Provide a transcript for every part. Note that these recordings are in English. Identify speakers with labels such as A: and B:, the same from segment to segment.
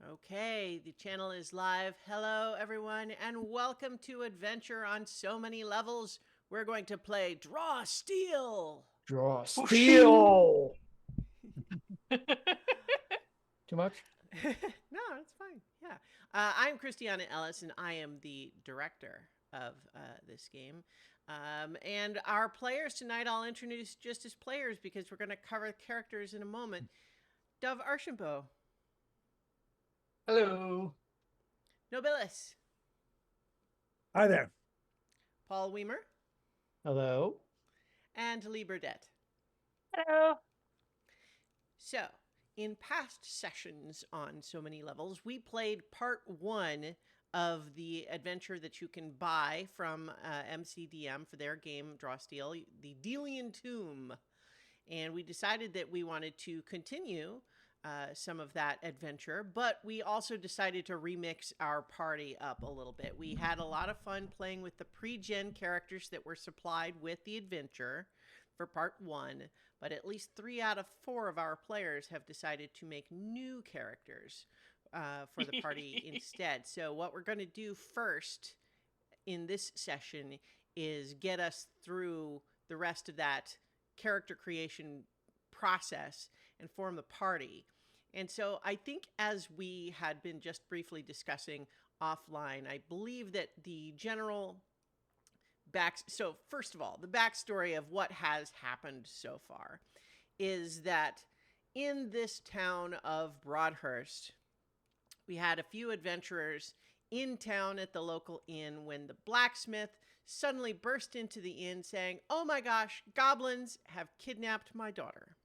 A: Okay, the channel is live. Hello, everyone, and welcome to Adventure on So Many Levels. We're going to play Draw Steel.
B: Draw
C: Whooshing!
B: steel. Too much?
A: No, it's fine. Yeah. I'm Christiana Ellis, and I am the director of this game. And our players tonight, I'll introduce just as players because we're going to cover characters in a moment. Dove Archambault,
C: Hello.
A: Nobilis,
B: Hi there.
A: Paul Weimer,
B: Hello.
A: and Lee Burdett.
C: Hello.
A: So, in past sessions on So Many Levels, we played part one of the adventure that you can buy from MCDM for their game Draw Steel, the Delian Tomb. And we decided that we wanted to continue some of that adventure, but we also decided to remix our party up a little bit. We had a lot of fun playing with the pre-gen characters that were supplied with the adventure for part one, but at least 3 out of 4 of our players have decided to make new characters for the party instead. So what we're going to do first in this session is get us through the rest of that character creation process and form the party. And so I think, as we had been just briefly discussing offline, I believe that the general so first of all, the backstory of what has happened so far is that in this town of Broadhurst, we had a few adventurers in town at the local inn when the blacksmith suddenly burst into the inn saying, "Oh my gosh, goblins have kidnapped my daughter."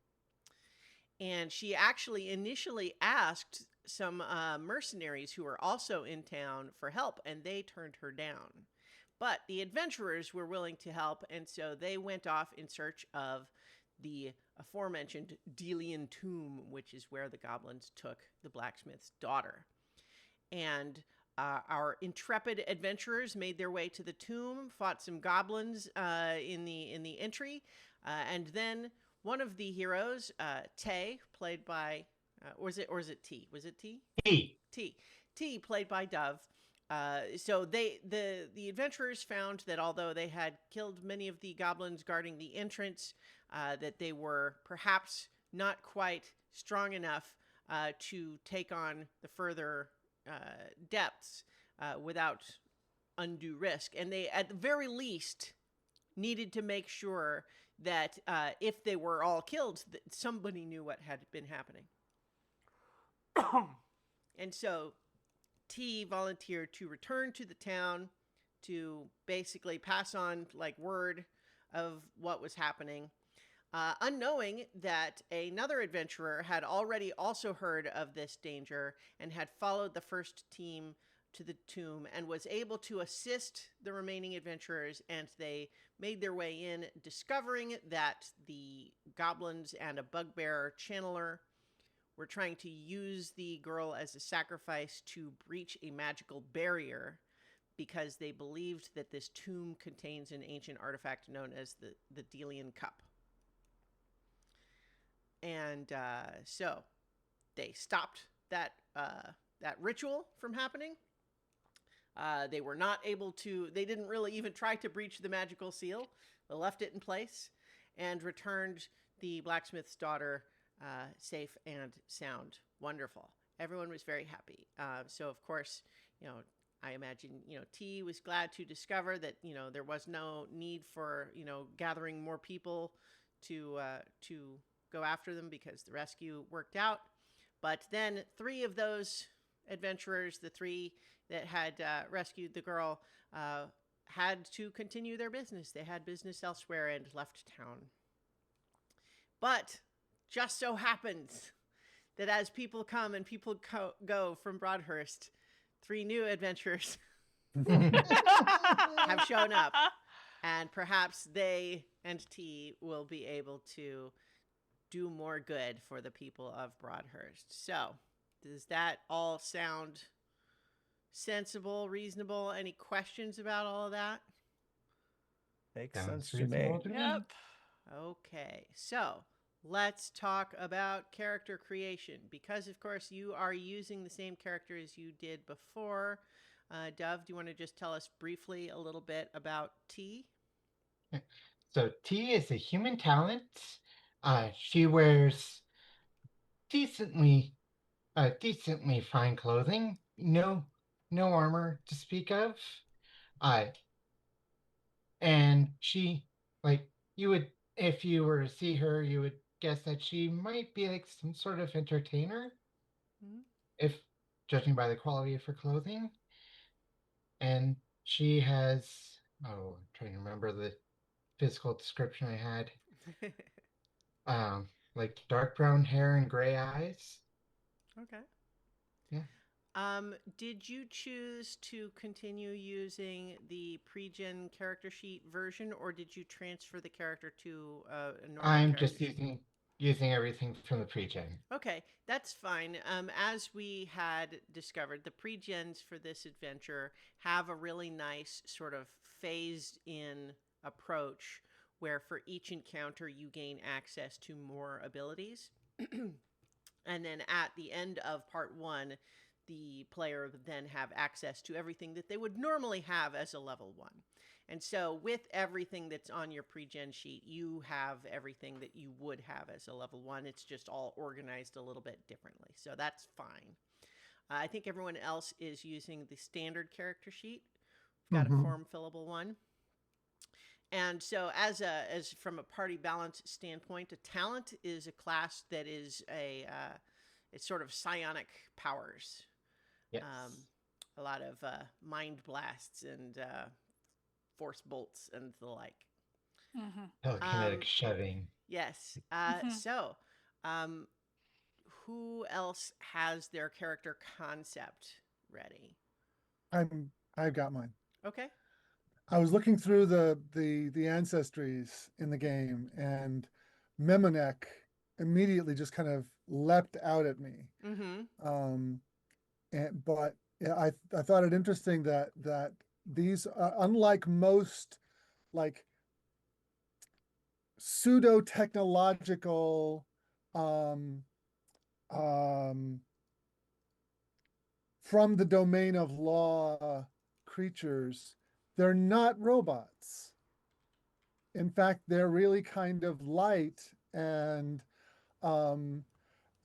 A: And she actually initially asked some mercenaries who were also in town for help, and they turned her down. But the adventurers were willing to help, and so they went off in search of the aforementioned Delian Tomb, which is where the goblins took the blacksmith's daughter. And our intrepid adventurers made their way to the tomb, fought some goblins in the entry, and then one of the heroes, Tay, played by, or is it T? Was it T?
C: Hey.
A: T, played by Dove. So the adventurers found that although they had killed many of the goblins guarding the entrance, that they were perhaps not quite strong enough to take on the further depths without undue risk. And they, at the very least, needed to make sure that if they were all killed, that somebody knew what had been happening. And so T volunteered to return to the town to basically pass on like word of what was happening, unknowing that another adventurer had already also heard of this danger and had followed the first team to the tomb and was able to assist the remaining adventurers, and they made their way in, discovering that the goblins and a bugbear channeler were trying to use the girl as a sacrifice to breach a magical barrier because they believed that this tomb contains an ancient artifact known as the Delian Cup. And so they stopped that ritual from happening. They were not able to, they didn't really even try to breach the magical seal. They left it in place and returned the blacksmith's daughter safe and sound. Wonderful. Everyone was very happy. So, of course, I imagine, T was glad to discover that, there was no need for, gathering more people to go after them because the rescue worked out. But then 3 of those adventurers, the 3 that had rescued the girl, had to continue their business. They had business elsewhere and left town. But just so happens that as people come and people go from Broadhurst, 3 new adventurers have shown up. And perhaps they and T will be able to do more good for the people of Broadhurst. So, does that all sound sensible, reasonable? Any questions about all of that?
B: Makes
C: Sounds
B: sense to me.
C: reasonable to me.
A: Okay, so let's talk about character creation because, of course, you are using the same character as you did before. Dove, do you want to just tell us briefly a little bit about T?
D: So T is a human talent. She wears decently decently fine clothing. No armor to speak of. Uh, and she like you would if you were to see her, you would guess that she might be like some sort of entertainer,
A: Mhm.
D: if judging by the quality of her clothing. And she has I'm trying to remember the physical description I had. Like dark brown hair and gray eyes.
A: Okay.
D: Yeah.
A: Did you choose to continue using the pre-gen character sheet version, or did you transfer the character to a normal
D: I'm
A: character
D: just
A: sheet?
D: using everything from the pre-gen.
A: Okay, that's fine. As we had discovered, the pre-gens for this adventure have a really nice sort of phased-in approach where for each encounter you gain access to more abilities. And then at the end of part one, the player would then have access to everything that they would normally have as a level one. And so, with everything that's on your pre-gen sheet, you have everything that you would have as a level one. It's just all organized a little bit differently. So that's fine. I think everyone else is using the standard character sheet. We've got a
B: Mm-hmm.
A: form fillable one. And so, as from a party balance standpoint, a talent is a class that is it's sort of psionic powers. Um,
D: Yes.
A: a lot of mind blasts and force bolts and the like.
C: Mm-hmm.
D: Telekinetic
A: Um,
D: shoving.
A: yes.
C: Mm-hmm.
A: So, um, who else has their character concept ready?
B: I've got mine.
A: Okay.
B: I was looking through the ancestries in the game, and Memonek immediately just kind of leapt out at me.
A: Mm-hmm.
B: But yeah, I thought it interesting that these, unlike most like pseudo technological, um, um, from the domain of law creatures, they're not robots. In fact, they're really kind of light, um,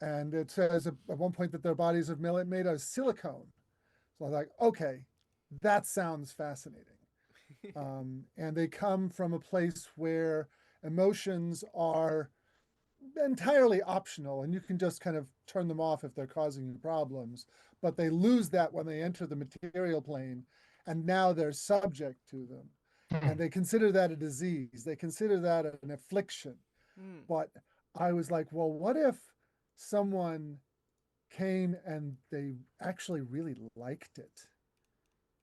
B: and it says at one point that their bodies are made of silicone. So I was like, okay, that sounds fascinating. And they come from a place where emotions are entirely optional and you can just kind of turn them off if they're causing you problems. But they lose that when they enter the material plane, and now they're subject to them. And
D: Hmm.
B: they consider that a disease, they consider that an affliction.
A: Mm.
B: But I was like, well, what if someone came and they actually really liked it?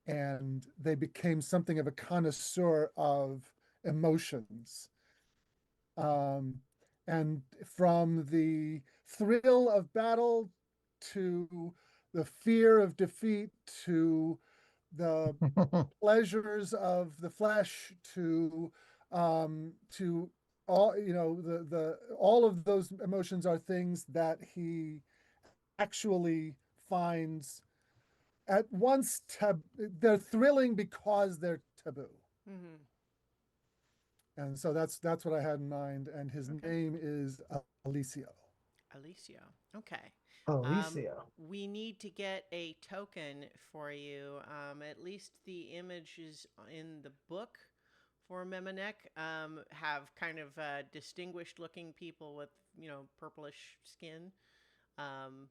B: And they became something of a connoisseur of emotions. Um, and from the thrill of battle to the fear of defeat to the pleasures of the flesh to all, the all of those emotions are things that he actually finds at once they're thrilling because they're taboo.
A: Mm-hmm.
B: And so that's what I had in mind. And his
A: Okay.
B: name is Alicio.
A: Alicia. Okay.
C: Alicia.
A: We need to get a token for you. At least the images in the book for Memenek have kind of distinguished looking people with, purplish skin. Um,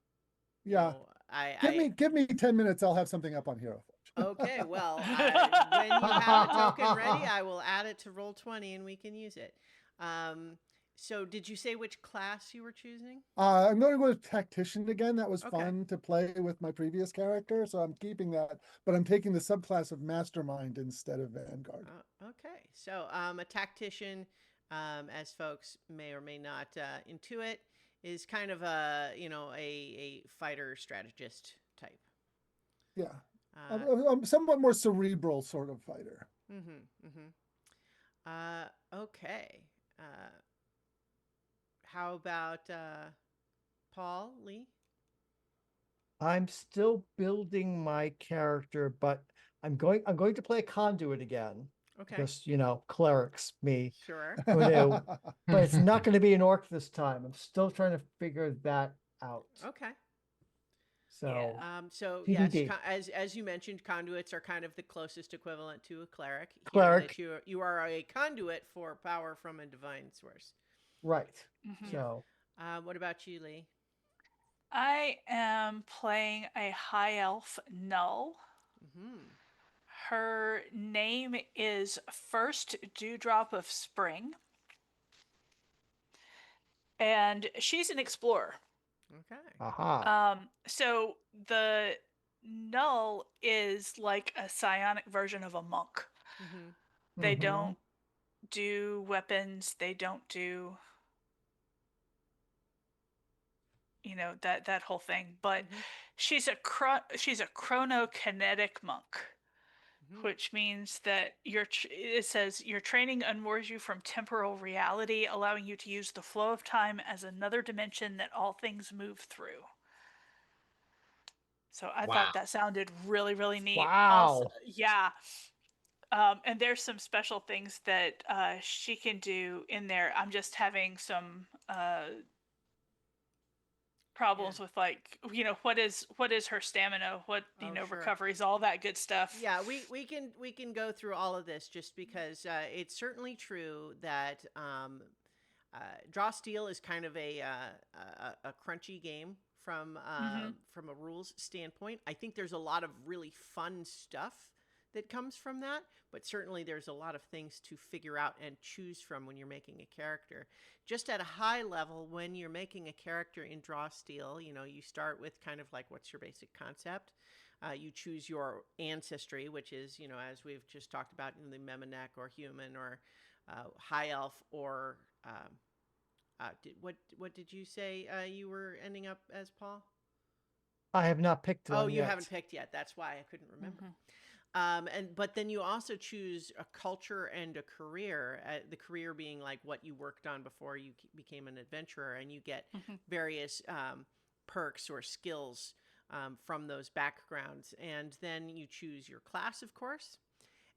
B: Yeah,
A: I
B: give me 10 minutes. I'll have something up on Hero Forge.
A: okay. Well, when you have a token ready, I will add it to Roll20 and we can use it. Um, so, did you say which class you were choosing?
B: I'm going to go with Tactician again. That was
A: Okay.
B: fun to play with my previous character, so I'm keeping that. But I'm taking the subclass of Mastermind instead of Vanguard.
A: Okay. So, a tactician, as folks may or may not intuit, is kind of a fighter strategist type.
B: Yeah,
A: Uh,
B: I'm somewhat more cerebral sort of fighter.
A: mm-hmm, mm-hmm. Okay. How about Paul Lee?
C: I'm still building my character, but I'm going to play a conduit again
A: Okay,
C: because, clerics, me,
A: sure.
C: who knew? But it's not going to be an orc this time. I'm still trying to figure that out.
A: Okay.
C: So
A: So yes,
C: TBD.
A: as you mentioned, conduits are kind of the closest equivalent to a cleric. Here, that
C: Cleric,
A: you are a conduit for power from a divine source.
C: right.
A: Yeah.
C: So
A: What about you, Lee?
E: I am playing a high elf Null.
A: Hmm.
E: Her name is First Dewdrop of Spring, and she's an explorer.
A: Okay.
C: aha.
E: So the Null is like a psionic version of a monk.
A: Hmm.
E: They
C: Mm-hmm.
E: don't do weapons, they don't do that whole thing, but
A: Hmm.
E: she's a chronokinetic monk,
A: Hmm.
E: which means that it says your training unmoors you from temporal reality, allowing you to use the flow of time as another dimension that all things move through. So I
D: Wow.
E: thought that sounded really, really neat. Also,
C: Wow.
E: yeah. And there's some special things that she can do in there. I'm just having some
A: Yeah.
E: problems with, like, what is her stamina, what
A: Oh, sure.
E: recoveries, all that good stuff.
A: Yeah, we can go through all of this just because it's certainly true that draw steel is kind of a crunchy game
E: Hmm.
A: from a rules standpoint. I think there's a lot of really fun stuff that comes from that, but certainly there's a lot of things to figure out and choose from when you're making a character. Just at a high level, when you're making a character in draw steel, you start with kind of like what's your basic concept. You choose your ancestry, which is, as we've just talked about, in the Memenek or human or high elf or what did you say you were ending up as, Paul?
C: I have not picked
A: Oh,
C: one
A: you haven't
C: yet.
A: picked yet. That's why I couldn't remember.
E: Hmm.
A: But then you also choose a culture and a career. The career being like what you worked on before you became an adventurer, and you get
E: Hmm.
A: various perks or skills from those backgrounds. And then you choose your class, of course.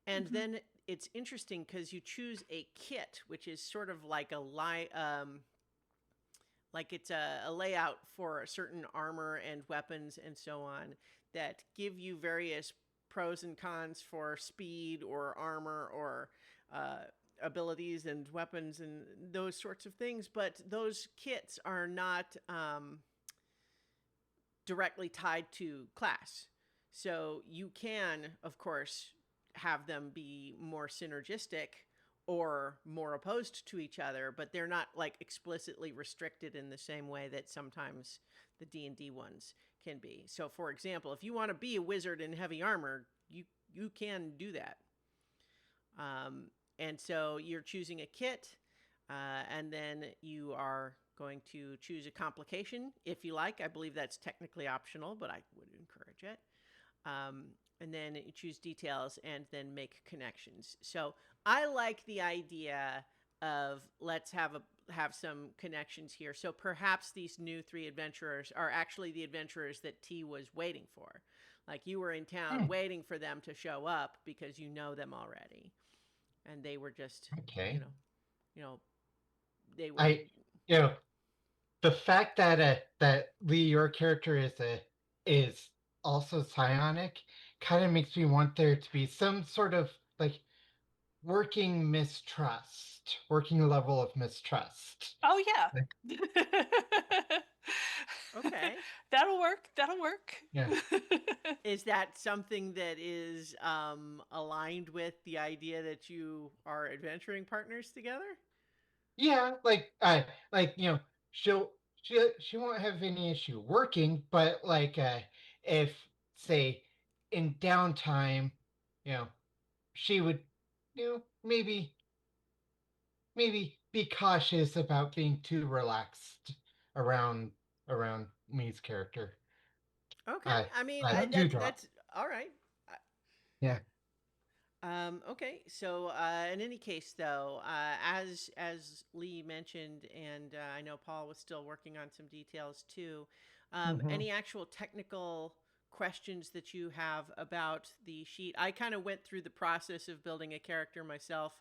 A: And
E: Hmm.
A: then it's interesting because you choose a kit, which is sort of like like it's a layout for a certain armor and weapons and so on that give you various pros and cons for speed or armor or uh, abilities and weapons and those sorts of things. But those kits are not directly tied to class. So you can, of course, have them be more synergistic or more opposed to each other, but they're not like explicitly restricted in the same way that sometimes the D&D ones can be. So for example, if you want to be a wizard in heavy armor, you can do that. And so you're choosing a kit, and then you are going to choose a complication if you like. I believe that's technically optional, but I would encourage it. And then you choose details and then make connections. So I like the idea of let's have some connections here. So perhaps these new three adventurers are actually the adventurers that T was waiting for. Like you were in town
D: Hmm,
A: waiting for them to show up because you know them already, and they were just, you
D: okay.
A: know, you know, they were.
D: I, you know, the fact that that Lee, your character is also psionic, kind of makes me want there to be some sort of like working level of mistrust.
E: Oh yeah.
D: Like,
A: Okay.
E: That'll work. That'll work.
D: yeah,
A: Is that something that is aligned with the idea that you are adventuring partners together?
D: yeah, like she'll she won't have any issue working, but like if say in downtime, you know, she would, maybe be cautious about being too relaxed around around me's character.
A: Okay.
D: Uh,
A: I mean,
D: Dewdrop.
A: that's all right. I-
D: Yeah.
A: Okay, so in any case, though, as Lee mentioned, and I know Paul was still working on some details too.
C: Mhm.
A: Any actual technical questions that you have about the sheet? I kind of went through the process of building a character myself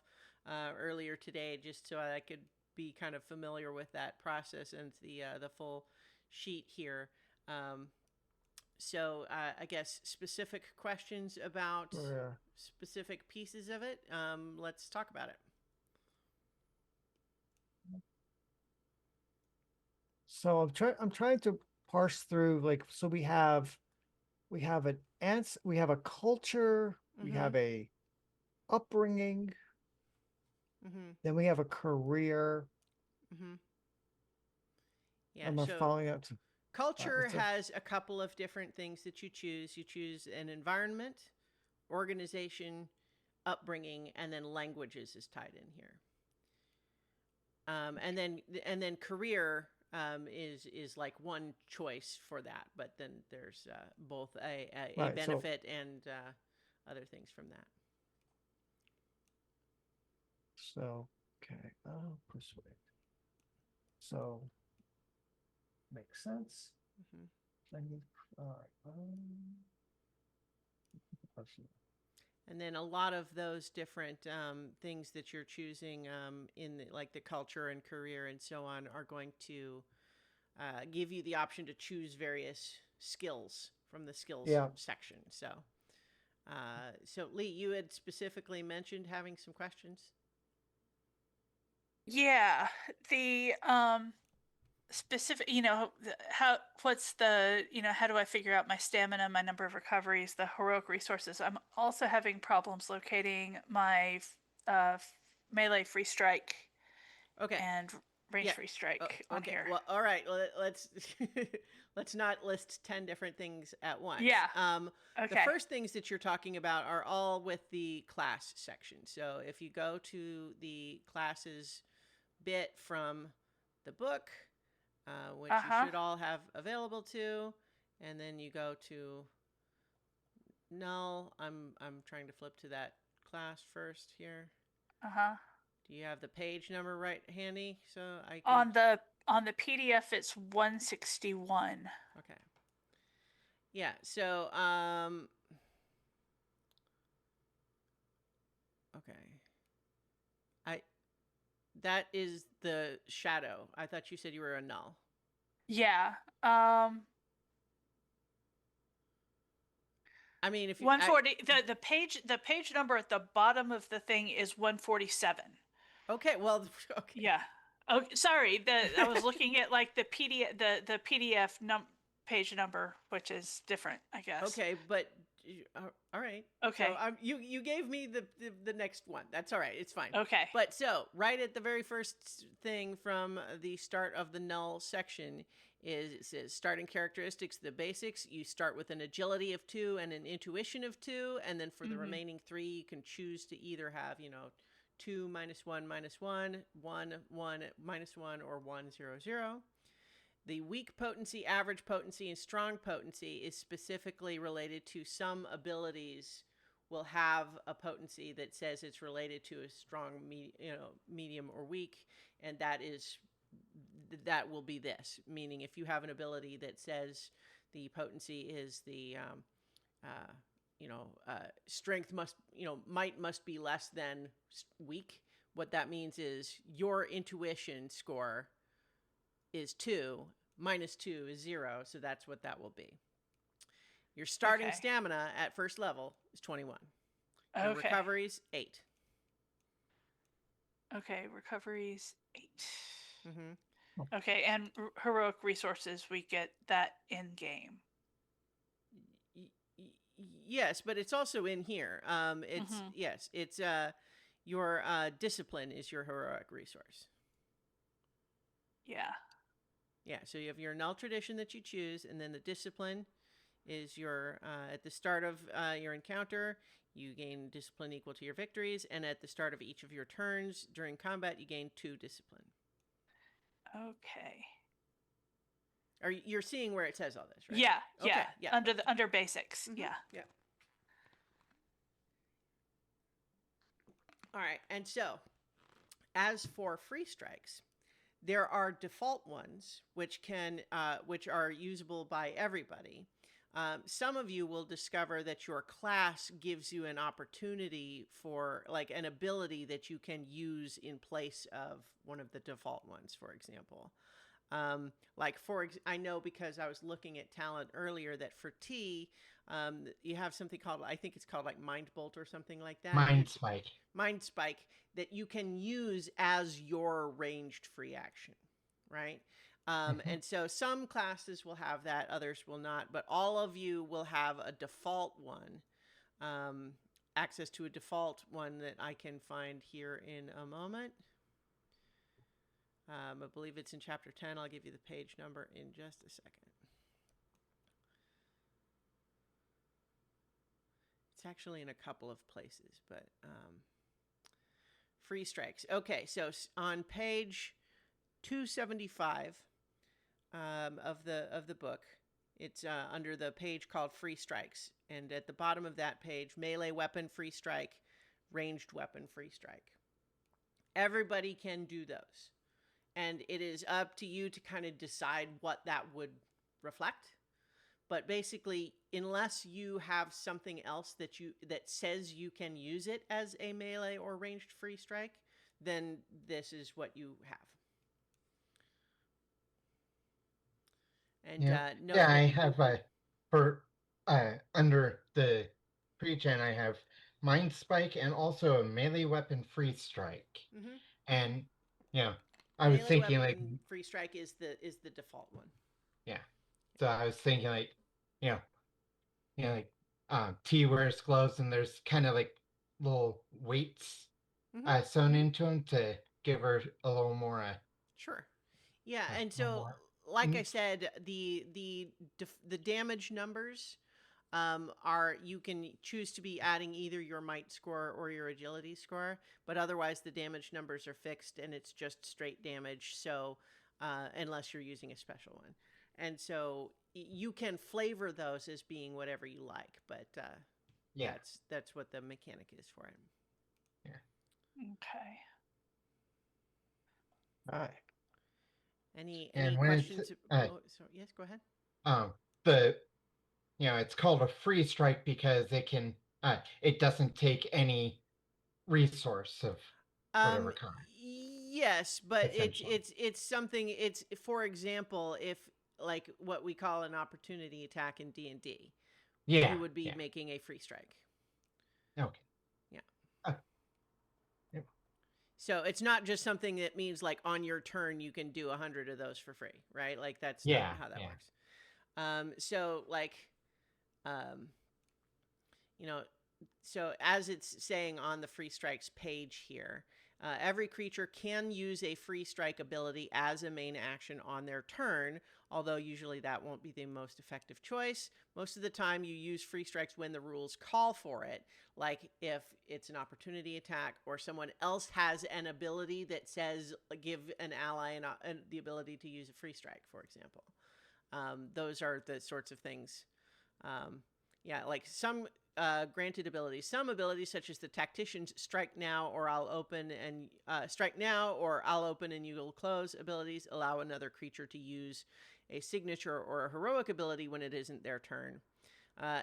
A: earlier today, just so I could be kind of familiar with that process and the full sheet here. Um, so I guess specific questions about
C: Yeah.
A: specific pieces of it. Let's talk about it.
C: So I'm trying to parse through, like, so we have an ants, we have a culture, we
A: Mm-hmm.
C: have a upbringing,
A: Mm-hmm.
C: then we have a career.
A: Mm-hmm. Yeah.
C: Am I
A: So
C: following up to
A: culture
C: it's a
A: has a couple of different things that you choose. You choose an environment, organization, upbringing, and then languages is tied in here. And then career is like one choice for that, but then there's both a
C: right. So
A: benefit and other things from that.
C: okay. Oh, persuade. So makes sense.
A: Mm-hmm.
C: Language. All right.
A: And then a lot of those different things that you're choosing like the culture and career and so on are going to give you the option to choose various skills from the skills
C: Yeah.
A: section. So Lee, you had specifically mentioned having some questions.
E: Yeah, the specific, what's the, how do I figure out my stamina, my number of recoveries, the heroic resources? I'm also having problems locating my uh melee free strike
A: Okay.
E: and range
A: Yeah.
E: free strike on
A: Okay.
E: here.
A: Well, all right. Let's let's not list 10 different things at once.
E: Yeah.
A: The
E: Okay.
A: first things that you're talking about are all with the class section. So if you go to the classes bit from the book, which you
E: Uh-huh.
A: should all have available to, and then you go to null. I'm trying to flip to that class first here.
E: Uh-huh.
A: Do you have the page number right handy so I can?
E: On the PDF it's 161.
A: Okay. Yeah. So okay. I that is the shadow. I thought you said you were a null.
E: Yeah.
A: I mean, if you
E: 140, the page number at the bottom of the thing is 147.
A: okay, well, okay.
E: Yeah. Oh, sorry. I was looking at like the PDF page number, which is different, I guess.
A: Okay, but all right.
E: Okay.
A: So you gave me the next one. That's all right. It's fine.
E: Okay.
A: But so right at the very first thing from the start of the null section is it says starting characteristics, the basics. You start with an agility of 2 and an intuition of 2, and then for the remaining 3, you can choose to either have 2 -1 -1, 1 1 -1, or 1 0 0. The weak potency, average potency, and strong potency is specifically related to some abilities will have a potency that says it's related to a strong, medium, or weak, and that will be this. Meaning, if you have an ability that says the potency is the strength might must be less than weak. What that means is your intuition score is 2, -2 is 0, so that's what that will be. Your starting
E: Okay.
A: stamina at first level is 21. Your
E: Okay.
A: recoveries 8.
E: Okay. Recoveries 8.
A: Mm-hmm.
E: Okay, and heroic resources, we get that in game.
A: Yes, but it's also in here. Yes, it's your discipline is your heroic resource.
E: Yeah.
A: Yeah, so you have your null tradition that you choose, and then the discipline is your at the start of your encounter, you gain discipline equal to your victories, and at the start of each of your turns during combat, you gain 2 discipline.
E: Okay.
A: You're seeing where it says all this, right?
E: Yeah.
A: Okay,
E: Yeah.
A: yeah.
E: Under basics.
A: Mm-hmm.
E: Yeah.
A: Yeah. All right. And so, as for free strikes, there are default ones which are usable by everybody. Some of you will discover that your class gives you an opportunity for like an ability that you can use in place of one of the default ones, for example. I know because I was looking at talent earlier that for T, you have something called, I think it's called like Mind Bolt or something like that.
D: Mind Spike.
A: Mind Spike that you can use as your ranged free action, right? And so some classes will have that, others will not, but all of you will have a default one, access to a default one that I can find here in a moment. I believe it's in chapter 10. I'll give you the page number in just a second. It's actually in a couple of places, but free strikes. Okay, so on page 275 of the book, it's under the page called free strikes, and at the bottom of that page, melee weapon free strike, ranged weapon free strike. Everybody can do those. And it is up to you to kind of decide what that would reflect. But basically, unless you have something else that says you can use it as a melee or ranged free strike, then this is what you have. And note
D: yeah, I
A: that
D: have for under the pre-gen, I have Mind Spike and also a melee weapon free strike.
A: Mhm.
D: And I was
A: melee
D: thinking
A: weapon
D: like
A: free strike is the default one.
D: yeah. So I was thinking like like T wears gloves and there's kind of like little weights
A: Mhm.
D: sewn into them to give her a little more
A: Sure. Yeah,
D: a
A: and
D: little
A: so
D: more
A: like I
D: oomph.
A: said, the damage numbers are, you can choose to be adding either your might score or your agility score, but otherwise the damage numbers are fixed and it's just straight damage. So unless you're using a special one, and so you can flavor those as being whatever you like, but
D: Yeah.
A: that's what the mechanic is for it.
E: Okay.
C: All right.
A: Any
D: And when it's
A: questions? Yes, go ahead.
D: the it's called a free strike because it doesn't take any resource of whatever kind.
A: Yes, but
D: Essentially.
A: it's something. It's, for example, if like what we call an opportunity attack in D&D,
D: Yeah.
A: you would be
D: yeah.
A: making a free strike.
D: Okay.
A: Yeah.
D: Yep.
A: So it's not just something that means like on your turn you can do 100 of those for free, right? Like that's not how that works. So like, you know, so as it's saying on the free strikes page here, every creature can use a free strike ability as a main action on their turn, although usually that won't be the most effective choice. Most of the time you use free strikes when the rules call for it, like if it's an opportunity attack or someone else has an ability that says give an ally the ability to use a free strike, for example. Those are the sorts of things. Like some granted abilities. Some abilities, such as the Tactician's strike now or I'll open and you will close abilities, allow another creature to use a signature or a heroic ability when it isn't their turn.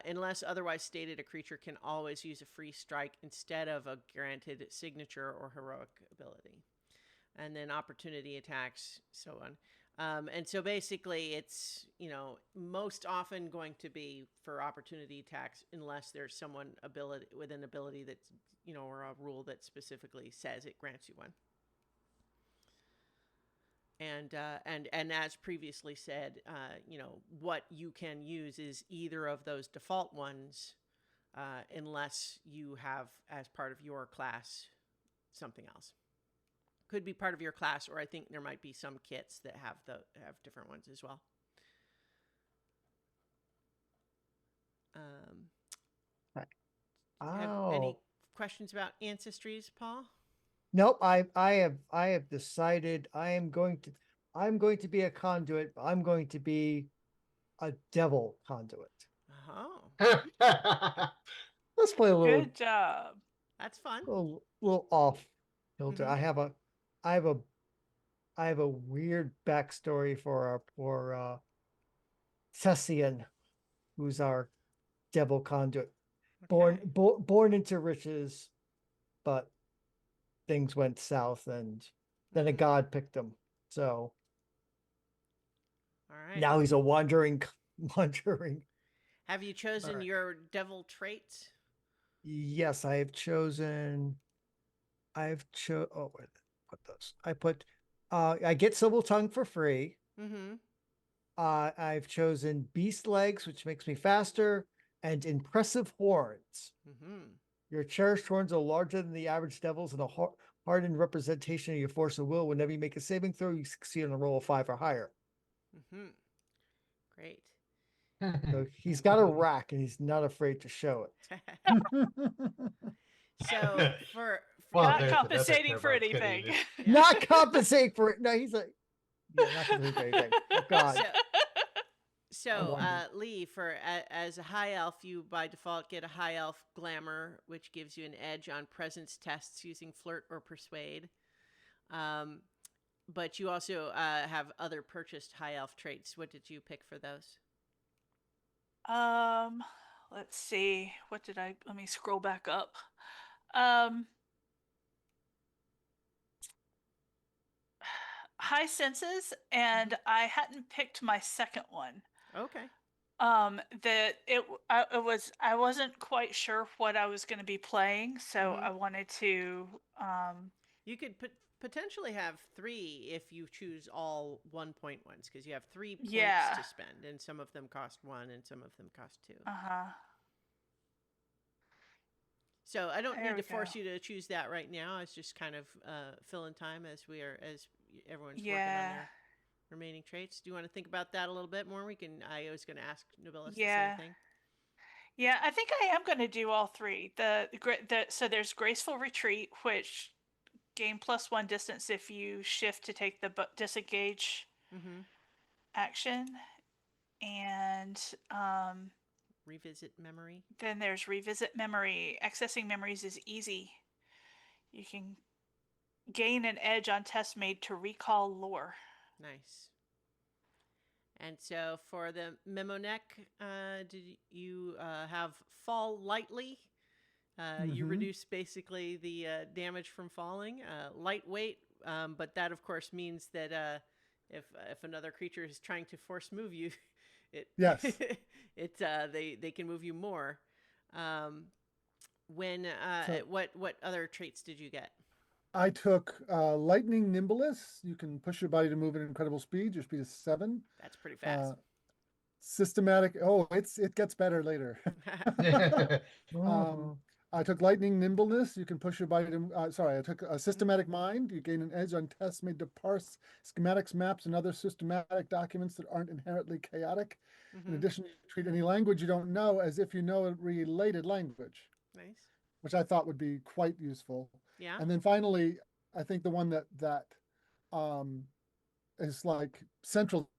A: Unless otherwise stated, a creature can always use a free strike instead of a granted signature or heroic ability. And then opportunity attacks, so on. And so basically it's, most often going to be for opportunity attacks unless there's someone with an ability that's, or a rule that specifically says it grants you one. And as previously said, what you can use is either of those default ones, unless you have as part of your class something else. Could be part of your class, or I think there might be some kits that have different ones as well. Have any questions about ancestries, Paul?
C: Nope. I have decided I am going to be a conduit. I'm going to be a devil conduit.
A: Oh,
C: Let's play a little.
E: Good job.
A: that's fun.
C: little off kilter.
A: Mhm.
C: I have a, I have a weird backstory for our poor Cessian, who's our devil conduit.
A: Okay.
C: Born into riches, but things went south, and then a
A: Mhm.
C: god picked him. So
A: All right.
C: now he's a wandering, wandering.
A: Have you chosen
C: Alright.
A: your devil traits?
C: Yes, I have chosen. Oh, wait, put those. I put. I get Civil Tongue for free.
A: Mm-hmm.
C: I've chosen Beast Legs, which makes me faster, and Impressive Horns.
A: Mm-hmm.
C: Your cherished horns are larger than the average devils and a hardened representation of your force of will. Whenever you make a saving throw, you succeed on a roll of 5 or higher.
A: Mm-hmm. Great.
C: So he's got a rack and he's not afraid to show it.
A: So for
D: Well,
E: Not
D: there's another
E: compensating for
D: turbo could
E: anything.
D: even-
A: yeah.
C: Not compensate for it. No, he's like, yeah, not compensate for anything. Oh, God.
A: So, so
C: wonder.
A: Lee, for as a high elf, you by default get a high elf glamour, which gives you an edge on presence tests using flirt or persuade. Um, but you also have other purchased high elf traits. What did you pick for those?
E: Um, let's see. Let me scroll back up. Um, high senses, and I hadn't picked my second one.
A: Okay.
E: That I wasn't quite sure what I was going to be playing, so
A: Mhm.
E: I wanted to
A: You could potentially have 3 if you choose all 1 point ones, because you have 3 points
E: yeah.
A: to spend, and some of them cost 1 and some of them cost 2.
E: Uh-huh.
A: So I don't
E: There
A: need
E: we
A: to force
E: go.
A: you to choose that right now. It's just kind of filling time as everyone's working on
E: Yeah.
A: their remaining traits. Do you want to think about that a little bit more? I was going to ask Nobilis the same
E: Yeah.
A: thing.
E: Yeah, I think I am going to do all 3. So there's graceful retreat, which gain +1 distance if you shift to take the disengage
A: Mm-hmm.
E: action, and
A: Revisit memory.
E: then there's revisit memory. Accessing memories is easy. You can gain an edge on tests made to recall lore.
A: Nice. And so for the memo neck, did you have fall lightly? You
B: Mhm.
A: reduce basically the damage from falling. Lightweight, but that of course means that if another creature is trying to force move you, it
B: Yes.
A: they can move you more. When
B: So-
A: what other traits did you get?
B: I took Lightning Nimbleness. You can push your body to move at incredible speed. Your speed is 7.
A: That's pretty fast.
B: Systematic. Oh, it gets better later.
C: Mhm.
B: I took Lightning Nimbleness. You can push your body to. I took a Systematic Mind. You gain an edge on tests made to parse schematics, maps, and other systematic documents that aren't inherently chaotic. In
A: Mhm.
B: addition, you treat any language you don't know as if you know a related language,
A: Nice.
B: which I thought would be quite useful.
A: Yeah.
B: And then finally, I think the one that um, is like central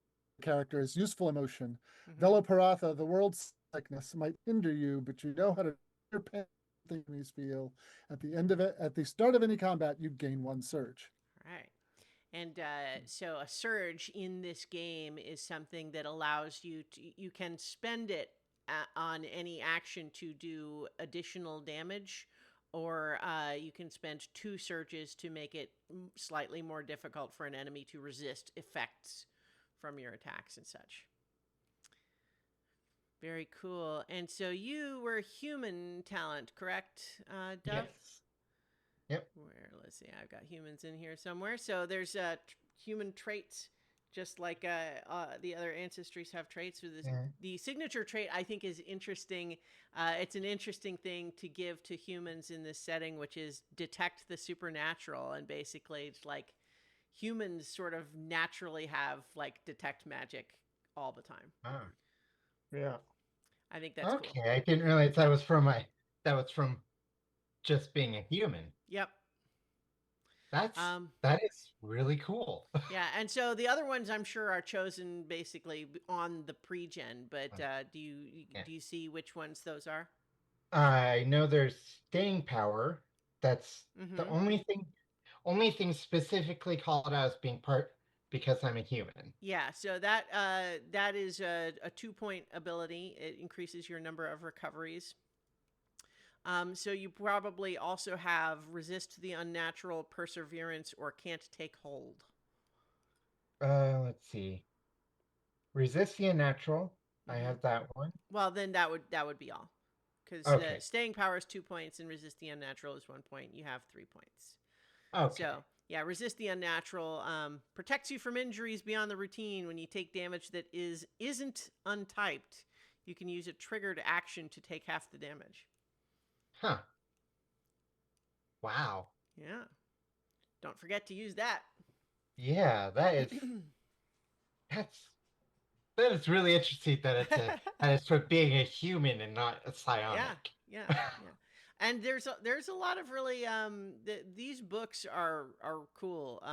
B: character is useful emotion.
A: Mhm.
B: Veloparatha, the world's sickness might hinder you, but you know how to pain things feel. At the end of it, at the start of any combat, you gain 1 surge.
A: All right. And so a surge in this game is something that allows you can spend it on any action to do additional damage, or you can spend 2 surges to make it slightly more difficult for an enemy to resist effects from your attacks and such. Very cool. And so you were human talent, correct, Dove?
D: Yes. Yep.
A: Let's see, I've got humans in here somewhere. So there's human traits, just like the other ancestries have traits. With the signature trait, I think is interesting. It's an interesting thing to give to humans in this setting, which is detect the supernatural, and basically it's like humans sort of naturally have like detect magic all the time.
D: Oh.
C: Yeah.
A: I think that's
D: Okay,
A: cool.
D: I didn't realize that was from just being a human.
A: Yep.
D: That is really cool.
A: Yeah, and so the other ones I'm sure are chosen basically on the pre-gen, but do you see which ones those are?
D: I know there's staying power. That's the
A: Mm-hmm.
D: only thing specifically called out as being part because I'm a human.
A: Yeah, so that is a 2-point ability. It increases your number of recoveries. So you probably also have resist the unnatural, perseverance, or can't take hold.
D: Let's see. Resist the unnatural. I
A: Mm-hmm.
D: have that one.
A: Well, then that would be all, because
D: Okay.
A: staying power is 2 points and resist the unnatural is 1 point. You have 3 points.
D: Okay.
A: So yeah, resist the unnatural protects you from injuries beyond the routine. When you take damage that isn't untyped, you can use a triggered action to take half the damage.
D: Huh. Wow.
A: Yeah, don't forget to use that.
D: Yeah, that is really interesting that it's for being a human and not a psionic.
A: Yeah. And there's a lot of really these books are cool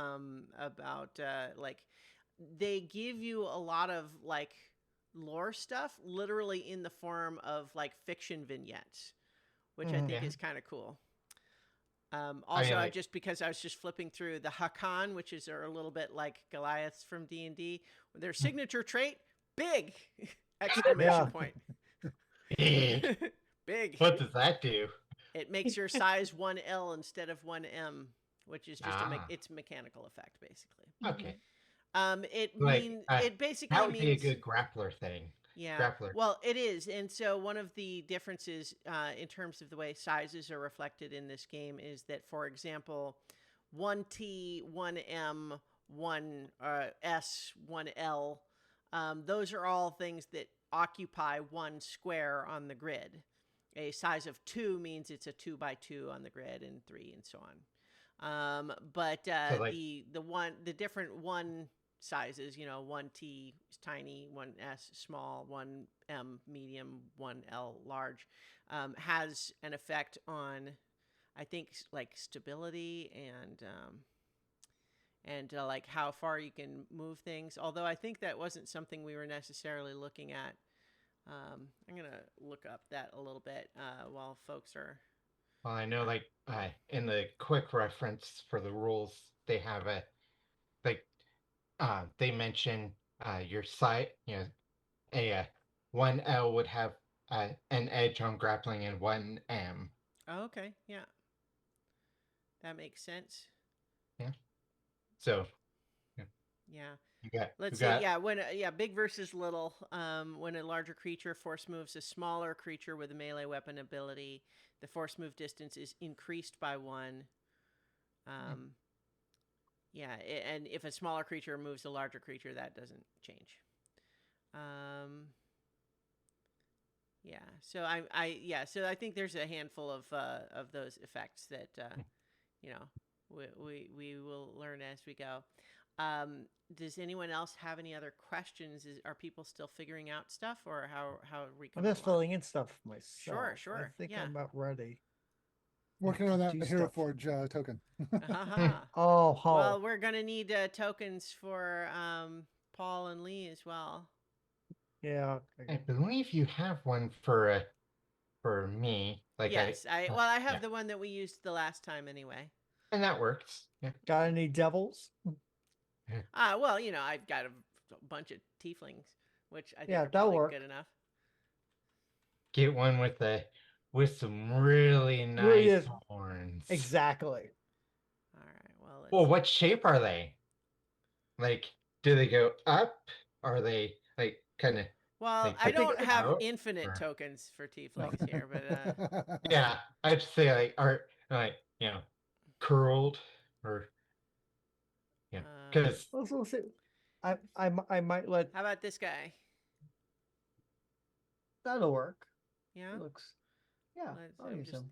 A: about like they give you a lot of like lore stuff literally in the form of like fiction vignettes, which I think
D: Yeah.
A: is kind of cool.
D: I
A: Also,
D: mean, like,
A: just because I was just flipping through the Hakan, which is a little bit like Goliaths from D&D, their signature trait, big! Exclamation point.
D: big.
A: Big.
D: What does that do?
A: It makes your size 1L instead of 1M, which is just it's a mechanical effect, basically.
D: Okay.
A: It basically
D: that would
A: means
D: be a good grappler thing.
A: yeah.
D: Grappler.
A: Well, it is, and so one of the differences in terms of the way sizes are reflected in this game is that, for example, 1T, 1M, 1S, 1L, those are all things that occupy one square on the grid. A size of 2 means it's a 2 by 2 on the grid, and 3 and so on. But
D: So, like,
A: the different 1 sizes, 1T is tiny, 1S small, 1M medium, 1L large, has an effect on, I think, like stability and like how far you can move things. Although I think that wasn't something we were necessarily looking at. I'm gonna look up that a little bit while folks are.
D: well, I know, like, in the quick reference for the rules, they have they mention your site, a 1L would have an edge on grappling and 1M.
A: Oh, okay, yeah, that makes sense.
D: Yeah. So.
A: Yeah.
D: Let's see.
A: Yeah, big versus little. When a larger creature force moves a smaller creature with a melee weapon ability, the force move distance is increased by 1. Yeah, and if a smaller creature moves a larger creature, that doesn't change. Yeah, so so I think there's a handful of those effects that we will learn as we go. Does anyone else have any other questions? Are people still figuring out stuff, or how are we
C: I'm
A: coming
C: just
A: along?
C: filling in stuff myself.
A: Sure.
C: I think
A: Yeah.
C: I'm about ready.
B: Working on that
C: do
B: Hero
C: stuff.
B: Forge token.
C: Oh,
A: Well, we're gonna need tokens for Paul and Lee as well.
C: yeah.
D: I believe you have one for me. Like,
A: yes, I have
D: yeah.
A: the one that we used the last time anyway.
D: And that works. Yeah.
C: Got any devils?
A: Well, I've got a bunch of tieflings, which I think are
C: that'll
A: probably
C: work.
A: good enough.
D: Get one with some really nice horns.
C: Exactly.
A: All right. Well.
D: Well, what shape are they? Like, do they go up? Are they like kind of?
A: Well, I don't have infinite tokens for tieflings here, but
D: yeah, I'd say like are like curled or because
C: we'll see. I might let.
A: How about this guy?
C: That'll work.
A: Yeah.
C: It looks. Yeah. I'll use him.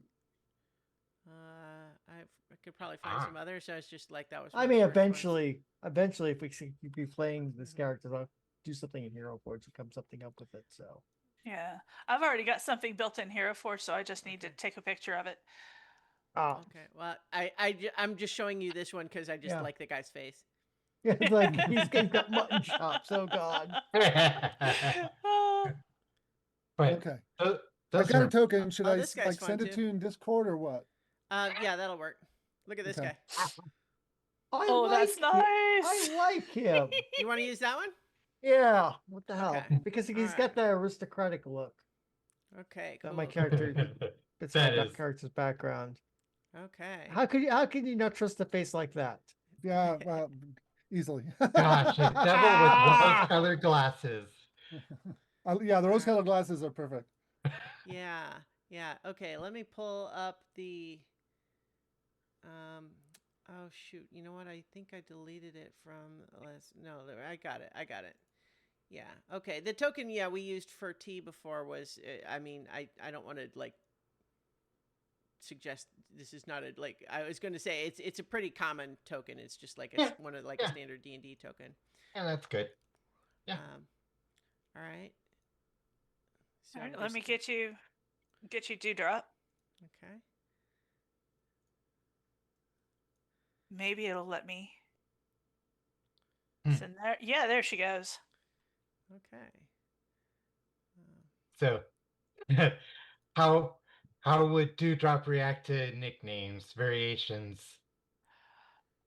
A: I could probably find some others. So it's just like that was.
C: I mean, eventually, if we keep playing this character, I'll do something in Hero Forge to come something up with it. So.
E: Yeah, I've already got something built in Hero Forge, so I just need to take a picture of it.
C: Oh.
A: Okay. Well, I'm just showing you this one because I just like the guy's face.
C: Yeah, it's like he's got mutton chops. Oh God.
D: But
B: okay.
D: those
B: I got a token. Should I
A: this guy's
B: send
A: fun,
B: it to you in Discord or what?
A: Yeah, that'll work. Look at this
B: Okay.
A: guy.
E: Oh, that's nice.
C: I like him.
A: You want to use that one?
C: Yeah. What the hell?
A: Okay.
C: Because he's
A: Alright.
C: got that aristocratic look
A: Okay,
C: that
A: cool.
C: my character fits
D: That
C: my
D: is-
C: character's background.
A: Okay.
C: How can you not trust a face like that?
B: Yeah, well, easily.
D: Gosh, a devil with rose-colored glasses.
B: Yeah, the rose-colored glasses are perfect.
A: Yeah. Yeah. Okay, let me pull up the oh shoot. You know what? I think I deleted it from no, I got it. I got it. Yeah. Okay. The token we used for T before was I mean, I don't want to like suggest this is not a like I was going to say it's a pretty common token. It's just like one of like a standard D&D token.
D: Yeah, that's good. Yeah.
A: All right. So
E: All right, let me get you Dewdrop.
A: Okay.
E: Maybe it'll let me
D: Hmm.
E: send there. Yeah, there she goes.
A: Okay.
D: So, how would Dewdrop react to nicknames, variations?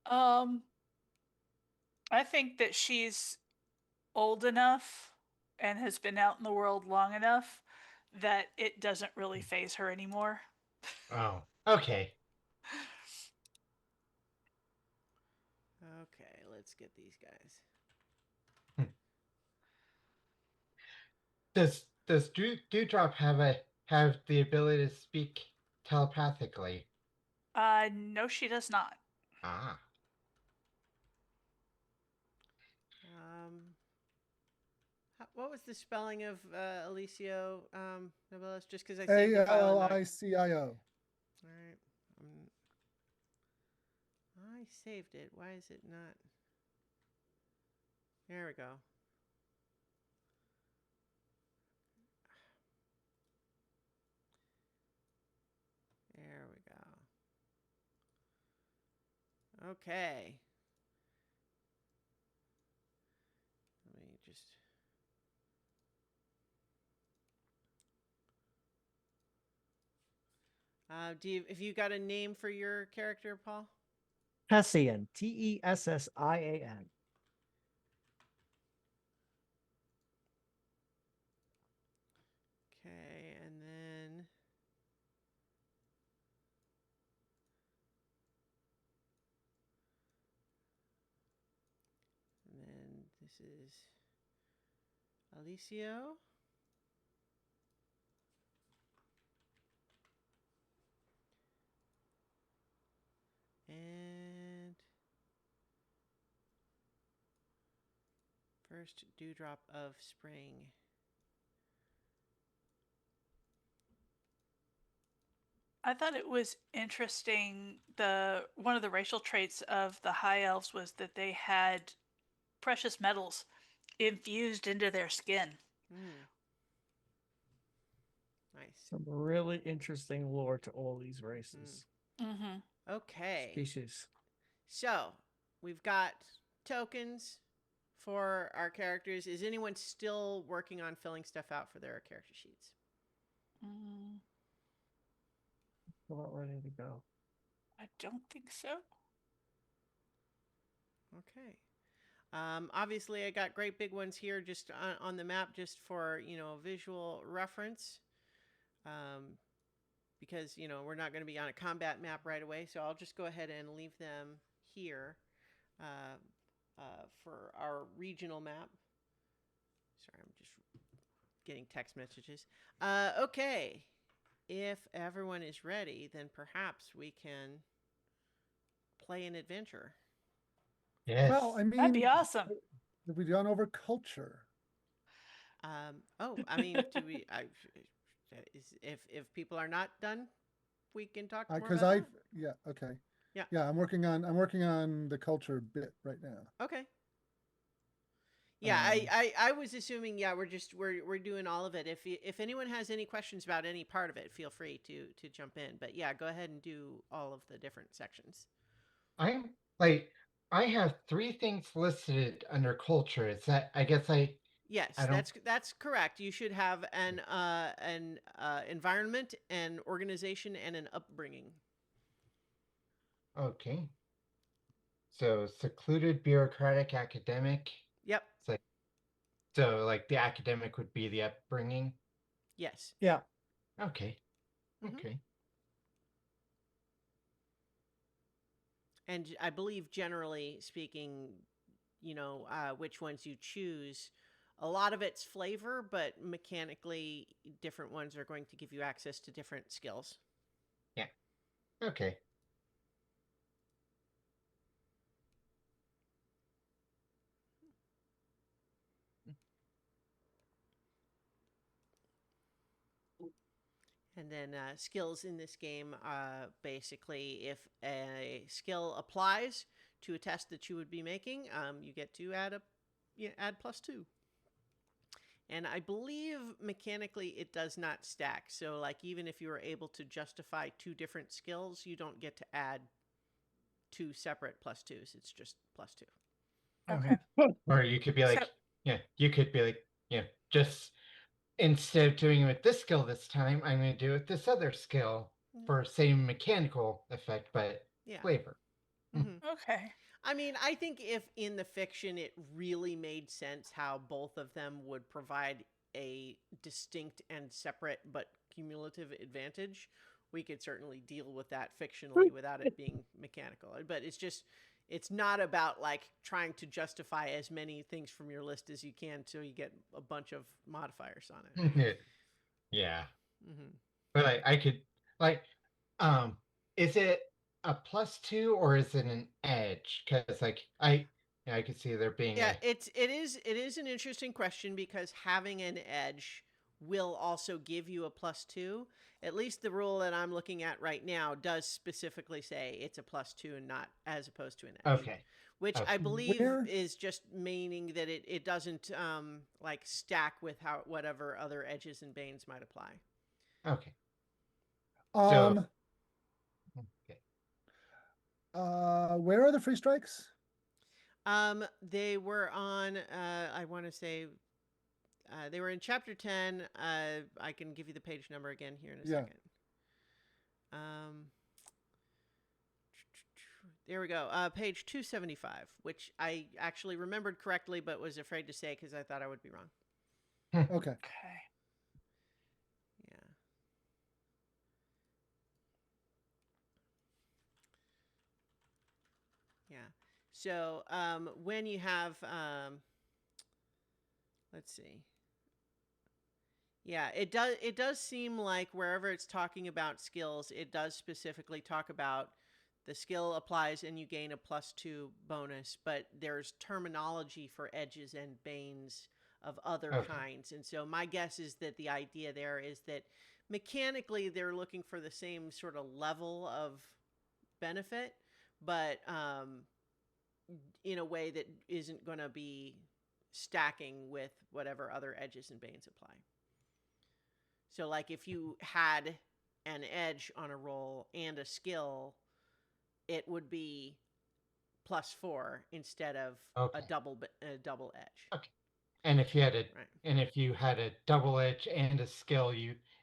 E: I think that she's old enough and has been out in the world long enough that it doesn't really phase her anymore.
D: Oh, okay.
A: Okay, let's get these guys.
D: Does Dewdrop have the ability to speak telepathically?
E: No, she does not.
D: Ah.
A: What was the spelling of Alicio Novelis? Just because I saved the file.
B: Allicio.
A: All right. I saved it. Why is it not? There we go. There we go. Okay. Let me just. If you got a name for your character, Paul?
C: Tessian. Tessian.
A: Okay, and then this is Alicio. And first dewdrop of spring.
E: I thought it was interesting. One of the racial traits of the high elves was that they had precious metals infused into their skin.
A: Nice.
C: Some really interesting lore to all these races.
E: Mm-hmm.
A: Okay.
C: Species.
A: So we've got tokens for our characters. Is anyone still working on filling stuff out for their character sheets?
C: Still not ready to go.
E: I don't think so.
A: Okay. Obviously, I got great big ones here just on the map just for, visual reference. Because, we're not going to be on a combat map right away. So I'll just go ahead and leave them here for our regional map. Sorry, I'm just getting text messages. Okay. If everyone is ready, then perhaps we can play an adventure.
D: Yes.
B: Well, I mean,
E: That'd be awesome.
B: Have we gone over culture?
A: I mean, do we? If people are not done, we can talk more
B: Because
A: about that.
B: okay.
A: Yeah.
B: I'm working on the culture bit right now.
A: Okay. Yeah, I was assuming. Yeah, we're doing all of it. If anyone has any questions about any part of it, feel free to jump in. But yeah, go ahead and do all of the different sections.
D: I have 3 things listed under culture. Is that I guess
A: Yes, that's correct. You should have an environment, an organization, and an upbringing.
D: Okay. So secluded bureaucratic academic.
A: Yep.
D: It's like so like the academic would be the upbringing.
A: Yes.
C: Yeah.
D: Okay.
A: Mhm.
D: Okay.
A: And I believe, generally speaking, which ones you choose, a lot of it's flavor, but mechanically, different ones are going to give you access to different skills.
D: Yeah. Okay.
A: And then skills in this game, basically, if a skill applies to a test that you would be making, you get to add +2. And I believe mechanically it does not stack. So, like, even if you were able to justify 2 different skills, you don't get to add 2 separate +2s. It's just +2.
E: Okay.
D: Or you could be
E: So
D: like, yeah, you could be like, yeah, just instead of doing it with this skill this time, I'm going to do it with this other skill for same mechanical effect, but
A: Yeah.
D: flavor.
E: okay.
A: I mean, I think if in the fiction it really made sense how both of them would provide a distinct and separate but cumulative advantage, we could certainly deal with that fictionally without it being mechanical. But it's not about like trying to justify as many things from your list as you can so you get a bunch of modifiers on it.
D: Yeah.
A: Hmm.
D: But I could like is it a +2 or is it an edge? Because like I could see there being
A: Yeah,
D: a
A: it is an interesting question because having an edge will also give you a +2. At least the rule that I'm looking at right now does specifically say it's a +2 and not as opposed to an edge.
D: okay.
A: Which I
D: Okay.
A: believe
B: Where
A: is just meaning that it doesn't like stack with how whatever other edges and banes might apply.
D: Okay. So
B: um
D: okay.
B: where are the free strikes?
A: They were on I want to say they were in chapter 10. I can give you the page number again here in a
B: Yeah.
A: second. There we go. Page 275, which I actually remembered correctly, but was afraid to say because I thought I would be wrong.
B: Okay.
E: Okay.
A: Yeah. Yeah. So when you have, let's see. Yeah, it does seem like wherever it's talking about skills, it does specifically talk about the skill applies and you gain a +2 bonus, but there's terminology for edges and banes of other
D: Okay.
A: kinds. And so my guess is that the idea there is that mechanically they're looking for the same sort of level of benefit, but in a way that isn't going to be stacking with whatever other edges and banes apply. So, like, if you had an edge on a roll and a skill, it would be +4 instead of
D: Okay.
A: a double edge.
D: Okay. And if you had
A: Right.
D: a double edge and a skill,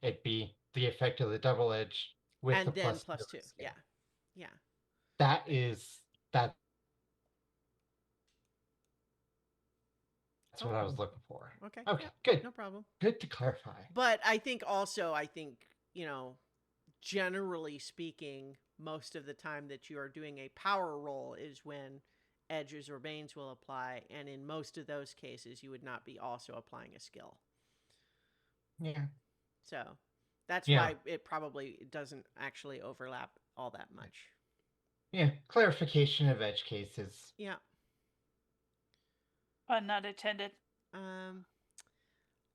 D: it'd be the effect of the double edge with the
A: And then
D: +2
A: +2.
D: skill.
A: Yeah. Yeah.
D: That's what I
A: Okay.
D: was looking for.
A: Okay.
D: Okay,
A: Yeah.
D: good.
A: No problem.
D: Good to clarify.
A: But I think also, generally speaking, most of the time that you are doing a power roll is when edges or banes will apply. And in most of those cases, you would not be also applying a skill.
D: Yeah.
A: So that's
D: Yeah.
A: why it probably doesn't actually overlap all that much.
D: Yeah. Clarification of edge cases.
A: Yeah.
E: Pun not intended.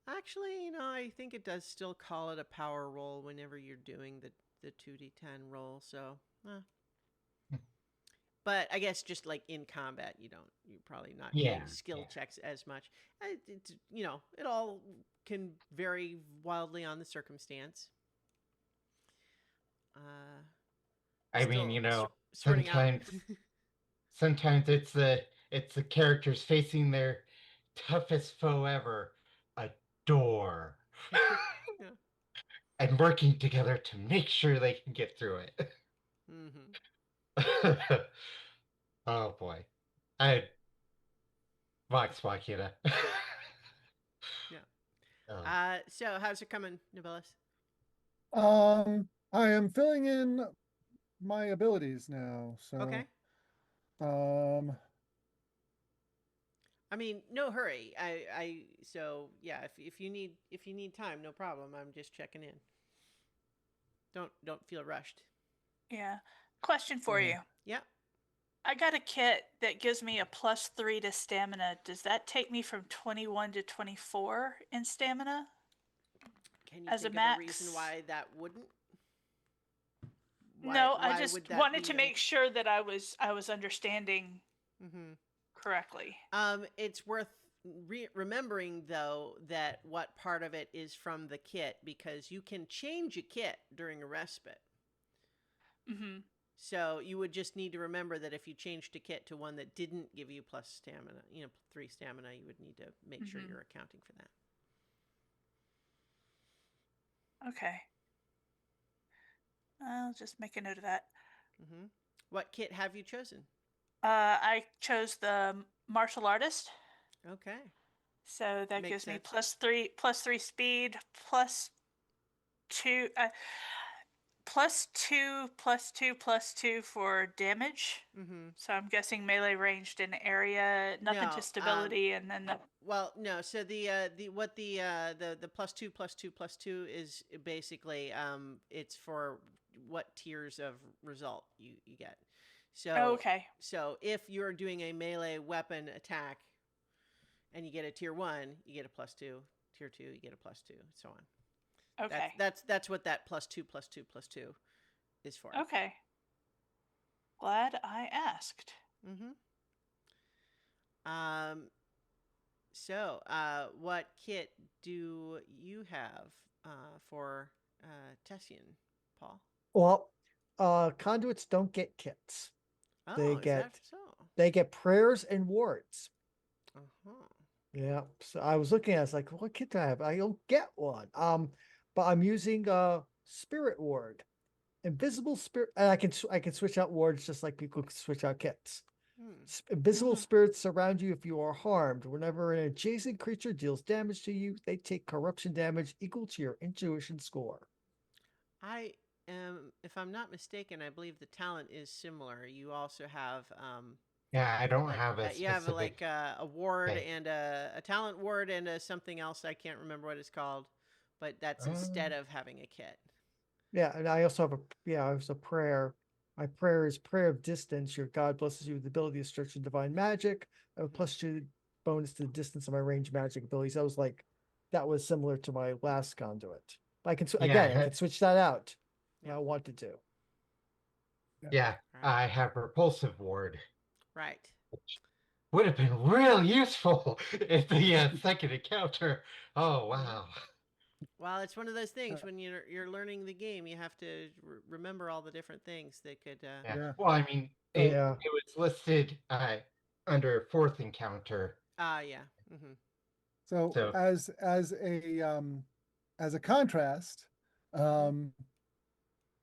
A: Actually, I think it does still call it a power roll whenever you're doing the 2d10 roll. So, but I guess just like in combat, you're probably not
D: Yeah,
A: doing skill
D: yeah.
A: checks as much. It all can vary wildly on the circumstance.
D: I mean,
A: Sorting out.
D: sometimes it's the characters facing their toughest foe ever, a door.
A: Yeah.
D: And working together to make sure they can get through it.
A: Mm-hmm.
D: Oh boy. I Vox Machina.
A: Yeah.
D: Oh.
A: So how's it coming, Nibilis?
B: I am filling in my abilities now.
A: Okay.
B: So,
A: I mean, no hurry. So yeah, if you need time, no problem. I'm just checking in. Don't feel rushed.
E: Yeah. Question for
B: Yeah.
E: you.
A: Yeah.
E: I got a kit that gives me a +3 to stamina. Does that take me from 21 to 24 in stamina
A: Can you
E: as a
A: think of a reason
E: max?
A: why that wouldn't?
E: No, I
A: Why
E: just
A: would that
E: wanted to
A: be?
E: make sure that I was understanding
A: Mm-hmm.
E: correctly.
A: It's worth remembering though that what part of it is from the kit because you can change a kit during a respite.
E: Mhm.
A: So you would just need to remember that if you changed a kit to one that didn't give you plus stamina, 3 stamina, you would need to make sure
E: Mhm.
A: you're accounting for that.
E: Okay. I'll just make a note of that.
A: Mm-hmm. What kit have you chosen?
E: I chose the martial artist,
A: Okay,
E: so that
A: makes
E: gives me
A: sense.
E: +3 speed, +2, +2 for damage.
A: Mm-hmm.
E: So I'm guessing melee ranged in area, nothing to
A: No,
E: stability, and then the
A: well, no. So the +2 is basically it's for what tiers of result you get.
E: oh,
A: So
E: okay,
A: if you're doing a melee weapon attack and you get a tier 1, you get a +2. Tier 2, you get a +2, so on.
E: okay,
A: That's what that +2 is for.
E: okay. Glad I asked.
A: Mm-hmm. Um. So, what kit do you have for Tessian, Paul?
C: Well, conduits don't get kits. They
A: Oh, is that
C: get
A: so?
C: they get prayers and wards.
A: Uh-huh.
C: Yeah. So I was looking at it, it's like, what kit do I have? I don't get one. But I'm using spirit ward. Invisible spirit, and I can switch out wards just like people can switch out kits.
A: Hmm.
C: Invisible spirits surround you if you are harmed. Whenever an adjacent creature deals damage to you, they take corruption damage equal to your intuition score.
A: I am, if I'm not mistaken, I believe the talent is similar. You also have
D: Yeah, I don't have a
A: you have
D: specific.
A: a ward
D: Okay.
A: and a talent ward and a something else. I can't remember what it's called, but that's instead of having a kit.
C: Yeah, and I also have I have a prayer. My prayer is prayer of distance. Your God blesses you with the ability to stretch in divine magic. I have a +2 bonus to the distance of my range magic abilities. That was similar to my last conduit. But I
D: Yeah,
C: can switch that out if
A: Yeah.
C: I wanted to.
D: yeah.
A: Right.
D: I have repulsive ward,
A: Right.
D: which would have been real useful at the second encounter. Oh
A: Mm-hmm.
D: wow.
A: Well, it's one of those things when you're learning the game, you have to remember all the different things that could.
D: Yeah.
B: Yeah.
D: Well, I mean,
B: So,
C: Yeah.
D: it was listed under fourth encounter.
A: Yeah. Mm-hmm.
B: so
D: So
B: as a contrast,
A: Mm-hmm.
B: um,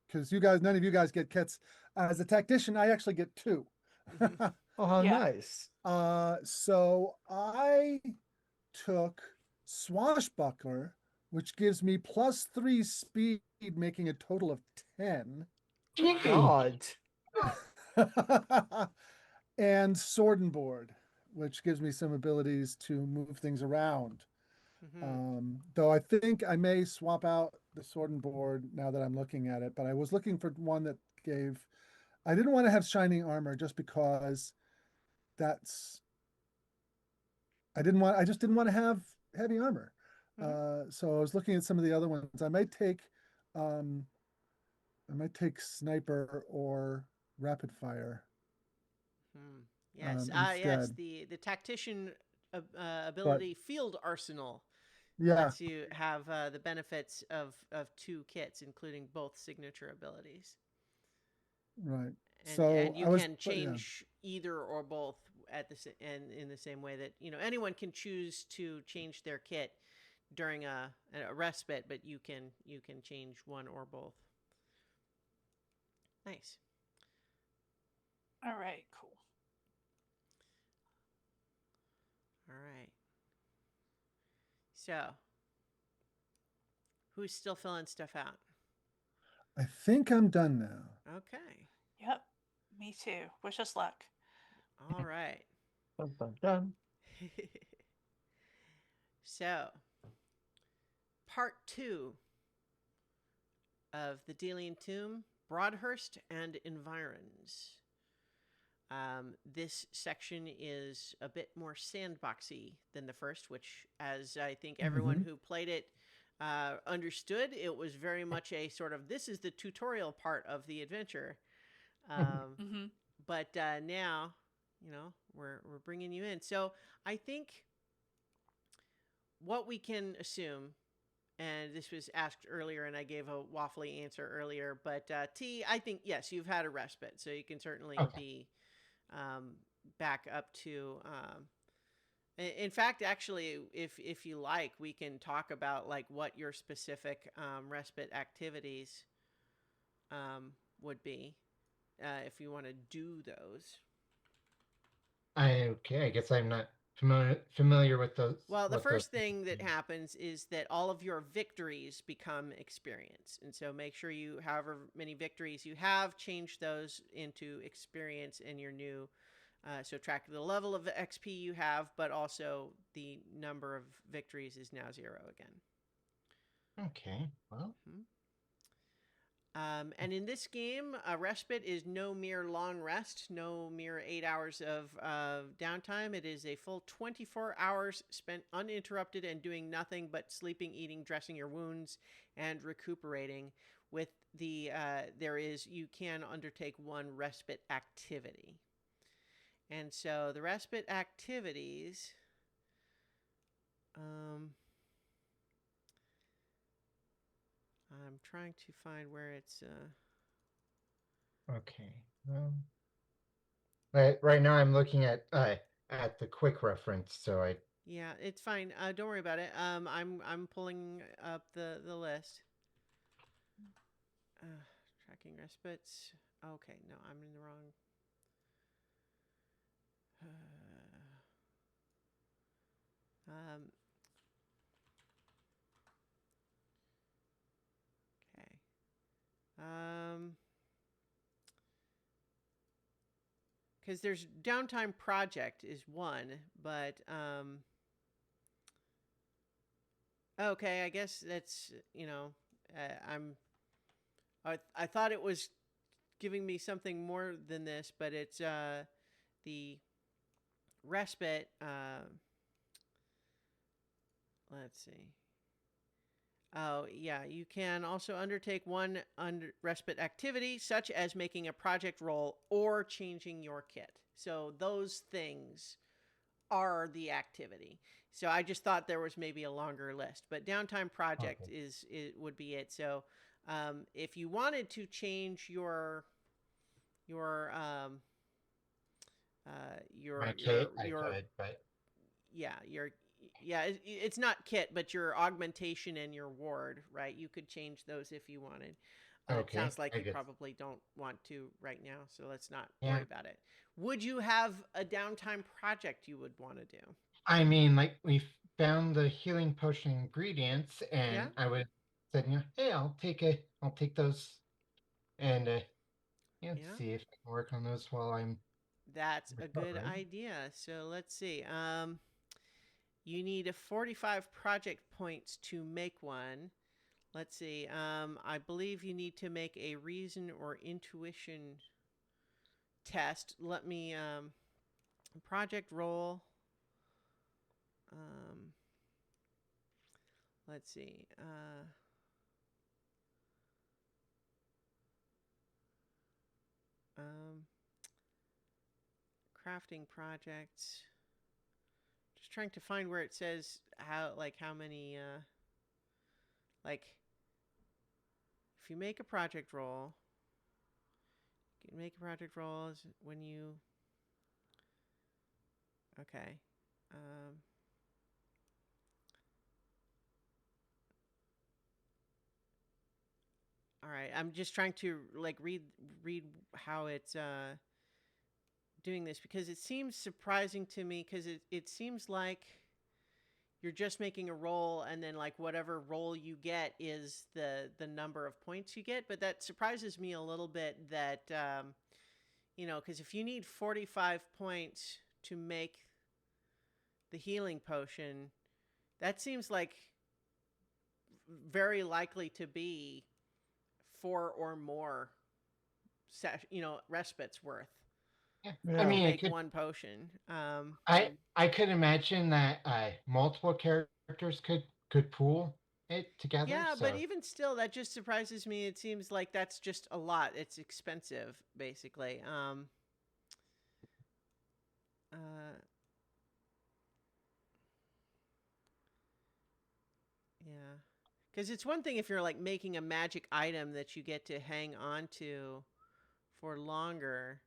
B: because none of you guys get kits. As a tactician, I actually get two.
A: Mm-hmm.
C: Oh, how
E: Yeah.
C: nice.
B: So I took Swashbuckler, which gives me +3 speed, making a total of 10.
D: gee,
C: God.
B: And Sword and Board, which gives me some abilities to move things around.
A: Mm-hmm.
B: Though I think I may swap out the Sword and Board now that I'm looking at it, but I was looking for one that I didn't want to have shining armor just because that's, I just didn't want to have heavy armor. So I was looking at some of the other ones. Um, I might take sniper or rapid fire
A: Hmm. Yes. Yes.
B: instead.
A: The tactician
B: But
A: ability field arsenal
B: yeah,
A: lets you have the benefits of two kits, including both signature abilities,
B: right.
A: and
B: So
A: you
B: but
A: can
B: yeah,
A: change either or both at and in the same way that anyone can choose to change their kit during a respite, but you can change one or both. Nice.
E: All right, cool.
A: All right. So, who's still filling stuff out?
B: I think I'm done now.
A: Okay.
E: Yep, me too. Wish us luck.
A: All right.
C: Dun, dun, dun.
A: So, part 2 of the Delian Tomb, Broadhurst and Environs. This section is a bit more sandboxy than the first, which, as I think everyone who played it understood, it was very much a sort of, this is the tutorial part of the adventure.
E: Mm-hmm.
A: But now, we're bringing you in. So I think what we can assume, and this was asked earlier, and I gave a waffly answer earlier, but T, I think, yes, you've had a respite, so you can certainly
D: Okay.
A: be back up to. In fact, actually, if you like, we can talk about like what your specific respite activities would be, if you want to do those.
D: Okay, I guess I'm not familiar with those.
A: Well, the
D: what those
A: first thing that happens is that all of your victories become experience. And so make sure you, however many victories you have, change those into experience in your new. So track the level of XP you have, but also the number of victories is now 0 again.
D: Okay, well.
A: And in this game, a respite is no mere long rest, no mere 8 hours of downtime. It is a full 24 hours spent uninterrupted and doing nothing but sleeping, eating, dressing your wounds, and recuperating. With the you can undertake one respite activity. And so the respite activities, I'm trying to find where it's.
D: Okay. Right now I'm looking at the quick reference, so I.
A: Yeah, it's fine. Don't worry about it. I'm pulling up the list. Tracking respites. Okay, no, I'm in the wrong. Okay. Because there's downtime project is one, but okay, I guess that's I thought it was giving me something more than this, but it's the respite. Let's see. Oh, yeah. You can also undertake one respite activity, such as making a project roll or changing your kit. So those things are the activity. So I just thought there was maybe a longer list, but downtime project would be it. So if you wanted to change your
D: My kit, I could, but
A: it's not kit, but your augmentation and your ward, right? You could change those if you wanted. It sounds like you probably don't want to right now, so let's not worry about it. Would you have a downtime project you would want to do?
D: I mean, like we found the healing potion ingredients, and I would said, hey, I'll take those, and see if I can work on those while I'm.
A: That's a good idea. So let's see. You need 45 project points to make one. Let's see. I believe you need to make a reason or intuition test. Let me project roll. Let's see. Crafting projects. Just trying to find where it says how many if you make a project roll, you can make a project roll when you okay. All right, I'm just trying to read how it's doing this because it seems surprising to me because it seems like you're just making a roll and then like whatever roll you get is the number of points you get. But that surprises me a little bit that, because if you need 45 points to make the healing potion, that seems like very likely to be 4 or more, respites worth
D: Yeah.
C: Yeah.
D: I
A: to
D: mean,
A: make one potion.
D: I could imagine that multiple characters could pool it together.
A: Yeah,
D: So
A: but even still, that just surprises me. It seems like that's just a lot. It's expensive, basically. Yeah, because it's one thing if you're like making a magic item that you get to hang on to for longer,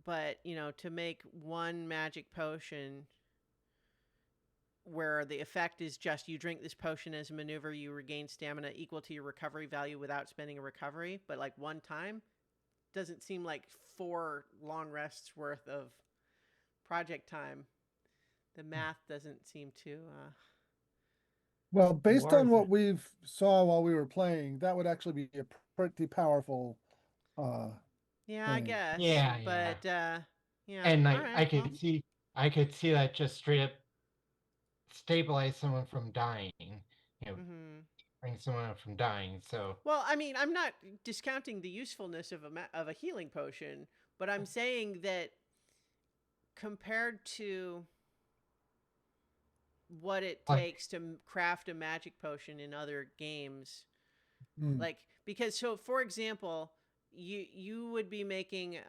A: but to make one magic potion where the effect is just you drink this potion as a maneuver, you regain stamina equal to your recovery value without spending a recovery, but like one time doesn't seem like 4 long rests worth of project time. The math doesn't seem to.
B: Well, based on
C: Worth
B: what
C: it.
B: we've saw while we were playing, that would actually be a pretty powerful
A: Yeah, I
B: thing.
A: guess.
D: Yeah,
A: But yeah.
D: and
A: All
D: like
A: right. Well,
D: I could see that just straight up stabilize someone from dying.
A: mhm.
D: Bring someone up from dying. So
A: Well, I mean, I'm not discounting the usefulness of a healing potion, but I'm saying that compared to what it
D: like
A: takes to craft a magic potion in other games,
B: Mm.
A: like because so for example, you would be making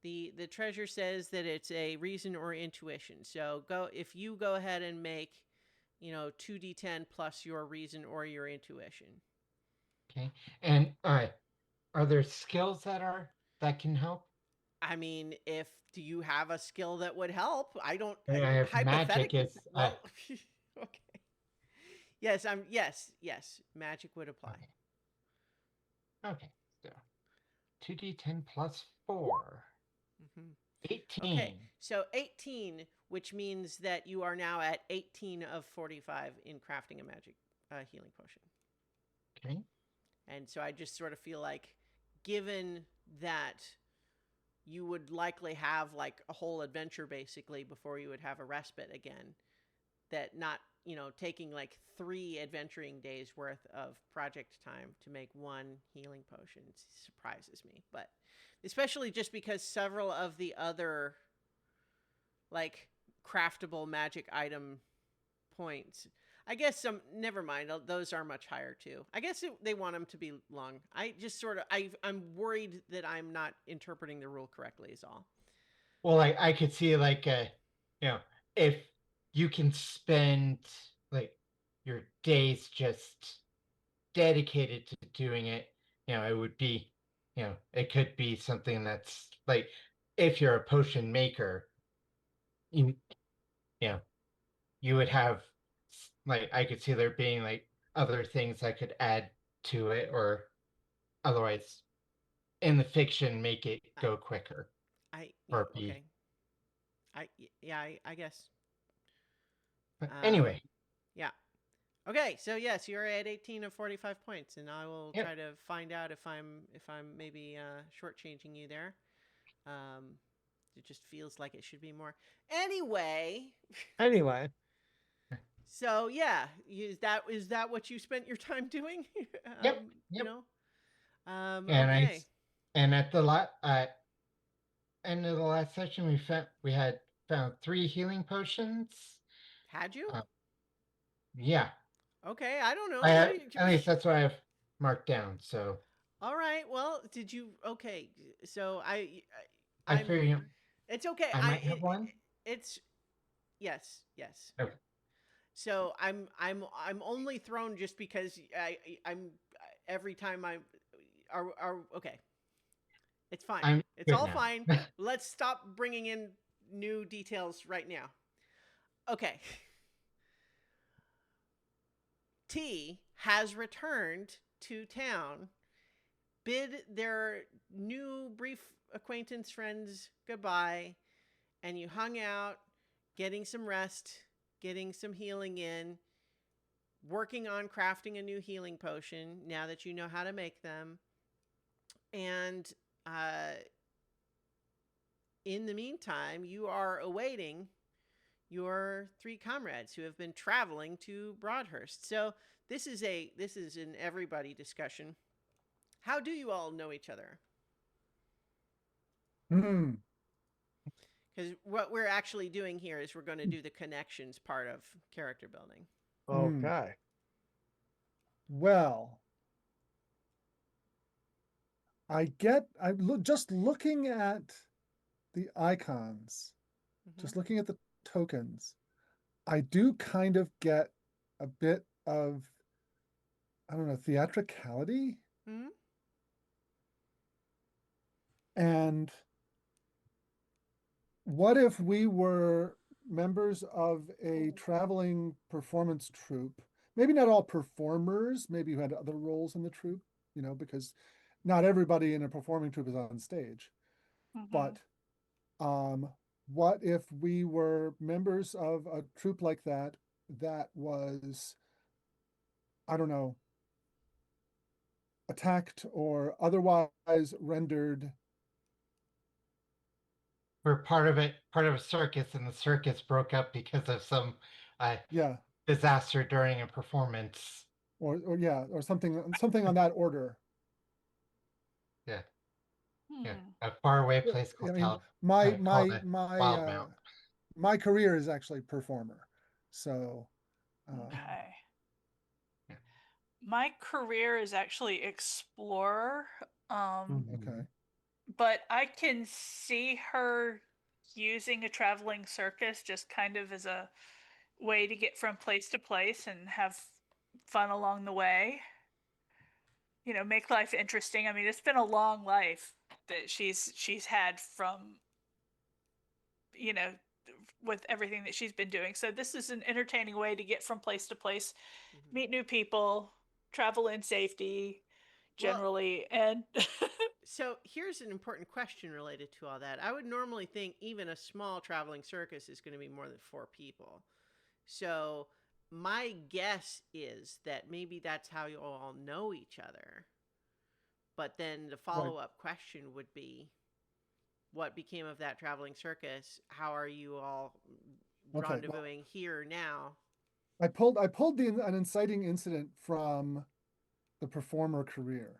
A: the treasure says that it's a reason or intuition. So if you go ahead and make 2d10 plus your reason or your intuition.
D: okay, and are there skills that can help?
A: I mean, if do you have a skill that would help? I don't.
D: I mean, I have magic
A: Hypothetically,
D: is
A: well, okay. Yes, yes. Magic would apply.
D: okay. So 2d10 plus 4.
A: Hmm.
D: 18.
A: Okay, so 18, which means that you are now at 18 of 45 in crafting a magic healing potion.
D: Okay.
A: And so I just sort of feel like, given that you would likely have like a whole adventure basically before you would have a respite again, that not, taking like 3 adventuring days worth of project time to make one healing potion surprises me. But especially just because several of the other like craftable magic item points, I guess never mind, those are much higher too. I guess they want them to be long. I just sort of I'm worried that I'm not interpreting the rule correctly is all.
D: Well, I could see like if you can spend like your days just dedicated to doing it, it would be, it could be something that's like if you're a potion maker, you you know, you would have like I could see there being like other things I could add to it or otherwise in the fiction make it go quicker
A: Yeah,
D: or be.
A: okay. I guess.
D: But
A: Um,
D: anyway,
A: yeah. Okay, so yes, you're at 18 of 45 points, and I will
D: yep.
A: try to find out if I'm maybe shortchanging you there. Um, it just feels like it should be more. Anyway,
C: Anyway,
A: so yeah, is that what you spent your time doing?
D: Yep.
A: You
D: Yep.
A: know.
D: And
A: Okay.
D: and at the end of the last session we had found 3 healing potions.
A: Had you?
D: Yeah.
A: Okay, I don't know.
D: I
A: What
D: have,
A: do you?
D: at least that's what I have marked down. So
A: All right. Well, did you? Okay. So
D: I
A: I'm.
D: figure
A: It's okay.
D: I might have one.
A: It's yes.
D: Okay.
A: So I'm only thrown just because I'm every time I are okay. It's fine.
D: I'm
A: It's
D: good
A: all
D: now.
A: fine. Let's stop bringing in new details right now. Okay. T has returned to town, bid their new brief acquaintance friends goodbye, and you hung out, getting some rest, getting some healing in, working on crafting a new healing potion now that you know how to make them. And in the meantime, you are awaiting your three comrades who have been traveling to Broadhurst. So this is an everybody discussion. How do you all know each other?
B: Hmm.
A: Because what we're actually doing here is we're going to do the connections part of character building.
C: Okay.
B: Well, just looking at the icons, just looking at the tokens, I do kind of get a bit of, I don't know, theatricality.
A: Mm-hmm.
B: And what if we were members of a traveling performance troupe? Maybe not all performers, maybe you had other roles in the troupe, because not everybody in a performing troupe is on stage. But what if we were members of a troupe like that was, I don't know, attacked or otherwise rendered?
D: We're part of a circus, and the circus broke up because of some
B: Yeah,
D: disaster during a performance.
B: or something on that order.
D: Yeah, yeah.
E: Hmm.
D: A faraway place
B: I
D: called
B: mean,
D: called Wildmount.
B: my career is actually performer, so
E: Okay.
D: Yeah.
E: My career is actually explorer.
B: okay.
E: But I can see her using a traveling circus just kind of as a way to get from place to place and have fun along the way. Make life interesting. I mean, it's been a long life that she's had from, you know, with everything that she's been doing. So this is an entertaining way to get from place to place, meet new people, travel in safety
A: Well,
E: generally, and
A: so here's an important question related to all that. I would normally think even a small traveling circus is going to be more than 4 people. So my guess is that maybe that's how you all know each other. But then the follow-up question would be, what became of that traveling circus? How are you all rendezvousing here now?
B: I pulled an inciting incident from the performer career.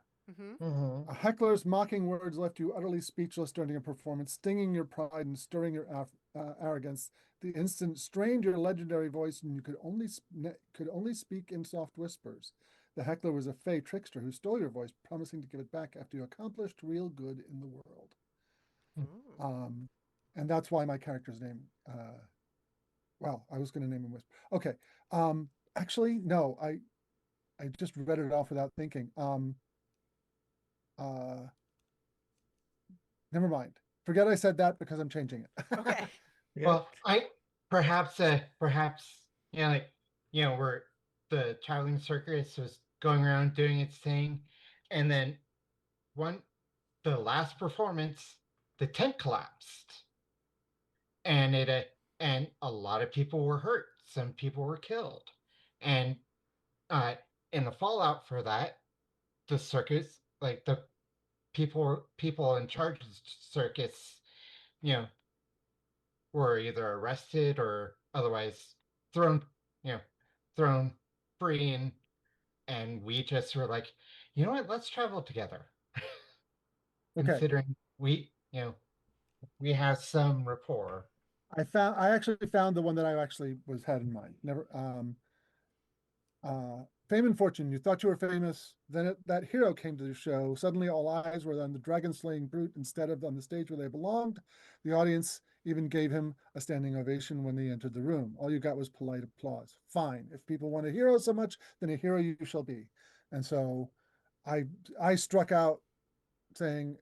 B: A heckler's mocking words left you utterly speechless during a performance, stinging your pride and stirring your arrogance. The instant strained your legendary voice, and you could only speak in soft whispers. The heckler was a fey trickster who stole your voice, promising to give it back after you accomplished real good in the world. And that's why my character's name. Well, I was going to name him Whisper. Okay. Actually, no. I just read it off without thinking. Never mind. Forget I said that because I'm changing it.
A: Okay.
C: Yeah.
D: Well, I perhaps where the traveling circus was going around doing its thing, and then the last performance, the tent collapsed, and and a lot of people were hurt. Some people were killed, and in the fallout for that, the circus, like the people in charge of the circus, you know, were either arrested or otherwise thrown, you know, thrown free, and we just were like, you know what, let's travel together.
B: Okay.
D: Considering we have some rapport.
B: I actually found the one that I actually had in mind. Never fame and fortune. You thought you were famous. Then that hero came to the show. Suddenly all eyes were on the dragon slaying brute instead of on the stage where they belonged. The audience even gave him a standing ovation when they entered the room. All you got was polite applause. Fine. If people want a hero so much, then a hero you shall be. And so I struck out saying,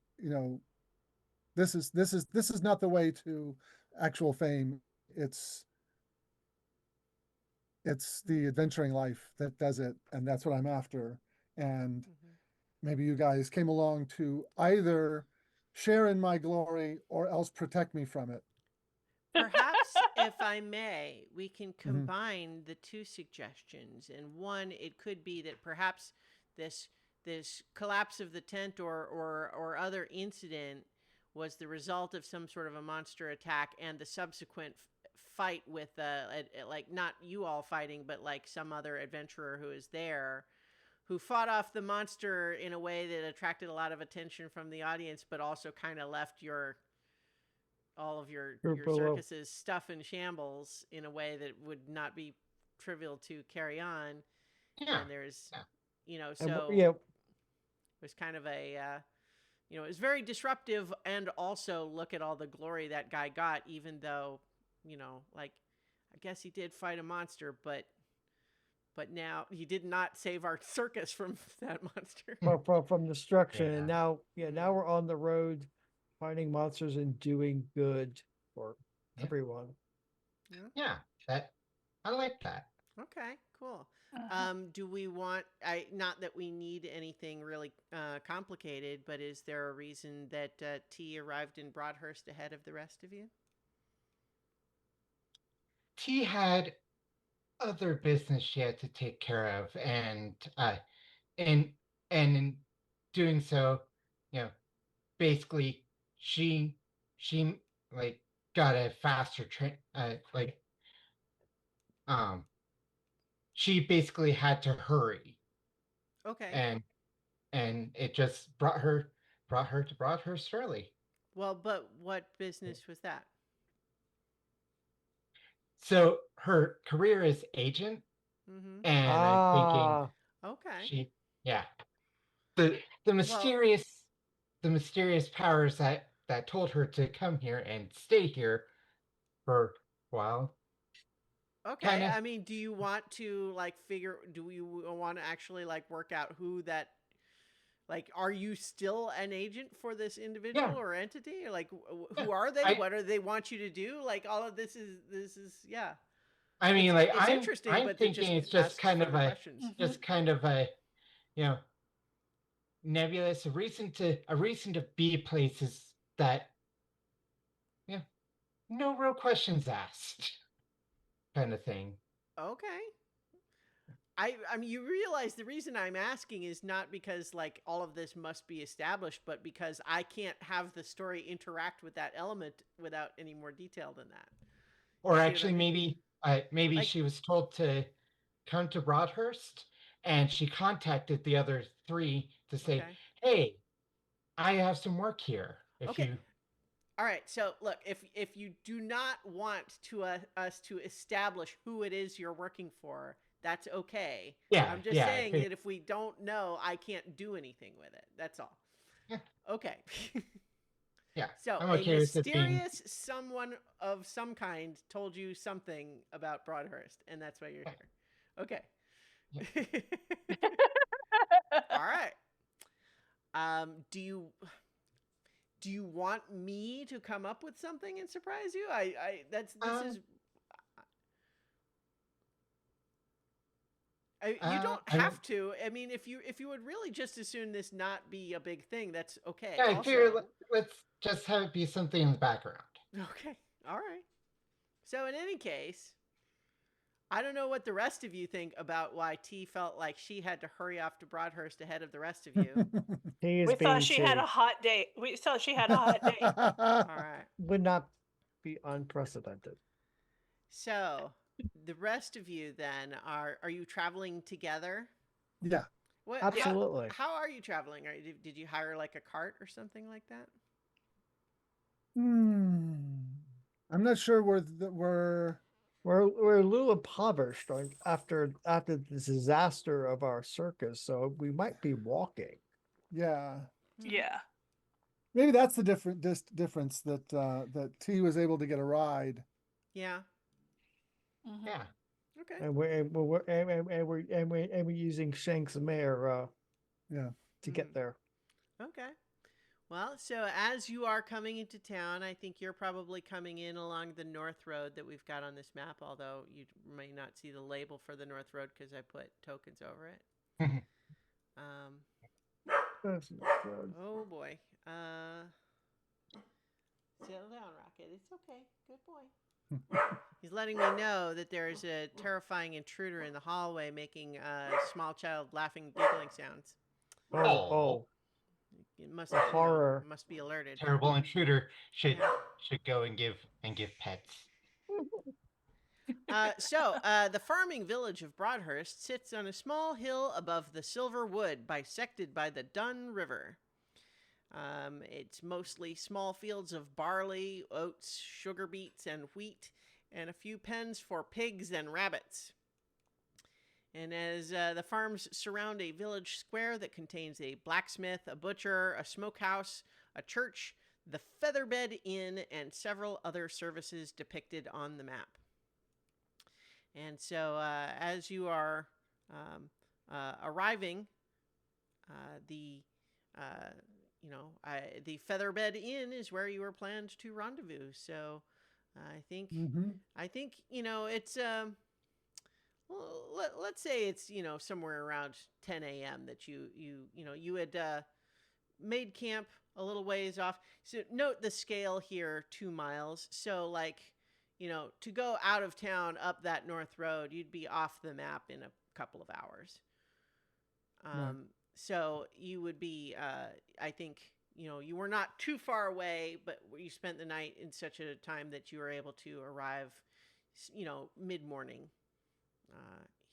B: this is not the way to actual fame. It's the adventuring life that does it, and that's what I'm after. And maybe you guys came along to either share in my glory or else protect me from it.
A: Perhaps, if I may, we can
B: Mm-hmm.
A: combine the two suggestions. And one, it could be that perhaps this collapse of the tent or other incident was the result of some sort of a monster attack and the subsequent fight with like not you all fighting, but like some other adventurer who is there, who fought off the monster in a way that attracted a lot of attention from the audience, but also kind of left all of your circus's stuff in shambles in a way that would not be trivial to carry on.
D: Yeah.
A: And there's,
D: Yeah.
A: you know,
C: And
A: so
C: yeah,
A: it was kind of a, you know, it was very disruptive. And also look at all the glory that guy got, even though, you know, like, I guess he did fight a monster, but now he did not save our circus from that monster.
C: from destruction, and
D: Yeah.
C: now we're on the road fighting monsters and doing good for
D: Yeah.
C: everyone.
D: Yeah. That I like that.
A: Okay, cool.
E: Uh-huh.
A: Do we want, not that we need anything really complicated, but is there a reason that T arrived in Broadhurst ahead of the rest of you?
D: T had other business she had to take care of, and in doing so, basically she like got a faster train, um she basically had to hurry,
A: Okay.
D: and it just brought her to Broadhurst early.
A: Well, but what business was that?
D: So her career is agent,
A: Mm-hmm.
D: and I'm thinking
A: Okay.
D: she, yeah, the
A: Well,
D: mysterious powers that told her to come here and stay here for a while.
A: okay.
D: Kind of.
A: I mean, do you want to like do you want to actually like work out who that, like, are you still an agent for this individual
D: Yeah.
A: or entity? Or like,
D: Yeah.
A: who are they? What do they want you to do? Like, all of this is, yeah.
D: I mean, like
A: It's interesting,
D: I'm
A: but it just
D: thinking it's just
A: asks
D: kind of
A: further
D: a
A: questions.
D: you know nebulous, a reason to be places that no real questions asked, kind of thing.
A: Okay. I mean, you realize the reason I'm asking is not because like all of this must be established, but because I can't have the story interact with that element without any more detail than that.
D: Or
A: See what I
D: actually,
A: mean?
D: maybe
A: Like,
D: she was told to come to Broadhurst, and she contacted the other three to say,
A: okay.
D: "Hey, I have some work here. If
A: Okay.
D: you,
A: All right. So look, if you do not want to us to establish who it is you're working for, that's okay.
D: yeah,
A: I'm just
D: yeah,
A: saying that if we don't know, I can't do anything with it. That's all.
D: yeah,
A: Okay.
D: yeah.
A: So
D: I'm
A: a
D: okay with it being,
A: mysterious someone of some kind told you something about Broadhurst, and that's why you're here. Okay.
D: yeah.
A: All right. Do you want me to come up with something and surprise you? This is. You don't
D: I
A: have to. I mean, if you would really just as soon this not be a big thing, that's okay.
D: yeah, I figure
A: Also.
D: let's just have it be something in the background.
A: Okay. All right. So in any case, I don't know what the rest of you think about why T felt like she had to hurry off to Broadhurst ahead of the rest of you.
C: He is
E: We
C: being
E: thought she had a
C: T.
E: hot date. We thought she had a hot date.
A: All right.
C: Would not be unprecedented.
A: So the rest of you then are you traveling together?
B: Yeah.
A: What?
C: Absolutely.
A: How are you traveling? Did you hire like a cart or something like that?
B: I'm not sure we're
C: We're a little impoverished after the disaster of our circus, so we might be walking.
B: yeah.
E: Yeah.
B: Maybe that's the difference that that T was able to get a ride.
A: Yeah.
E: Mhm.
D: Yeah.
A: Okay.
C: And we're using Shank's mare
B: Yeah.
C: to get there.
A: Okay. Well, so as you are coming into town, I think you're probably coming in along the North Road that we've got on this map, although you may not see the label for the North Road because I put tokens over it. Oh boy. Settle down, Rocket. It's okay. Good boy. He's letting me know that there is a terrifying intruder in the hallway making small child laughing, giggling sounds.
C: Oh,
A: It must,
C: the horror.
A: must be alerted.
D: Terrible intruder should
A: Yeah.
D: go and give pets.
A: The farming village of Broadhurst sits on a small hill above the Silver Wood, bisected by the Dun River. It's mostly small fields of barley, oats, sugar beets, and wheat, and a few pens for pigs and rabbits. And as the farms surround a village square that contains a blacksmith, a butcher, a smokehouse, a church, the Featherbed Inn, and several other services depicted on the map. And so as you are arriving, the Featherbed Inn is where you were planned to rendezvous. So I think it's let's say it's somewhere around 10 a.m. that you had made camp a little ways off. So note the scale here, 2 miles. So to go out of town up that north road, you'd be off the map in a couple of hours.
B: Right.
A: So you would be, I think, you were not too far away, but you spent the night in such a time that you were able to arrive, mid-morning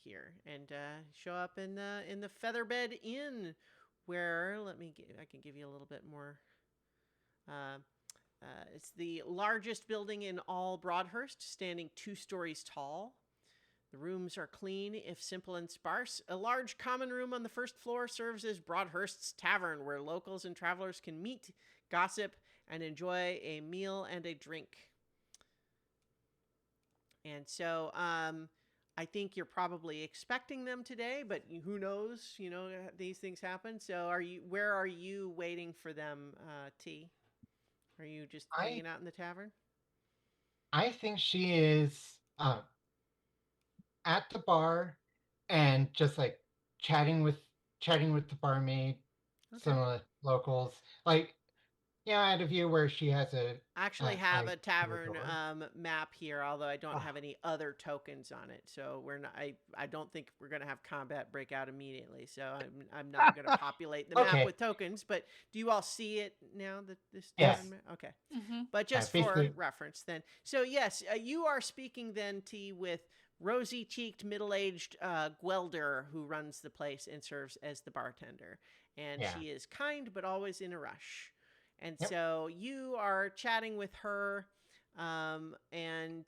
A: here and show up in the Featherbed Inn, where I can give you a little bit more. It's the largest building in all Broadhurst, standing 2 stories tall. The rooms are clean, if simple and sparse. A large common room on the first floor serves as Broadhurst's tavern, where locals and travelers can meet, gossip, and enjoy a meal and a drink. And so I think you're probably expecting them today, but who knows? These things happen. So where are you waiting for them, T? Are you just hanging out in the tavern?
D: I think she is at the bar and just chatting with the barmaid, some of the locals. I had a view where she has
A: I actually have a tavern
D: door.
A: map here, although I don't have any other tokens on it. So we're not. I don't think we're gonna have combat break out immediately. So I'm not gonna populate the map with tokens. But do you all see it now? This tavern map? Okay.
E: Mm-hmm.
A: But just for reference, then. So yes, you are speaking then, T, with rosy-cheeked, middle-aged Gwelder, who runs the place and serves as the bartender, and she is kind but always in a rush. And so you are chatting with her, and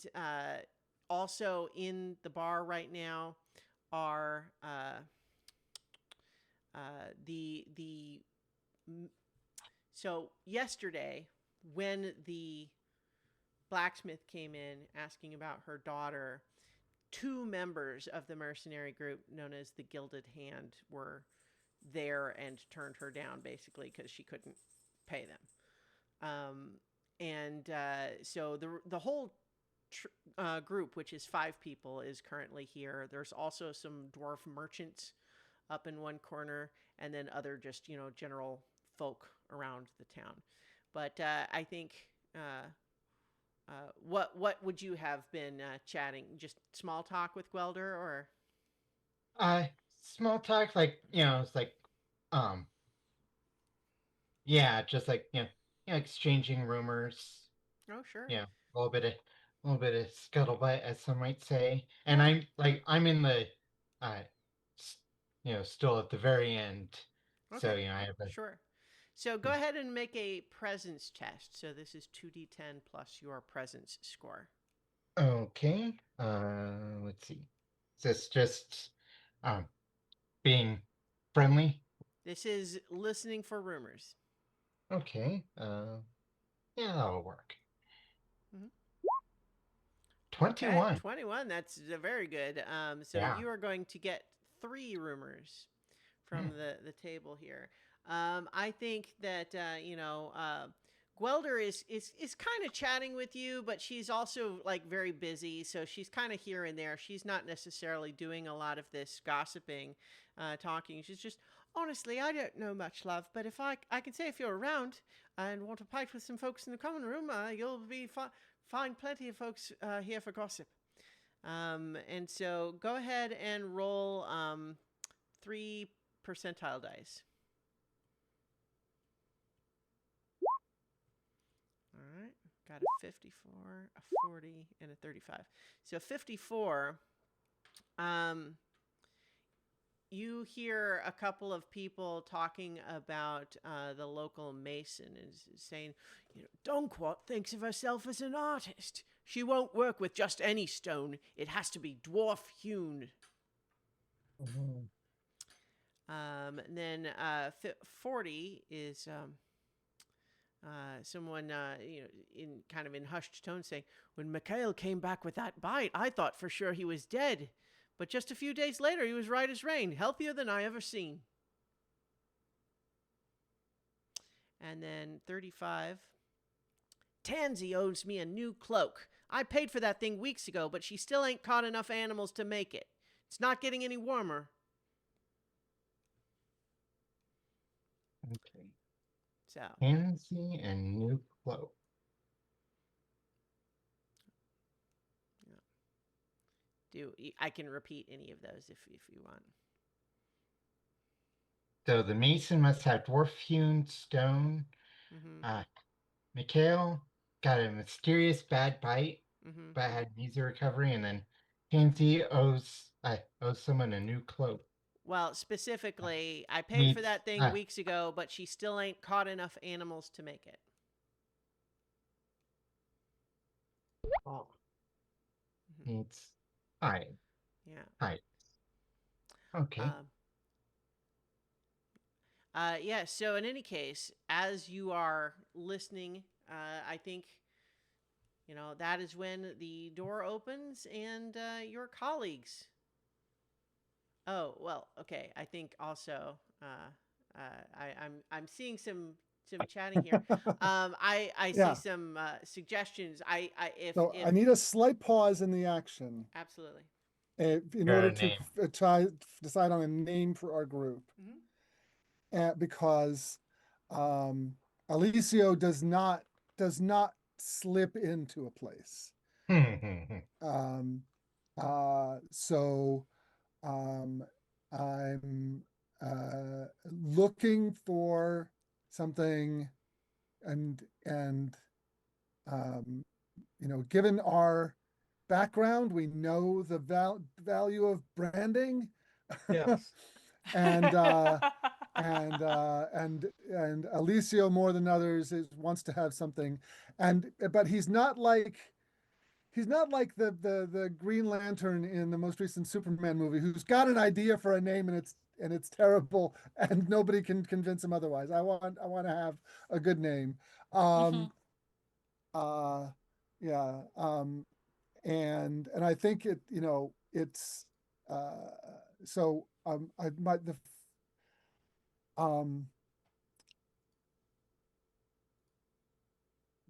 A: also in the bar right now are so yesterday when the blacksmith came in asking about her daughter, 2 members of the mercenary group known as the Gilded Hand were there and turned her down basically because she couldn't pay them. So the whole group, which is 5 people, is currently here. There's also some dwarf merchants up in one corner, and then other just general folk around the town. But I think what would you have been chatting? Just small talk with Gwelder, or
D: small talk, it's just exchanging rumors.
A: Oh, sure.
D: A little bit of scuttlebutt, as some might say. And I'm in the still at the very end.
A: Okay.
D: So I have a
A: sure. So go ahead and make a presence test. So this is 2d10 plus your presence score.
D: Okay. Let's see. Is this just being friendly?
A: This is listening for rumors.
D: Okay. That'll work.
A: Mm-hmm.
D: 21.
A: Okay, 21. That's very good. So you are going to get 3 rumors from the table here. I think that Gwelder is kind of chatting with you, but she's also very busy, so she's kind of here and there. She's not necessarily doing a lot of this gossiping, talking. She's just, Honestly, I don't know much, love, but if I can say if you're around and want to pipe with some folks in the common room, you'll find plenty of folks here for gossip. And so go ahead and roll 3 percentile dice. All right, got a 54, a 40, and a 35. So 54, you hear a couple of people talking about the local mason and saying, Donquat thinks of herself as an artist. She won't work with just any stone. It has to be dwarf hewn.
C: Mhm.
A: And then 40 is someone, in kind of in hushed tones saying, when Mikhail came back with that bite, I thought for sure he was dead. But just a few days later, he was right as rain, healthier than I ever seen. And then 35. Tansy owes me a new cloak. I paid for that thing weeks ago, but she still ain't caught enough animals to make it. It's not getting any warmer.
D: Okay.
A: So,
D: Pansy and new cloak.
A: I can repeat any of those if you want.
D: So the mason must have dwarf-hewn stone.
A: Mm-hmm.
D: Mikhail got a mysterious bad bite,
A: Mm-hmm.
D: but had easy recovery, and then Pansy owes someone a new cloak.
A: Well, specifically, I paid for
D: Needs
A: that thing weeks ago, but she still ain't caught enough animals to make it.
C: Oh.
A: Mm-hmm.
D: needs hide.
A: Yeah.
D: Hide. Okay.
A: Yeah, so in any case, as you are listening, I think, that is when the door opens and your colleagues. Oh, well, okay. I think also I'm seeing some chatting here. I see
B: Yeah.
A: some suggestions.
B: So
A: If
B: I need a slight pause in the action
A: absolutely.
B: in
D: Got a
B: order to
D: name.
B: try decide on a name for our group.
A: Mm-hmm.
B: Because Alicio does not slip into a place. Um, so I'm looking for something, and given our background, we know the value of branding.
C: Yes.
B: and and Alicio more than others wants to have something, but he's not like the Green Lantern in the most recent Superman movie, who's got an idea for a name and it's terrible and nobody can convince him otherwise. I want to have a good name. Yeah. And I think it's so I might the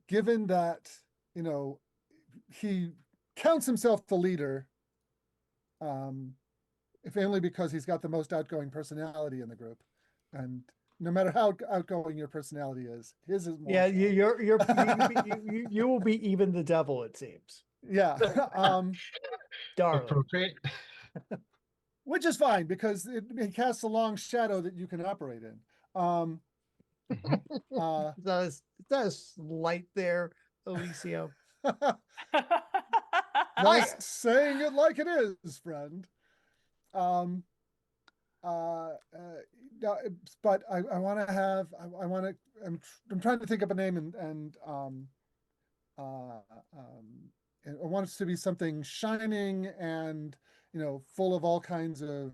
B: given that he counts himself the leader, if only because he's got the most outgoing personality in the group, and no matter how outgoing your personality is, his is more.
C: Yeah,
B: so.
C: you will be even the devil, it seems.
B: Yeah.
C: Darling.
D: Appropriate.
B: Which is fine because it casts a long shadow that you can operate in.
C: That is light there, Alicio.
B: Just saying it like it is, friend. But I want to have I want to I'm trying to think of a name and I want it to be something shining and full of all kinds of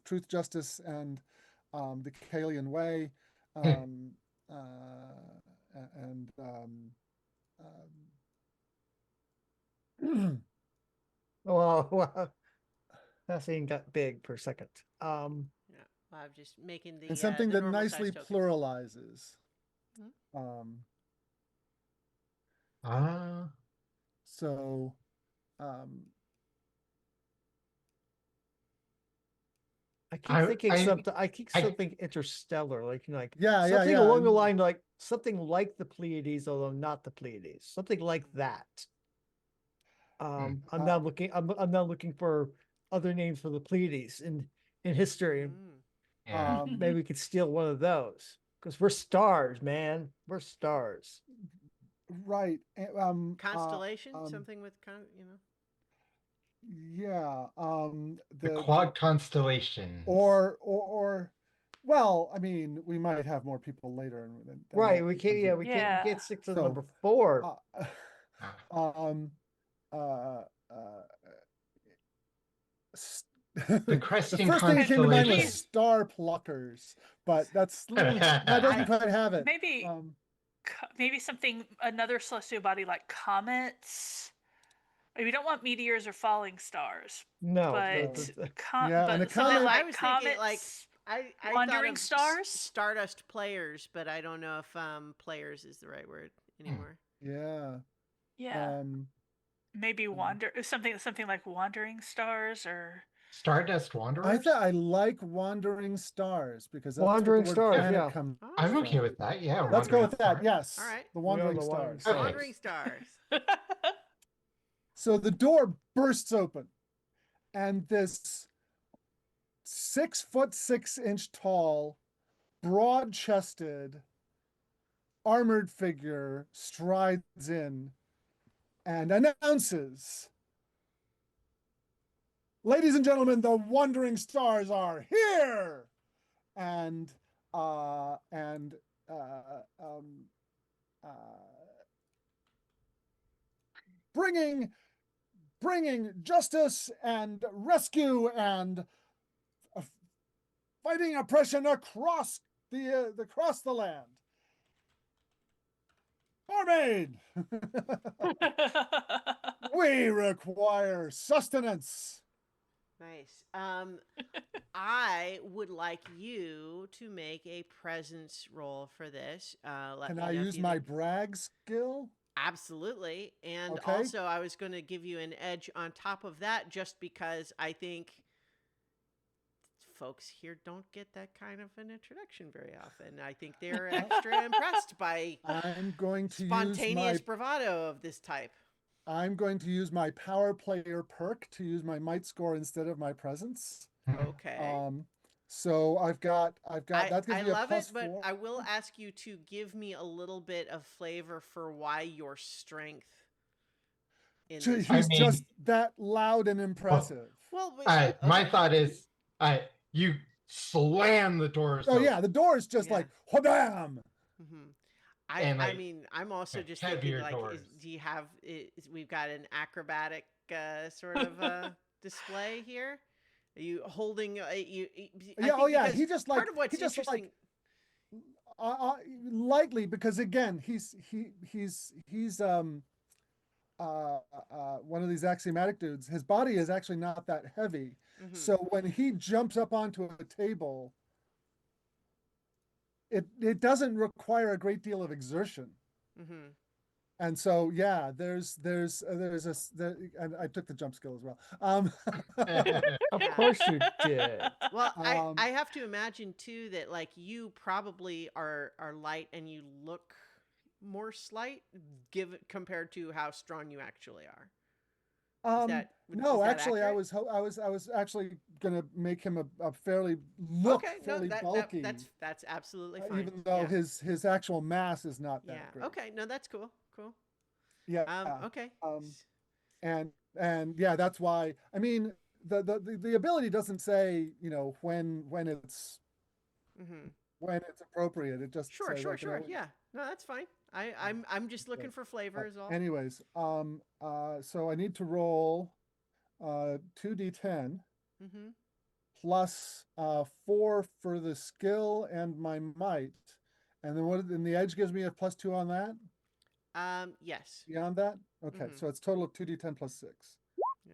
B: truth, justice, and the Kalian way, and
C: Well, that scene got big for a second.
A: Yeah. I'm just making
B: and something
A: the
B: that
A: normal
B: nicely
A: size tokens.
B: pluralizes. So
C: I keep
D: I-
C: thinking
D: I-
C: something. I keep
D: I-
C: something interstellar, like
B: Yeah, yeah,
C: something
B: yeah.
C: along the line, like something like the Pleiades, although not the Pleiades, something like that. I'm now looking. I'm now looking for other names for the Pleiades in history.
A: Mm.
D: Yeah.
C: Maybe we could steal one of those because we're stars, man. We're stars.
B: Right.
A: Constellation, something with
B: Yeah.
D: The quad constellations.
B: Or well, I mean, we might have more people later. Than
C: Right.
B: that
C: We can't.
B: because
C: Yeah,
B: of-
C: we can't. We can't
E: Yeah.
C: stick to
B: So,
C: number 4.
B: um, uh,
D: The cresting
B: first thing that came to mind was
E: constellation.
B: star pluckers, but that doesn't quite have it.
E: Maybe maybe something, another celestial body like comets. We don't want meteors or falling stars,
C: No.
E: but
B: Yeah, and a
E: something
B: comet-
E: like
A: I was thinking,
E: comets,
A: like, I
E: wandering
A: thought of
E: stars.
A: Stardust players, but I don't know if players is the right word anymore.
B: Yeah.
E: Yeah, maybe something like wandering stars or
D: Stardust Wanderers?
B: I like wandering stars because that's
C: Wandering
B: what the word
C: stars,
B: planet
C: yeah.
B: comes
D: I'm
B: from.
D: okay with that. Yeah.
B: Let's go
D: Wandering
B: with that.
D: Stars.
B: Yes.
A: All right.
B: The
C: We are
B: wandering
C: the wandering
B: stars.
D: Okay.
A: Wandering stars.
B: So the door bursts open, and this 6'6" tall, broad-chested, armored figure strides in and announces, "Ladies and gentlemen, the wandering stars are here!" And bringing justice and rescue and fighting oppression across the land. Barmaid, we require sustenance.
A: Nice. I would like you to make a presence roll for this.
B: Can I use my brag skill?
A: Absolutely. And
B: Okay.
A: also, I was going to give you an edge on top of that just because I think folks here don't get that kind of an introduction very often. I think they're extra impressed by
B: I'm going to
A: spontaneous bravado of this type.
B: I'm going to use my power player perk to use my might score instead of my presence.
A: Okay.
B: So I've got that gives
A: I
B: me a
A: love it,
B: +4.
A: but I will ask you to give me a little bit of flavor for why your strength in this.
B: He's just that loud and impressive.
A: Well,
D: My thought is, you slam the doors.
B: Oh yeah, the door is just like whabam.
A: Mm-hmm.
D: And,
A: I
D: like,
A: mean, I'm also just
D: heavier
A: thinking, like,
D: doors.
A: do you have? We've got an acrobatic sort of display here. Are you holding?
B: Yeah. Oh yeah. He just like
A: part of what's interesting.
B: Lightly, because again, he's one of these axiomatic dudes. His body is actually not that heavy.
A: Mm-hmm.
B: So when he jumps up onto a table, it doesn't require a great deal of exertion.
A: Mm-hmm.
B: And so yeah, there's and I took the jump skill as well.
C: Of course you did.
A: Well, I have to imagine too that like you probably are light and you look more slight compared to how strong you actually are.
B: No,
A: is that
B: actually,
A: accurate?
B: I was actually gonna make him a fairly bulky.
A: That's absolutely fine.
B: Even though his actual mass is not that great.
A: Okay, no, that's cool.
B: Yeah.
A: Okay.
B: And yeah, that's why. I mean, the ability doesn't say when it's when it's appropriate. It just
A: sure.
B: says,
A: Yeah, no, that's fine. I'm just looking for flavor is all.
B: Anyways, so I need to roll 2d10 plus 4 for the skill and my might, and then the edge gives me a +2 on that.
A: Yes.
B: Beyond that, okay, so it's total of 2d10 plus 6.
A: Yeah.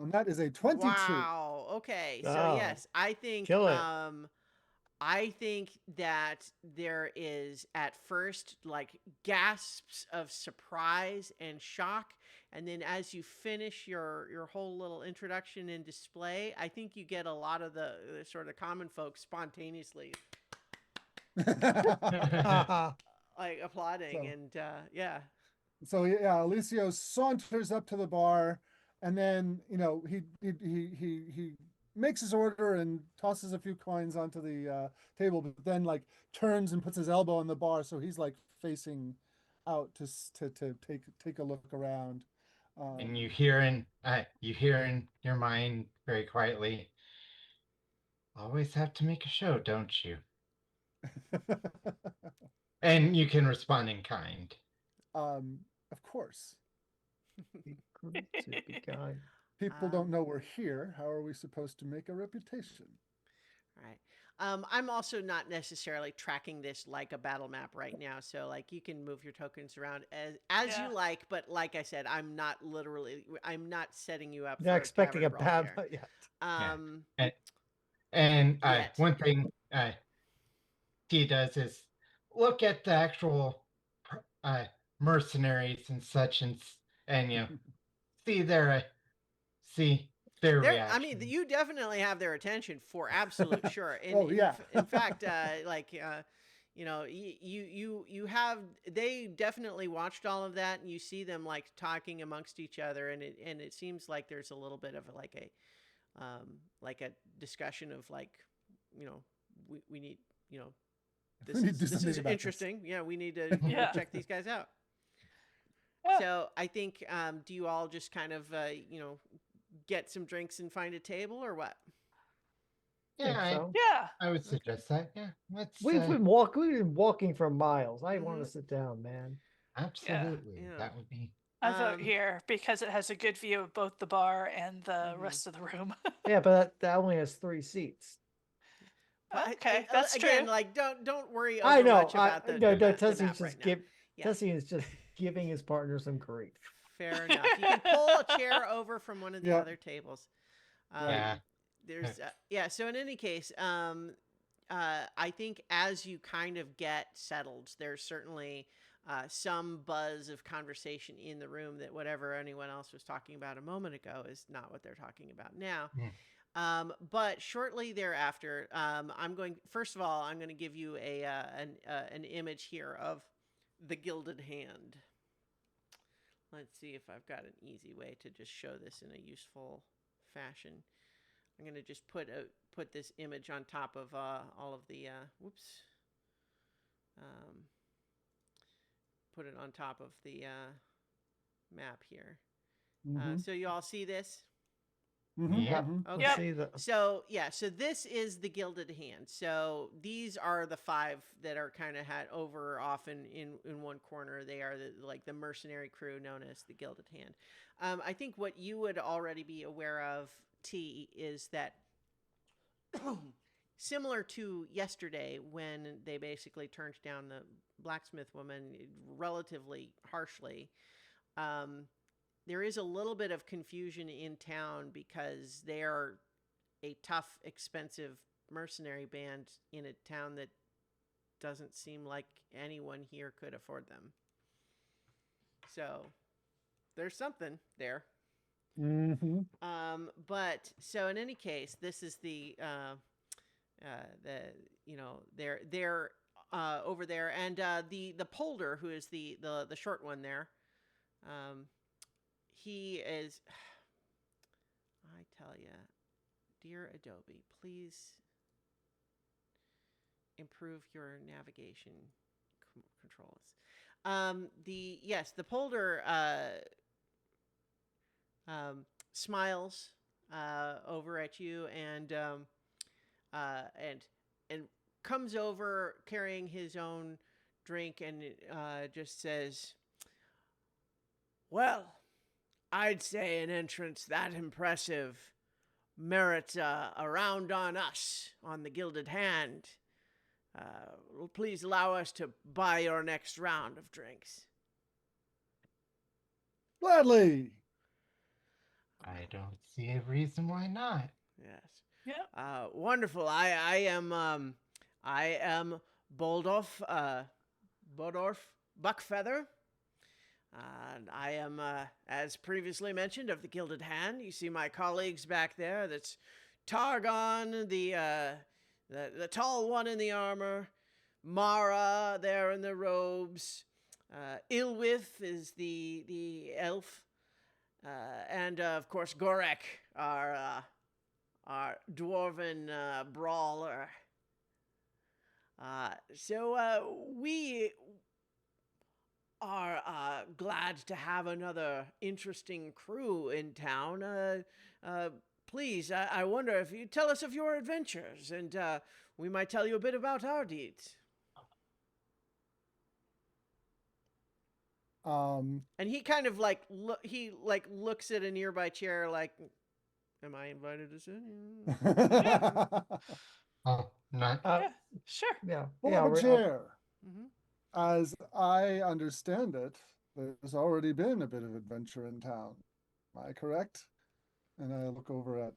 B: And that is a 22.
A: Wow. Okay. So
C: Wow.
A: yes, I think
C: Kill it.
A: I think that there is at first like gasps of surprise and shock, And then as you finish your whole little introduction and display, I think you get a lot of the sort of common folks spontaneously like applauding.
B: So-
A: And yeah.
B: So yeah, Alicio saunters up to the bar, and then he makes his order and tosses a few coins onto the table, but then like turns and puts his elbow on the bar, so he's like facing out to take a look around.
D: And you hear in your mind very quietly, always have to make a show, don't you? And you can respond in kind.
B: Of course.
C: Be great to be kind.
B: People don't know we're here. How are we supposed to make a reputation?
A: Right. I'm also not necessarily tracking this like a battle map right now, so like you can move your tokens around as
E: Yeah.
A: you like. But like I said, I'm not setting you up.
C: Not
A: for
C: expecting a
A: tavern brawl
C: bad.
A: here.
C: Yeah.
D: And
A: Yet.
D: one thing T does is look at the actual mercenaries and such, and see their reaction.
A: I mean, you definitely have their attention for absolute sure.
B: Oh, yeah.
A: In fact, they definitely watched all of that, and you see them like talking amongst each other, and it seems like there's a little bit of like a discussion of like, we need,
B: We need to do
A: this
B: something
A: is
B: about this.
A: interesting. Yeah, we need to
E: Yeah.
A: check these guys out.
E: Yeah.
A: So I think, do you all just kind of, get some drinks and find a table, or what?
C: Think
D: Yeah,
C: so.
E: Yeah.
D: I would suggest that. Yeah, let's.
C: We've been walking for miles. I want to sit down, man.
D: Absolutely,
A: Yeah.
D: that would be.
E: I vote here because it has a good view of both the bar and the
A: Mhm.
E: rest of the room.
C: Yeah, but that only has 3 seats.
A: But
E: Okay, that's
A: again,
E: true.
A: like don't worry
C: I
A: over
C: know.
A: much about the,
C: no,
A: the, map
C: Tessie's
A: right
C: just
A: now. Yeah.
C: Tessie is just giving his partner some grief.
A: Fair enough. You can pull a chair over from one of the
B: Yep.
A: other tables.
D: Yeah.
A: There's So in any case, I think as you kind of get settled, there's certainly some buzz of conversation in the room that whatever anyone else was talking about a moment ago is not what they're talking about now. But shortly thereafter, I'm going to give you an image here of the Gilded Hand. Let's see if I've got an easy way to just show this in a useful fashion. I'm going to just put this image on top of all of the put it on top of the map here. So you all see this?
D: Yep.
A: Okay.
E: Yep.
C: See the
A: So this is the Gilded Hand. So these are the 5 that are kind of had over often in one corner. They are the mercenary crew known as the Gilded Hand. I think what you would already be aware of, T, is that similar to yesterday when they basically turned down the blacksmith woman relatively harshly, there is a little bit of confusion in town because they are a tough, expensive mercenary band in a town that doesn't seem like anyone here could afford them. So there's something there. But so in any case, this is they're over there, and the polder, who is the short one there, he is. I tell you, dear Adobe, please improve your navigation controls. The polder smiles over at you and comes over carrying his own drink and just says, "Well, I'd say an entrance that impressive merits a round on us on the Gilded Hand. Please allow us to buy your next round of drinks."
B: Gladly.
D: I don't see a reason why not.
A: Yes.
E: Yep.
A: Wonderful. I am Bodorf Buckfeather. I am, as previously mentioned, of the Gilded Hand. You see my colleagues back there. That's Targon, the tall one in the armor. Mara there in the robes. Ilwith is the elf. And of course Gorek, our dwarven brawler. So we are glad to have another interesting crew in town. Please, I wonder if you tell us of your adventures, and we might tell you a bit about our deeds. And he kind of like looks at a nearby chair, like, "Am I invited to sit here?"
D: Oh, not.
E: Yeah, sure.
C: Yeah.
B: Pull
C: Yeah.
B: up a chair.
A: Mhm.
B: As I understand it, there's already been a bit of adventure in town. Am I correct? And I look over at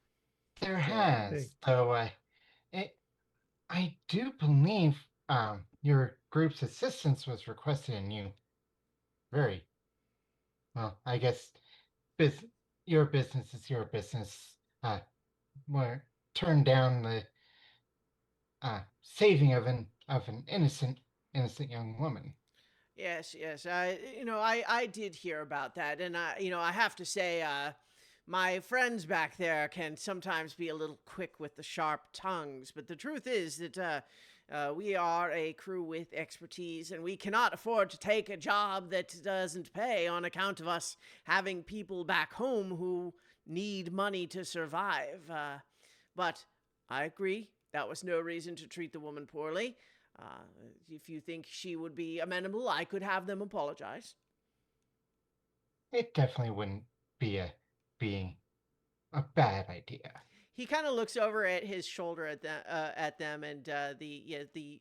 D: There
B: Yeah.
D: has, though. I do believe your group's assistance was requested, and you very well. I guess your business is your business. Were turned down the saving of an innocent young woman.
A: Yes, I did hear about that, and I have to say, my friends back there can sometimes be a little quick with the sharp tongues, but the truth is that we are a crew with expertise, and we cannot afford to take a job that doesn't pay on account of us having people back home who need money to survive. But I agree, that was no reason to treat the woman poorly. If you think she would be amenable, I could have them apologize.
D: It definitely wouldn't be a bad idea.
A: He kind of looks over at his shoulder at them, and the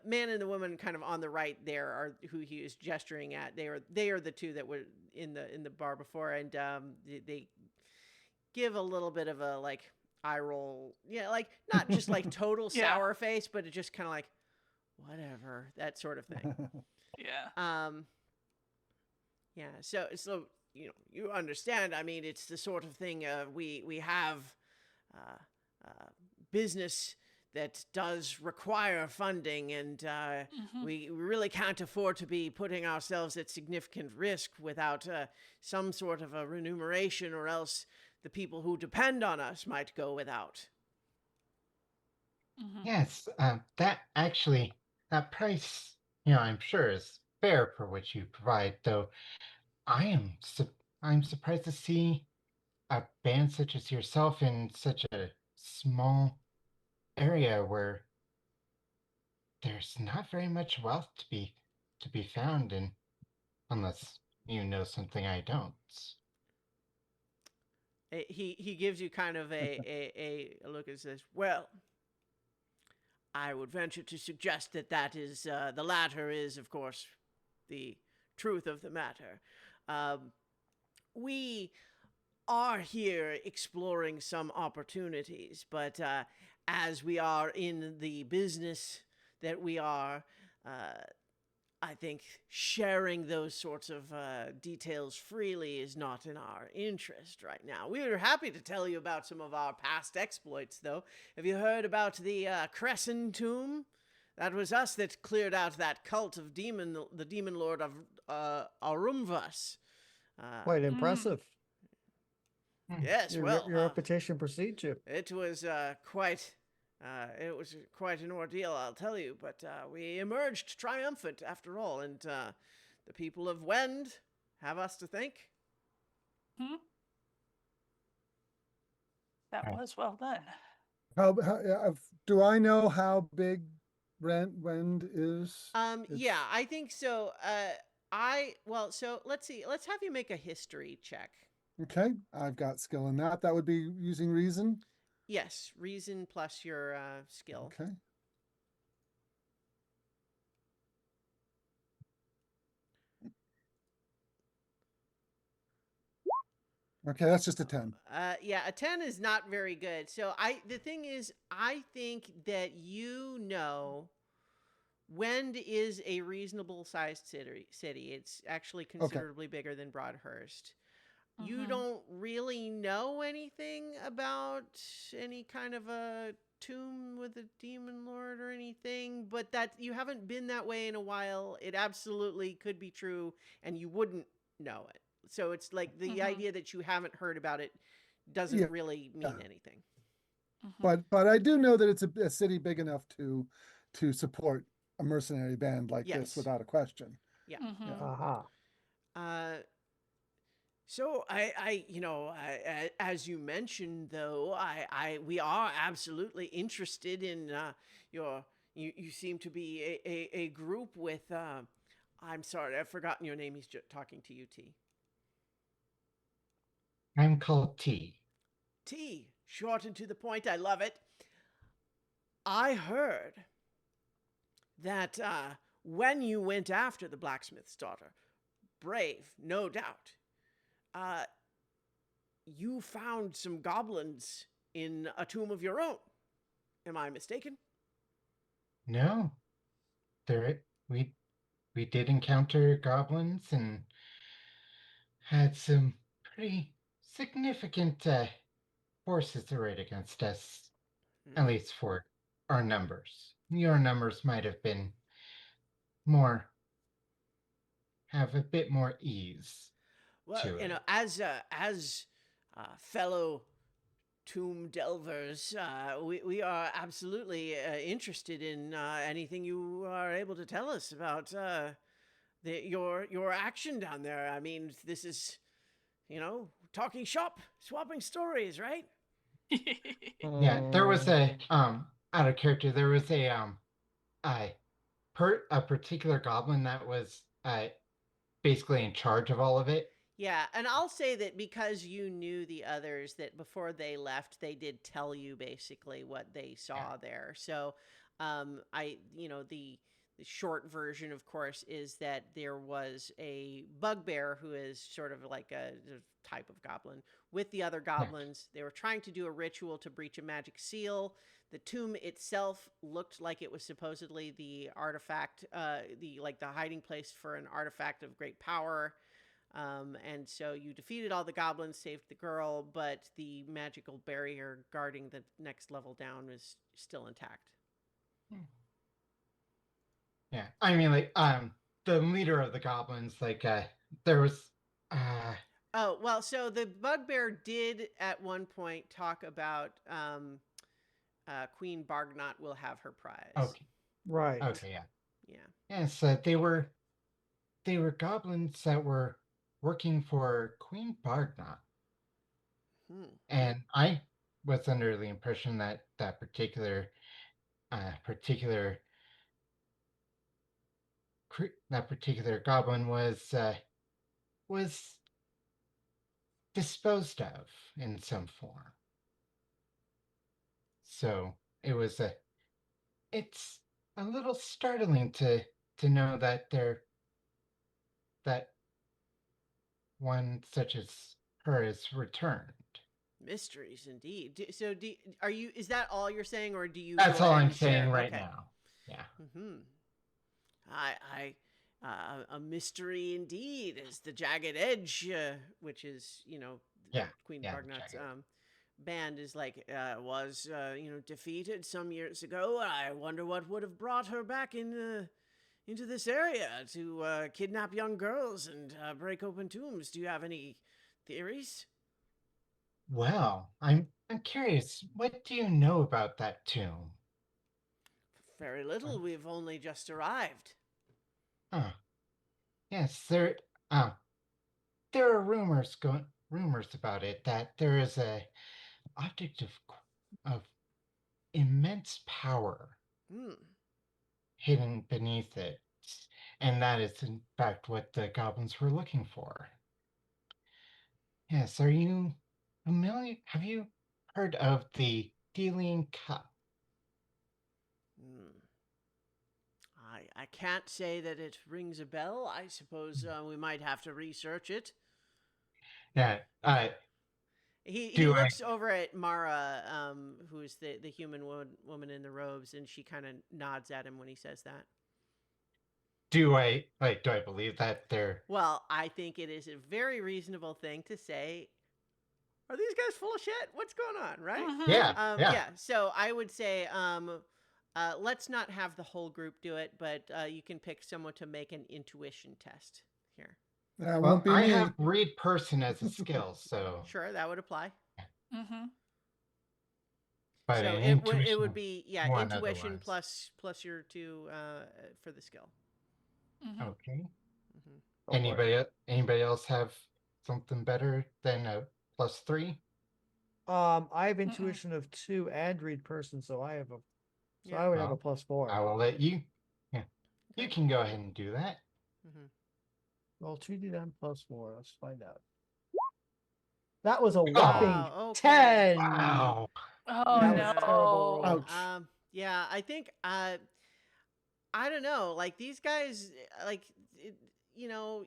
A: man and the woman kind of on the right there are who he is gesturing at. They are the two that were in the bar before, and they give a little bit of a like eye roll. Yeah, like not just like total
E: Yeah.
A: sour face, but it just kind of like whatever, that sort of thing.
E: Yeah.
A: Yeah. So you understand. I mean, it's the sort of thing we have business that does require funding, and we really can't afford to be putting ourselves at significant risk without some sort of a remuneration, or else the people who depend on us might go without.
D: Yes, that price, I'm sure is fair for what you provide. Though I'm surprised to see a band such as yourself in such a small area where there's not very much wealth to be found in, unless you know something I don't.
A: He gives you kind of a look and says, "Well, I would venture to suggest that is the latter is, of course, the truth of the matter. We are here exploring some opportunities, but as we are in the business that we are, I think sharing those sorts of details freely is not in our interest right now. We are happy to tell you about some of our past exploits, though. Have you heard about the Delian Tomb? That was us that cleared out that cult of the demon lord of Arumvas.
C: Quite impressive.
A: Yes,
C: Your,
A: well,
C: your reputation precedes you.
A: it was quite an ordeal, I'll tell you. But we emerged triumphant after all, and the people of Wend have us to thank.
E: That was well done.
B: how do I know how big Wend is?
A: Yeah, I think so. So let's see. Let's have you make a history check.
B: Okay, I've got skill in that. That would be using reason.
A: Yes, reason plus your skill.
B: Okay. Okay, that's just a 10.
A: Yeah, a 10 is not very good. So the thing is, I think that you know Wend is a reasonable sized city. It's actually considerably bigger than Broadhurst. You
E: Mhm.
A: don't really know anything about any kind of a tomb with a demon lord or anything, but that you haven't been that way in a while. It absolutely could be true, and you wouldn't know it. So it's like the
E: Mhm.
A: idea that you haven't heard about it doesn't
B: Yeah.
A: really mean anything.
E: Mhm.
B: But I do know that it's a city big enough to support a mercenary band like this
A: Yes.
B: without a question.
A: Yeah.
B: Yeah.
E: Mhm.
C: Aha.
A: So as you mentioned, though, we are absolutely interested in your. You seem to be a group with. I'm sorry, I've forgotten your name. He's talking to you, T.
D: I'm called T.
A: T. Short and to the point. I love it. I heard that when you went after the blacksmith's daughter, brave, no doubt. Uh, you found some goblins in a tomb of your own. Am I mistaken?
D: No, there we did encounter goblins and had some pretty significant forces arrayed against us, at least for our numbers. Your numbers might have been more, have a bit more ease
A: Well,
D: to it.
A: as fellow tomb delvers, we are absolutely interested in anything you are able to tell us about your action down there. I mean, this is talking shop, swapping stories, right?
D: Yeah, there was
C: Mm,
D: out of character, there was a a particular goblin that was basically in charge of all of it.
A: Yeah, and I'll say that because you knew the others, that before they left, they did tell you basically what they saw there. So, the short version, of course, is that there was a bugbear who is sort of like a type of goblin with the other
D: Yeah.
A: goblins. They were trying to do a ritual to breach a magic seal. The tomb itself looked like it was supposedly the artifact, the hiding place for an artifact of great power. And so you defeated all the goblins, saved the girl, but the magical barrier guarding the next level down is still intact.
D: Yeah, I mean, like, the leader of the goblins, like, there was, uh,
A: Oh, well, so the bugbear did at one point talk about Queen Bargnot will have her prize.
D: okay,
C: right.
D: okay, yeah,
A: Yeah.
D: yes, they were goblins that were working for Queen Bargnot,
A: Hmm.
D: and I was under the impression that that particular that particular goblin was disposed of in some form. So it was it's a little startling to know that that one such as her is returned.
A: Mysteries indeed. So, are you? Is that all you're saying, or do you
D: That's
A: go
D: all
A: ahead
D: I'm
A: and share?
D: saying right
A: Okay.
D: now. Yeah.
A: Hmm. A mystery indeed is the Jagged Edge, which is
D: Yeah.
A: Queen
D: Yeah.
A: Bargnot's
D: Jagged.
A: band is like was defeated some years ago. I wonder what would have brought her back into this area to kidnap young girls and break open tombs. Do you have any theories?
D: Well, I'm curious. What do you know about that tomb?
A: Very little. We've only just arrived.
D: Huh. Yes, uh there are rumors about it that there is a object of immense power
A: Hmm.
D: hidden beneath it, and that is in fact what the goblins were looking for. Yes, are you familiar? Have you heard of the Delian Cup?
A: Hmm. I can't say that it rings a bell. I suppose we might have to research it.
D: Yeah.
A: He
D: Do I?
A: looks over at Mara, who's the human woman in the robes, and she kind of nods at him when he says that.
D: do I believe that they're
A: Well, I think it is a very reasonable thing to say, are these guys full of shit? What's going on, right?
E: Mhm.
A: Yeah. So I would say, let's not have the whole group do it, but you can pick someone to make an intuition test here.
B: That
D: well,
B: won't be
D: I
B: me.
D: have read person as a skill, so
A: Sure, that would apply.
E: Mhm.
D: but
A: So
D: an
A: it would
D: intuition
A: be
D: one
A: intuition
D: otherwise.
A: plus your 2 for the skill.
E: Mhm.
D: Okay.
A: Hmm.
C: Go for it.
D: Anybody else have something better than a +3?
C: I have
E: Mm-mm.
C: intuition of 2 and read person, so I have a so
A: Yeah.
C: I would have a
D: Well,
C: +4.
D: I will let you. Yeah, you
A: Okay.
D: can go ahead and do that.
A: Hmm.
C: Roll 2d10 +4. Let's find out. That was a
D: Oh,
C: whopping
A: Wow. Okay.
C: 10.
D: wow.
E: Oh
C: That was a terrible
E: no.
C: roll.
B: Ouch.
A: Yeah, I think I don't know. Like these guys, like it, you know,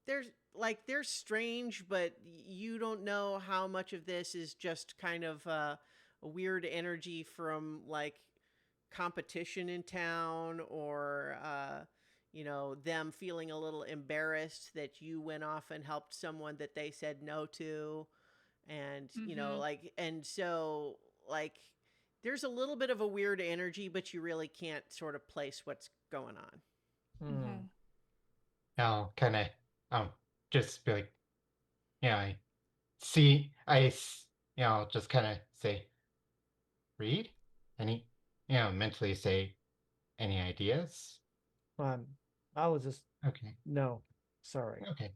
A: they're they're strange, but you don't know how much of this is just kind of a weird energy from like competition in town, or them feeling a little embarrassed that you went off and helped someone that they said no to, and
E: Mhm.
A: and so like there's a little bit of a weird energy, but you really can't sort of place what's going on.
E: Mhm.
D: I'll kind of just be like, I I'll just kind of say, read any, mentally say, any ideas?
C: I was just
D: Okay.
C: no. Sorry.
D: Okay.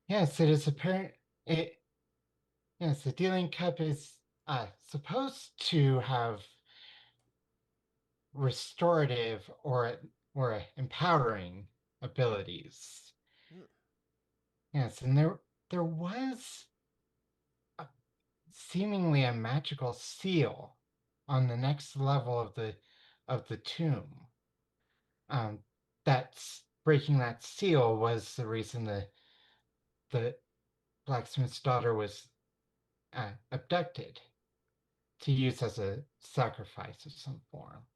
D: Yes, it is apparent. Yes, the dealing cup is supposed to have restorative or empowering abilities.
A: Mm.
D: Yes, and there was seemingly a magical seal on the next level of the tomb. Um, that's breaking that seal was the reason the blacksmith's daughter was abducted to use as a sacrifice of some form.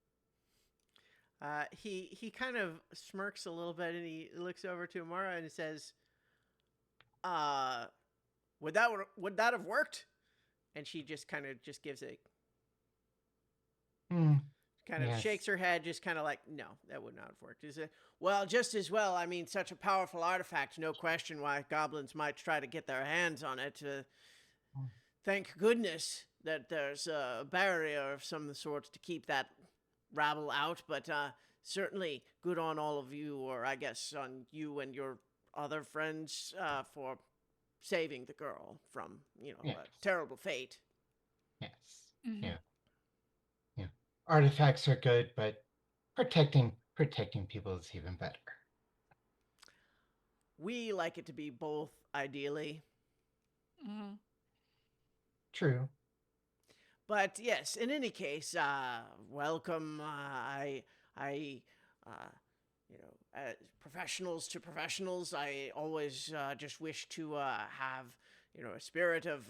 A: He kind of smirks a little bit, and he looks over to Amara and says, "Uh, would that have worked?" And she just kind of just gives a
D: Hmm.
A: kind of
D: Yes.
A: shakes her head, just kind of like, no, that would not have worked. Is it? Well, just as well. I mean, such a powerful artifact. No question why goblins might try to get their hands on it. Thank goodness that there's a barrier of some sort to keep that rabble out. But certainly good on all of you, or I guess on you and your other friends, for saving the girl from,
D: Yes.
A: a terrible fate.
D: Yes.
E: Mhm.
D: Yeah. Yeah. Artifacts are good, but protecting people is even better.
A: We like it to be both, ideally.
E: Mhm.
D: True.
A: But yes, in any case, welcome. I, professionals to professionals. I always just wish to have, a spirit of,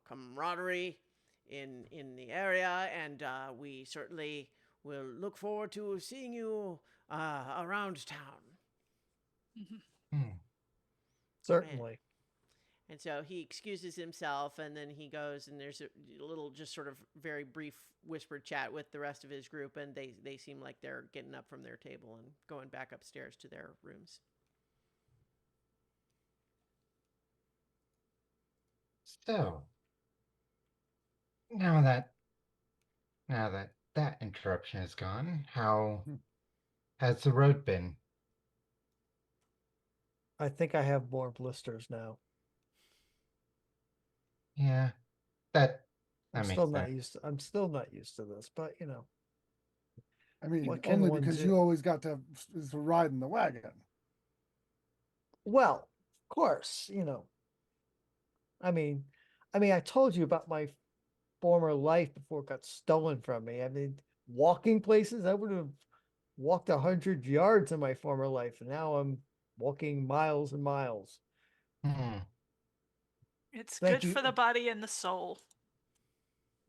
A: camaraderie in the area, and we certainly will look forward to seeing you around town.
E: Mhm.
D: Hmm.
C: Certainly.
A: And so he excuses himself, and then he goes, and there's a little, just sort of very brief whispered chat with the rest of his group, and they seem like they're getting up from their table and going back upstairs to their rooms.
D: So now that that interruption is gone, how has the road been?
C: I think I have more blisters now.
D: Yeah, that
C: I'm
D: makes
C: still not
D: sense.
C: used to I'm still not used to this, but
B: I mean,
C: what can
B: only
C: one
B: because
C: do?
B: you always got to ride in the wagon.
C: Well, of course, I mean, I told you about my former life before it got stolen from me. I mean, walking places, I would have walked 100 yards in my former life, and now I'm walking miles and miles.
D: Hmm.
E: It's
C: Thank
E: good
C: you.
E: for the body and the soul.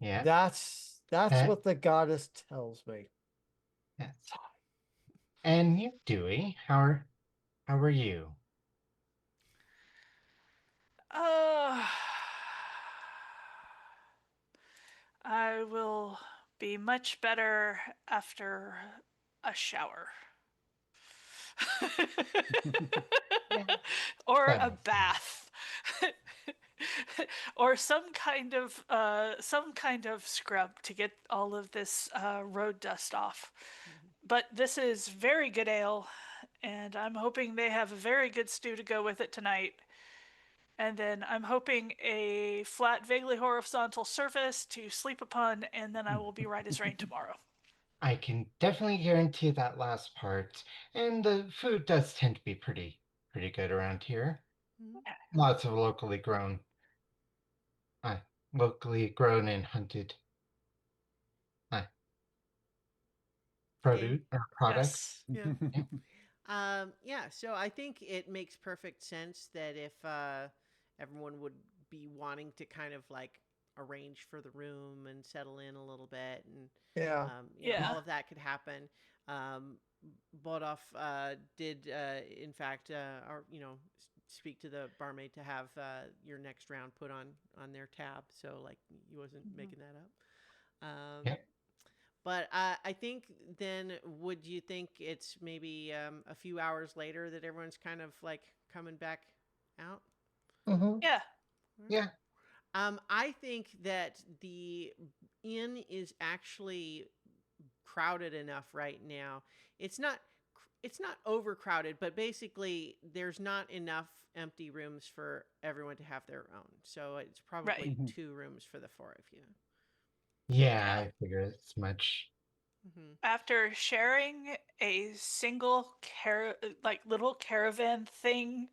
D: Yeah.
C: That's
D: That
C: what the goddess tells me.
D: yes. And you, Dewey, how are you?
E: Uh, I will be much better after a shower.
D: Yeah,
E: Or
D: that
E: a
D: makes sense.
E: bath. Or some kind of scrub to get all of this road dust off. But this is very good ale, and I'm hoping they have a very good stew to go with it tonight. And then I'm hoping a flat, vaguely horizontal surface to sleep upon, and then I will be right as rain tomorrow.
D: I can definitely guarantee that last part. And the food does tend to be pretty good around here.
A: Mhm.
D: Lots of uh, locally grown and hunted uh,
A: Game.
D: produce or products.
E: Yes.
A: Yeah.
D: Yeah.
A: Yeah, so I think it makes perfect sense that if everyone would be wanting to kind of like arrange for the room and settle in a little bit, and
C: Yeah.
E: Yeah.
A: all of that could happen. Um, Bodov did, in fact, or speak to the barmaid to have your next round put on their tab, so like he wasn't making that up.
D: Yeah.
A: But I think then, would you think it's maybe a few hours later that everyone's kind of like coming back out?
C: Hmm.
E: Yeah.
D: Yeah.
A: I think that the inn is actually crowded enough right now. It's not it's not overcrowded, but basically there's not enough empty rooms for everyone to have their own. So it's
E: Right.
A: probably two rooms for the four of you.
D: Yeah,
E: Yeah.
D: I figure as much.
A: Hmm.
E: After sharing a single like little caravan thing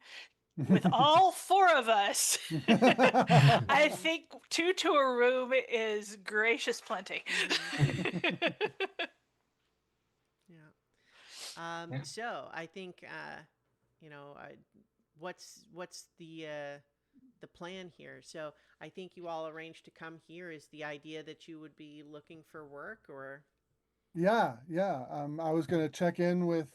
E: with all four of us, I think two to a room is gracious plenty.
A: Yeah.
D: Yeah.
A: So I think what's the plan here? So I think you all arranged to come here. Is the idea that you would be looking for work, or?
B: Yeah, yeah. I was going to check in with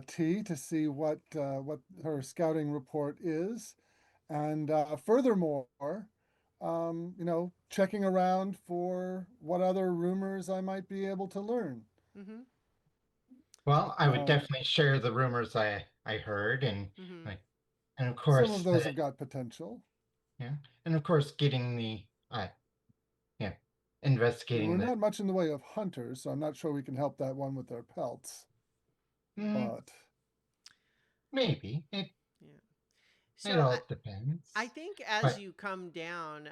B: T to see what her scouting report is, and furthermore, checking around for what other rumors I might be able to learn.
A: Mm-hmm.
D: Well, I would
B: Um,
D: definitely share the rumors I heard
A: Mm-hmm.
D: like and of
B: some of
D: course
B: those have got potential.
D: yeah. And of course getting the yeah,
B: We're
D: investigating the
B: not much in the way of hunters, so I'm not sure we can help that one with their pelts.
D: mm,
B: But
D: maybe. It
A: Yeah.
D: it
A: So
D: all depends.
A: I think as
D: But
A: you come down,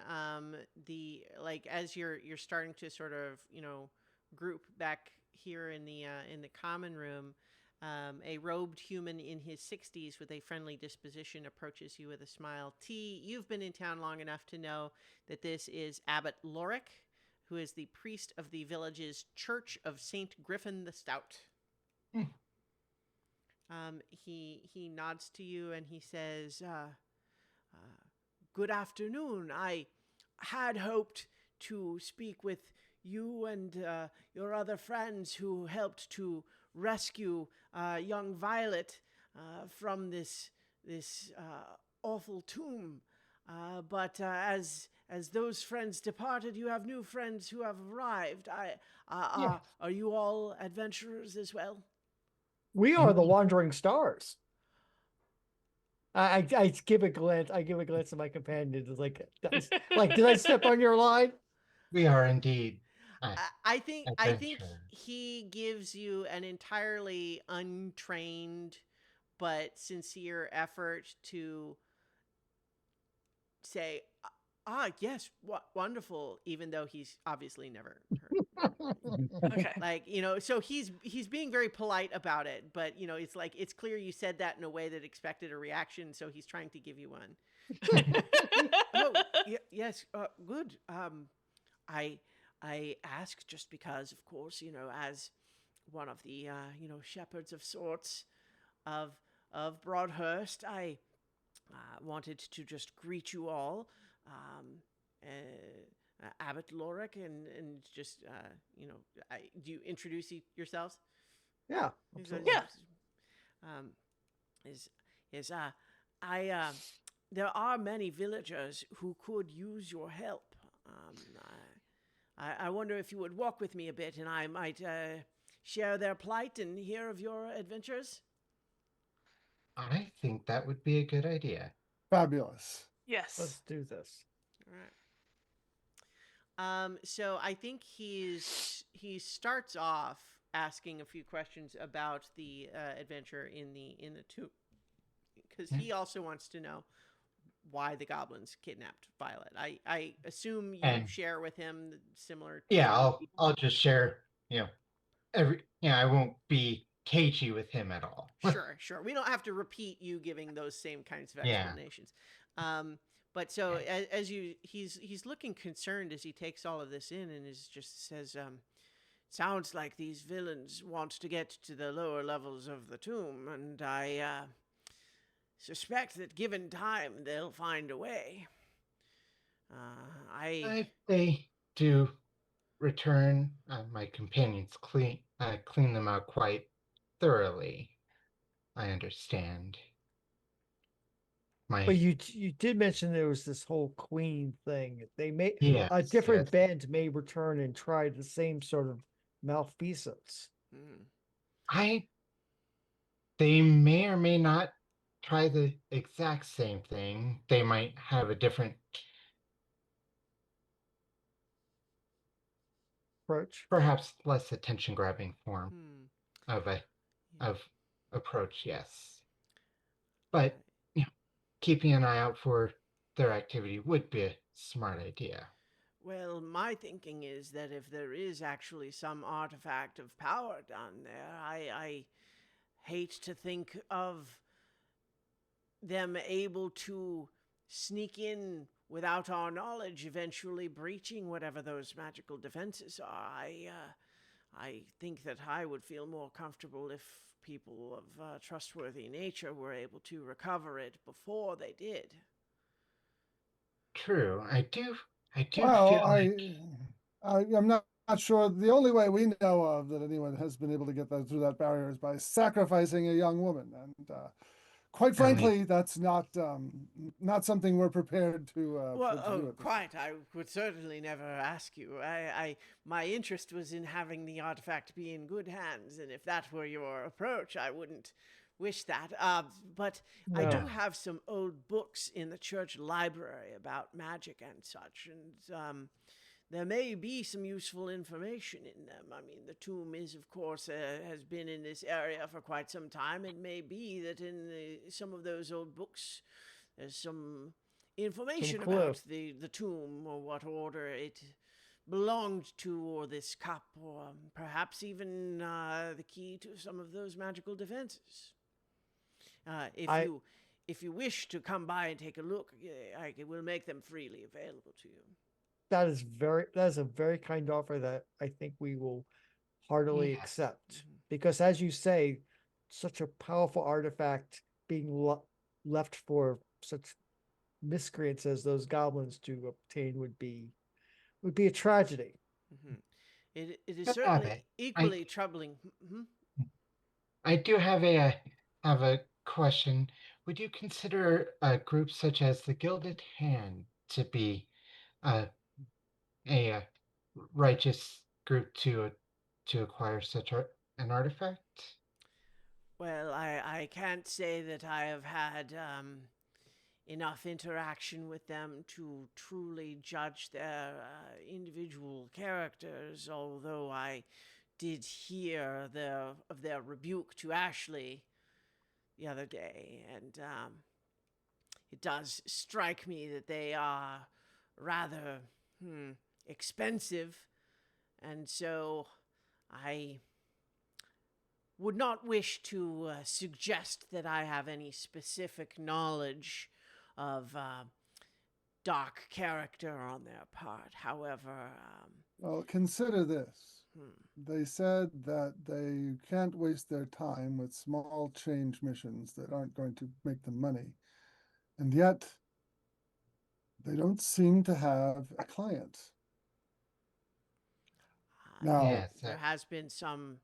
A: the like as you're starting to sort of group back here in the common room, a robed human in his 60s with a friendly disposition approaches you with a smile. T, you've been in town long enough to know that this is Abbot Lorick, who is the priest of the village's Church of Saint Griffin the Stout.
D: hmm,
A: He nods to you and he says, "Good afternoon. I had hoped to speak with you and your other friends who helped to rescue young Violet from this awful tomb. But as those friends departed, you have new friends who have arrived.
D: yes.
A: Are you all adventurers as well?"
C: We are the
D: Indeed.
C: wandering stars. I give a glance. I give a glance at my companion. It's like, did I step on your line?
D: We are indeed
A: I think
D: adventurers.
A: he gives you an entirely untrained but sincere effort to say, yes, wonderful," even though he's obviously never heard.
E: Okay.
A: Like, so he's being very polite about it, but it's like it's clear you said that in a way that expected a reaction, so he's trying to give you one. Oh, yes, good. I I ask just because, of course, as one of the shepherds of sorts of Broadhurst, I wanted to just greet you all, Abbot Lorick, and just do you introduce yourselves?
C: Yeah,
A: Is
C: absolutely.
E: Yeah.
A: Um, is I there are many villagers who could use your help. I wonder if you would walk with me a bit, and I might share their plight and hear of your adventures.
D: I think that would be a good idea.
B: Fabulous.
E: Yes.
C: Let's do this.
A: All right. So I think he starts off asking a few questions about the adventure in the tomb, because he also wants to know why the goblins kidnapped Violet. I assume you
D: And-
A: share with him similar.
D: Yeah, I'll just share, I won't be cagey with him at all.
A: Sure. We don't have to repeat you giving those same kinds of
D: Yeah.
A: explanations. But so as he's looking concerned as he takes all of this in, and is just says, sounds like these villains want to get to the lower levels of the tomb, and I suspect that given time, they'll find a way.
D: If they do return, my companions clean them out quite thoroughly. I understand.
C: But you did mention there was this whole queen thing. They may a
D: Yes,
C: different
D: yes.
C: band may return and try the same sort of malfeasance.
D: They may or may not try the exact same thing. They might have a different,
C: Approach.
D: perhaps less attention-grabbing form
A: Hmm.
D: of
A: Yeah.
D: approach. Yes, but keeping an eye out for their activity would be a smart idea.
A: Well, my thinking is that if there is actually some artifact of power down there, I hate to think of them able to sneak in without our knowledge, eventually breaching whatever those magical defenses are. I think that I would feel more comfortable if people of trustworthy nature were able to recover it before they did.
D: True. I do
B: Well,
D: feel like
B: I'm not sure. The only way we know of that anyone has been able to get through that barrier is by sacrificing a young woman, and quite
D: At least-
B: frankly, that's not something we're prepared to
A: Well,
B: do.
A: quite. I would certainly never ask you. My interest was in having the artifact be in good hands, and if that were your approach, I wouldn't wish that. But I do
C: No.
A: have some old books in the church library about magic and such, and there may be some useful information in them. I mean, the tomb is, of course, has been in this area for quite some time. It may be that in some of those old books, there's some information
C: clue.
A: about the tomb, or what order it belonged to, or this cup, or perhaps even the key to some of those magical defenses. If you wish to come by and take a look, I will make them freely available to you.
C: That is a very kind offer that I think we will heartily
D: Yes.
C: accept. Because as you say, such a powerful artifact being left for such miscreants as those goblins to obtain would be a tragedy.
A: Mm-hmm. It is
D: Have
A: certainly
D: it.
A: equally troubling. Mm-hmm.
D: I do have a question. Would you consider groups such as the Gilded Hand to be a righteous group to acquire such an artifact?
A: Well, I can't say that I have had enough interaction with them to truly judge their individual characters, although I did hear of their rebuke to Ashley the other day, and it does strike me that they are rather expensive, and so I would not wish to suggest that I have any specific knowledge of dark character on their part. However,
B: Well, consider this. They said that they can't waste their time with small change missions that aren't going to make them money. And yet, they don't seem to have a client. Now,
D: Yes,
A: there has been some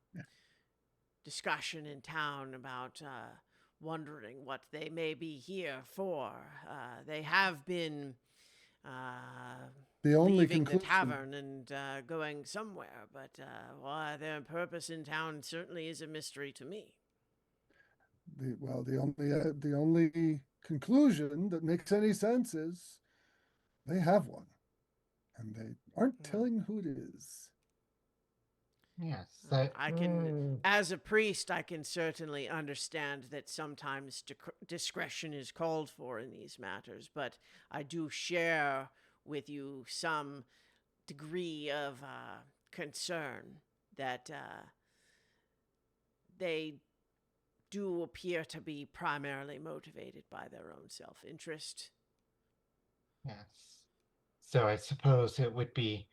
A: discussion in town about wondering what they may be here for. They have been
B: The only
A: leaving the
B: conclusion,
A: tavern and going somewhere, but why their purpose in town certainly is a mystery to me.
B: the only conclusion that makes any sense is they have one, and they aren't telling who it is.
D: Yes, that
A: I can,
C: Mm.
A: as a priest, I can certainly understand that sometimes discretion is called for in these matters, but I do share with you some degree of concern that they do appear to be primarily motivated by their own self-interest.
D: yes. So I suppose it would be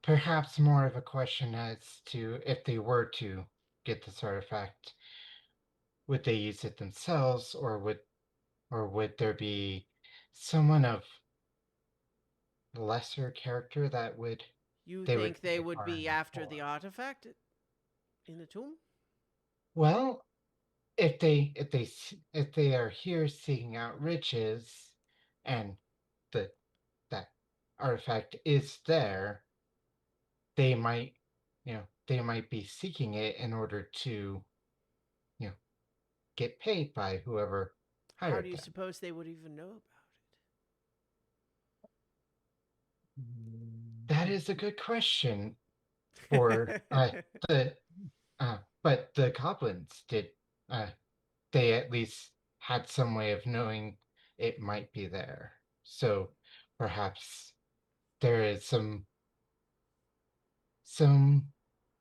D: perhaps more of a question as to if they were to get this artifact, would they use it themselves, or would there be someone of lesser character that would
A: You
D: they would
A: think they
D: pay
A: would be
D: harm
A: after
D: for?
A: the artifact in the tomb?
D: Well, if they are here seeking out riches, and the that artifact is there, they might, they might be seeking it in order to, you know, get paid by whoever
A: How do
D: hired
A: you
D: them.
A: suppose they would even know about
D: That is a good question for
A: it?
D: the but the goblins did, they at least had some way of knowing it might be there. So perhaps there is some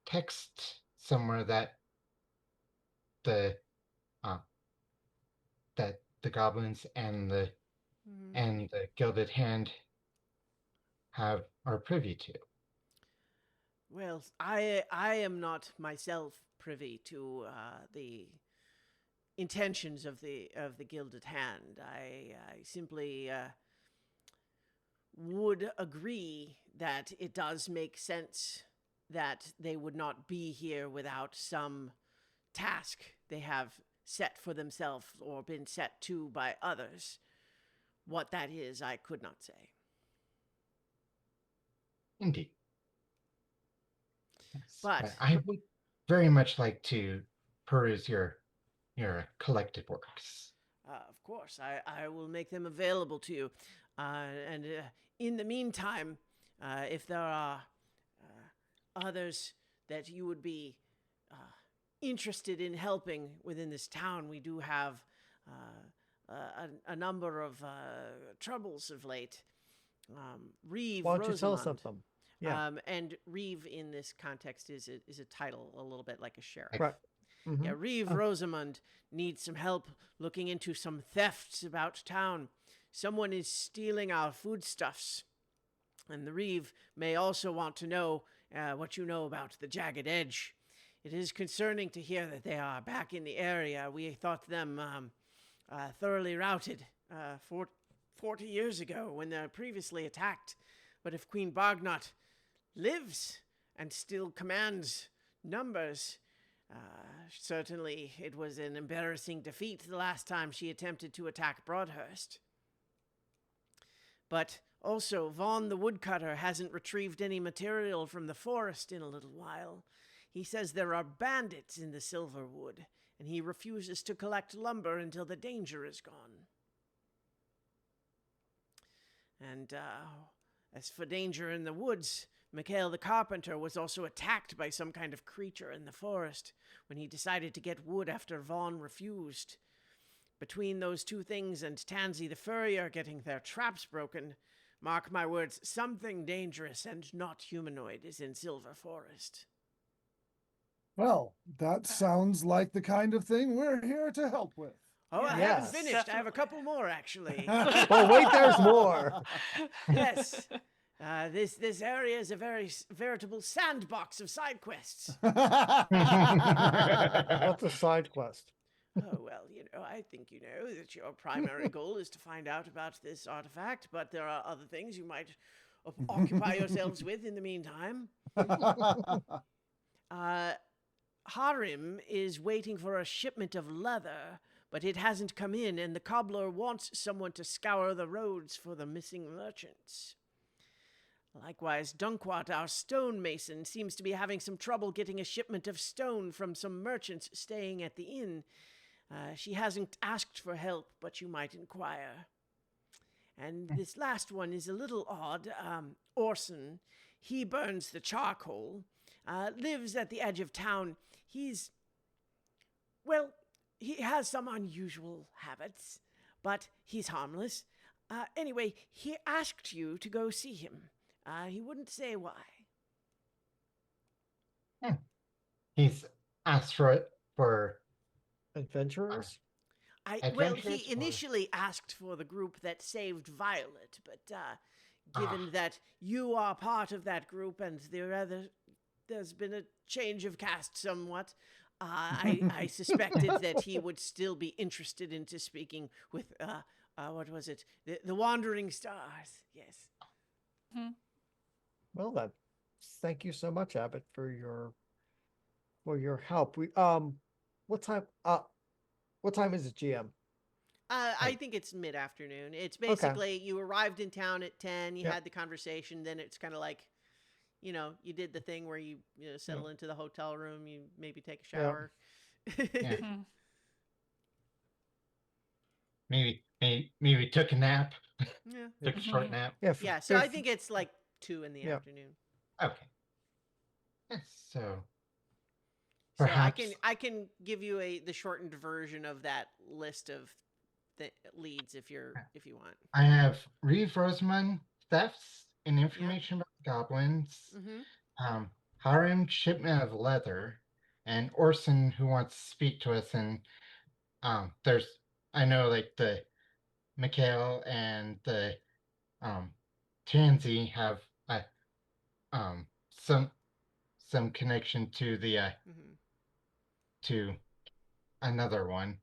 D: text somewhere the uh, that the goblins and the Gilded Hand are privy to.
A: Well, I am not myself privy to the intentions of the Gilded Hand. I simply would agree that it does make sense that they would not be here without some task they have set for themselves or been set to by others. What that is, I could not say.
D: Indeed. Yes.
A: But
D: I would very much like to peruse your collected works.
A: of course, I will make them available to you. And in the meantime, if there are others that you would be interested in helping within this town, we do have a number of troubles of late. Reeve
C: Why don't you tell us
A: Rosamond.
C: of them? Yeah.
A: And Reeve in this context is a title a little bit like a sheriff.
C: Right. Mhm.
A: Yeah, Reeve
C: Oh.
A: Rosamond needs some help looking into some thefts about town. Someone is stealing our foodstuffs. And the Reeve may also want to know what you know about the Jagged Edge. It is concerning to hear that they are back in the area. We thought them thoroughly routed 40 years ago when they were previously attacked. But if Queen Bognot lives and still commands numbers, certainly it was an embarrassing defeat the last time she attempted to attack Broadhurst. But also, Vaughn the woodcutter hasn't retrieved any material from the forest in a little while. He says there are bandits in the Silverwood, and he refuses to collect lumber until the danger is gone. And as for danger in the woods, Mikhail the carpenter was also attacked by some kind of creature in the forest when he decided to get wood after Vaughn refused. Between those two things and Tansy the furrier getting their traps broken, mark my words, something dangerous and not humanoid is in Silver Forest.
B: Well, that sounds like the kind of thing we're here to help with.
A: Oh, I
C: Yes.
A: haven't finished. I have a couple more, actually.
C: Oh, wait, there's more.
A: Yes. This area is a veritable sandbox of side quests.
C: What's a side quest?
A: Oh, well, I think you know that your primary goal is to find out about this artifact, but there are other things you might occupy yourselves with in the meantime. Harim is waiting for a shipment of leather, but it hasn't come in, and the cobbler wants someone to scour the roads for the missing merchants. Likewise, Dunkwat, our stonemason, seems to be having some trouble getting a shipment of stone from some merchants staying at the inn. She hasn't asked for help, but you might inquire. And this last one is a little odd. Orson, he burns the charcoal, lives at the edge of town. He has some unusual habits, but he's harmless. Anyway, he asked you to go see him. He wouldn't say why.
D: He's asked for it for
C: Adventurers?
A: Well,
D: adventurers
A: he initially asked for the group that saved Violet, but given that you are part of that group and there's been a change of cast somewhat, I suspected that he would still be interested into speaking with, what was it? The Wandering Stars, yes.
E: Mhm.
C: Well, thank you so much, Abbott, for your help. What time is it, GM?
A: I think it's mid-afternoon. It's basically you arrived in town at 10, you had the conversation, then it's kind of like, you did the thing where you settle into the hotel room, you maybe take a shower.
E: Mhm.
D: maybe took a nap.
A: Yeah.
D: Took a short nap.
A: Yeah, so I think it's like 2 in the afternoon.
D: Okay. Yes, so
A: So
D: perhaps
A: I can give you the shortened version of that list of the leads if you want.
D: I have Reeve Rosamund thefts and information about the goblins.
A: Mm-hmm.
D: Harim shipment of leather, and Orson who wants to speak to us. And there's I know like the Mikhail and the Tansy have some connection to the to another one.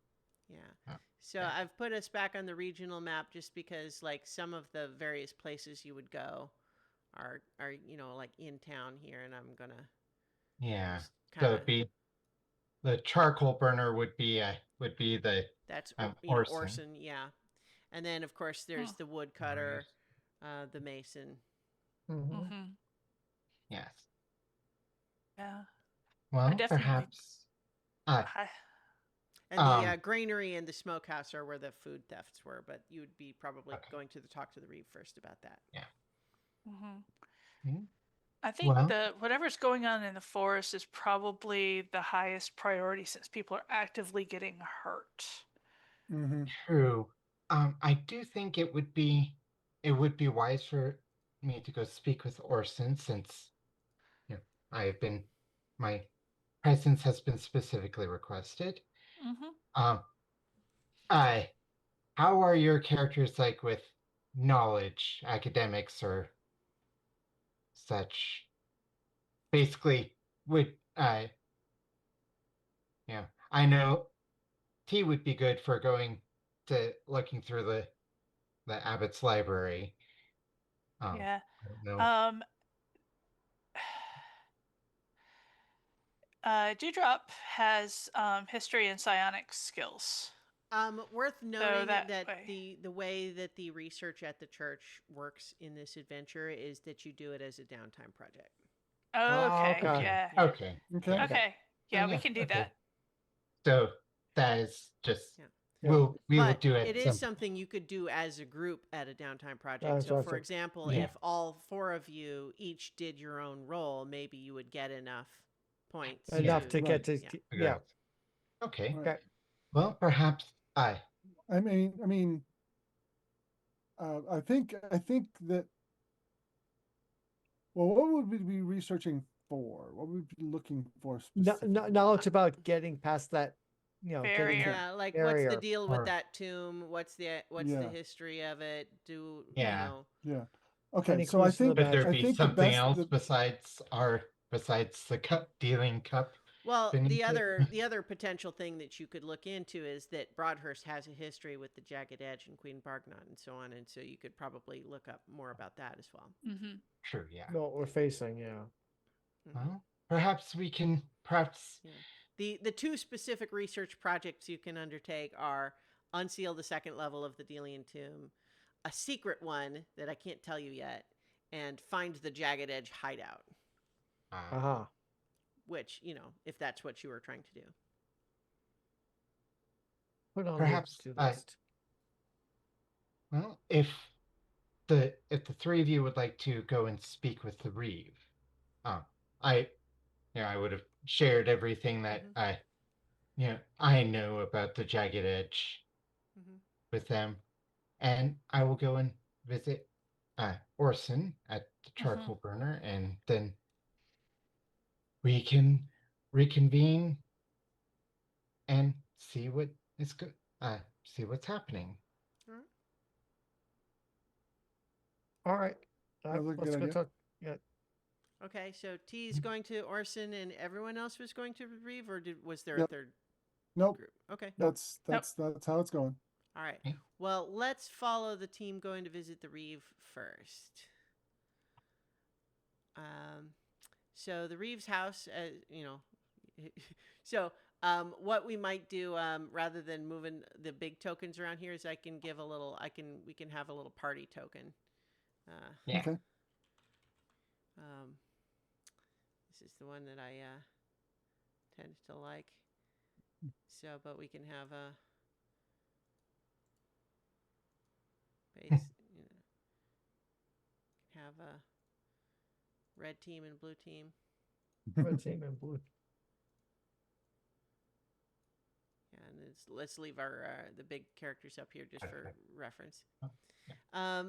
A: Yeah. So I've put us back on the regional map just because like some of the various places you would go are like in town here, and I'm gonna
D: So it'd be the charcoal burner would be the
A: that's
D: Orson.
A: Orson, yeah. And then of course there's the woodcutter, the mason.
E: Mhm.
D: Yes.
E: Yeah.
D: Well,
E: definitely-
D: perhaps.
A: And the granary and the smokehouse are where the food thefts were, but you would be probably going to talk to the Reeve first about that.
D: Yeah.
E: Mm-hmm. I think whatever's going on in the forest is probably the highest priority since people are actively getting hurt.
B: Mm-hmm.
D: True. I do think it would be wise for me to go speak with Orson since my presence has been specifically requested.
E: Mm-hmm.
D: How are your characters like with knowledge, academics, or such? Basically, I know T would be good for going to looking through the Abbott's library.
E: Yeah.
D: I don't know.
E: Dewdrop has history and psionics skills.
A: Worth noting
E: that
A: the way that the research at the church works in this adventure is that you do it as a downtime project.
E: Okay.
C: okay.
E: Yeah.
D: Okay.
E: Okay. Yeah, we can do that.
D: So that is just we will do it.
A: It is something you could do as a group at a downtime project. So, for example, if all 4 of you each did your own role, maybe you would get enough points.
C: Enough to get to
D: Okay.
B: Right.
D: Well, perhaps
B: I mean, I think that. Well, what would we be researching for? What would we be looking for specifically?
C: Knowledge about getting past that,
E: barrier.
A: Yeah, like what's the deal with that tomb? What's the history of it?
B: Yeah. Okay,
C: Any
B: so I
C: clues to the
B: think
D: Could there
C: I
D: be
B: think
D: something else besides the cup dealing cup?
A: Well,
D: beneath
A: the other potential thing that you could look into is that Broadhurst has a history with the Jagged Edge and Queen Bargnot and so on, and so you could probably look up more about that as well.
E: Mm-hmm.
D: True, yeah.
C: what we're facing,
D: Well, perhaps we can
A: The two specific research projects you can undertake are unseal the second level of the Delian Tomb, a secret one that I can't tell you yet, and find the Jagged Edge hideout,
C: Aha.
A: which, if that's what you were trying to do.
C: Put on
D: Perhaps,
C: the to list.
D: well, if the three of you would like to go and speak with the Reeve, I would have shared everything that I know about the Jagged Edge with them, and I will go and visit Orson at the charcoal burner, and then we can reconvene and see what is good. See what's happening.
C: All right.
B: That's a
C: Let's
B: good
C: go
B: idea.
C: talk. Yeah.
A: Okay, so T's going to Orson and everyone else was going to Reeve, or was there a
B: Yep.
A: third
B: Nope.
A: group? Okay.
B: That's how it's going.
A: All right.
D: Okay.
A: Well, let's follow the team going to visit the Reeve first. So the Reeve's house, so what we might do, rather than moving the big tokens around here, is we can have a little party token.
D: Yeah.
B: Okay.
A: This is the one that I tend to like. So, but we can have a base, have a red team and blue team.
C: Red team and blue.
A: Yeah, and let's leave our the big characters up here just for reference.
D: Oh, yeah.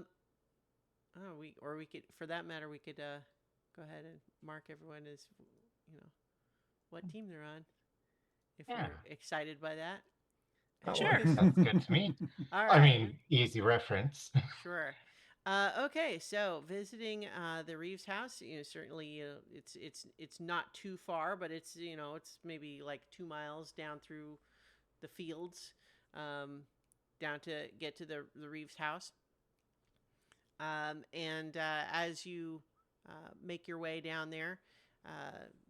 A: We could, for that matter, we could go ahead and mark everyone as what team they're on, if
D: Yeah.
A: we're excited by that.
E: Sure.
D: Sounds good to me.
A: All
D: I
A: right.
D: mean, easy reference.
A: Sure. Okay, so visiting the Reeves house, certainly it's not too far, but it's maybe like 2 miles down through the fields, down to get to the Reeves house. And as you make your way down there,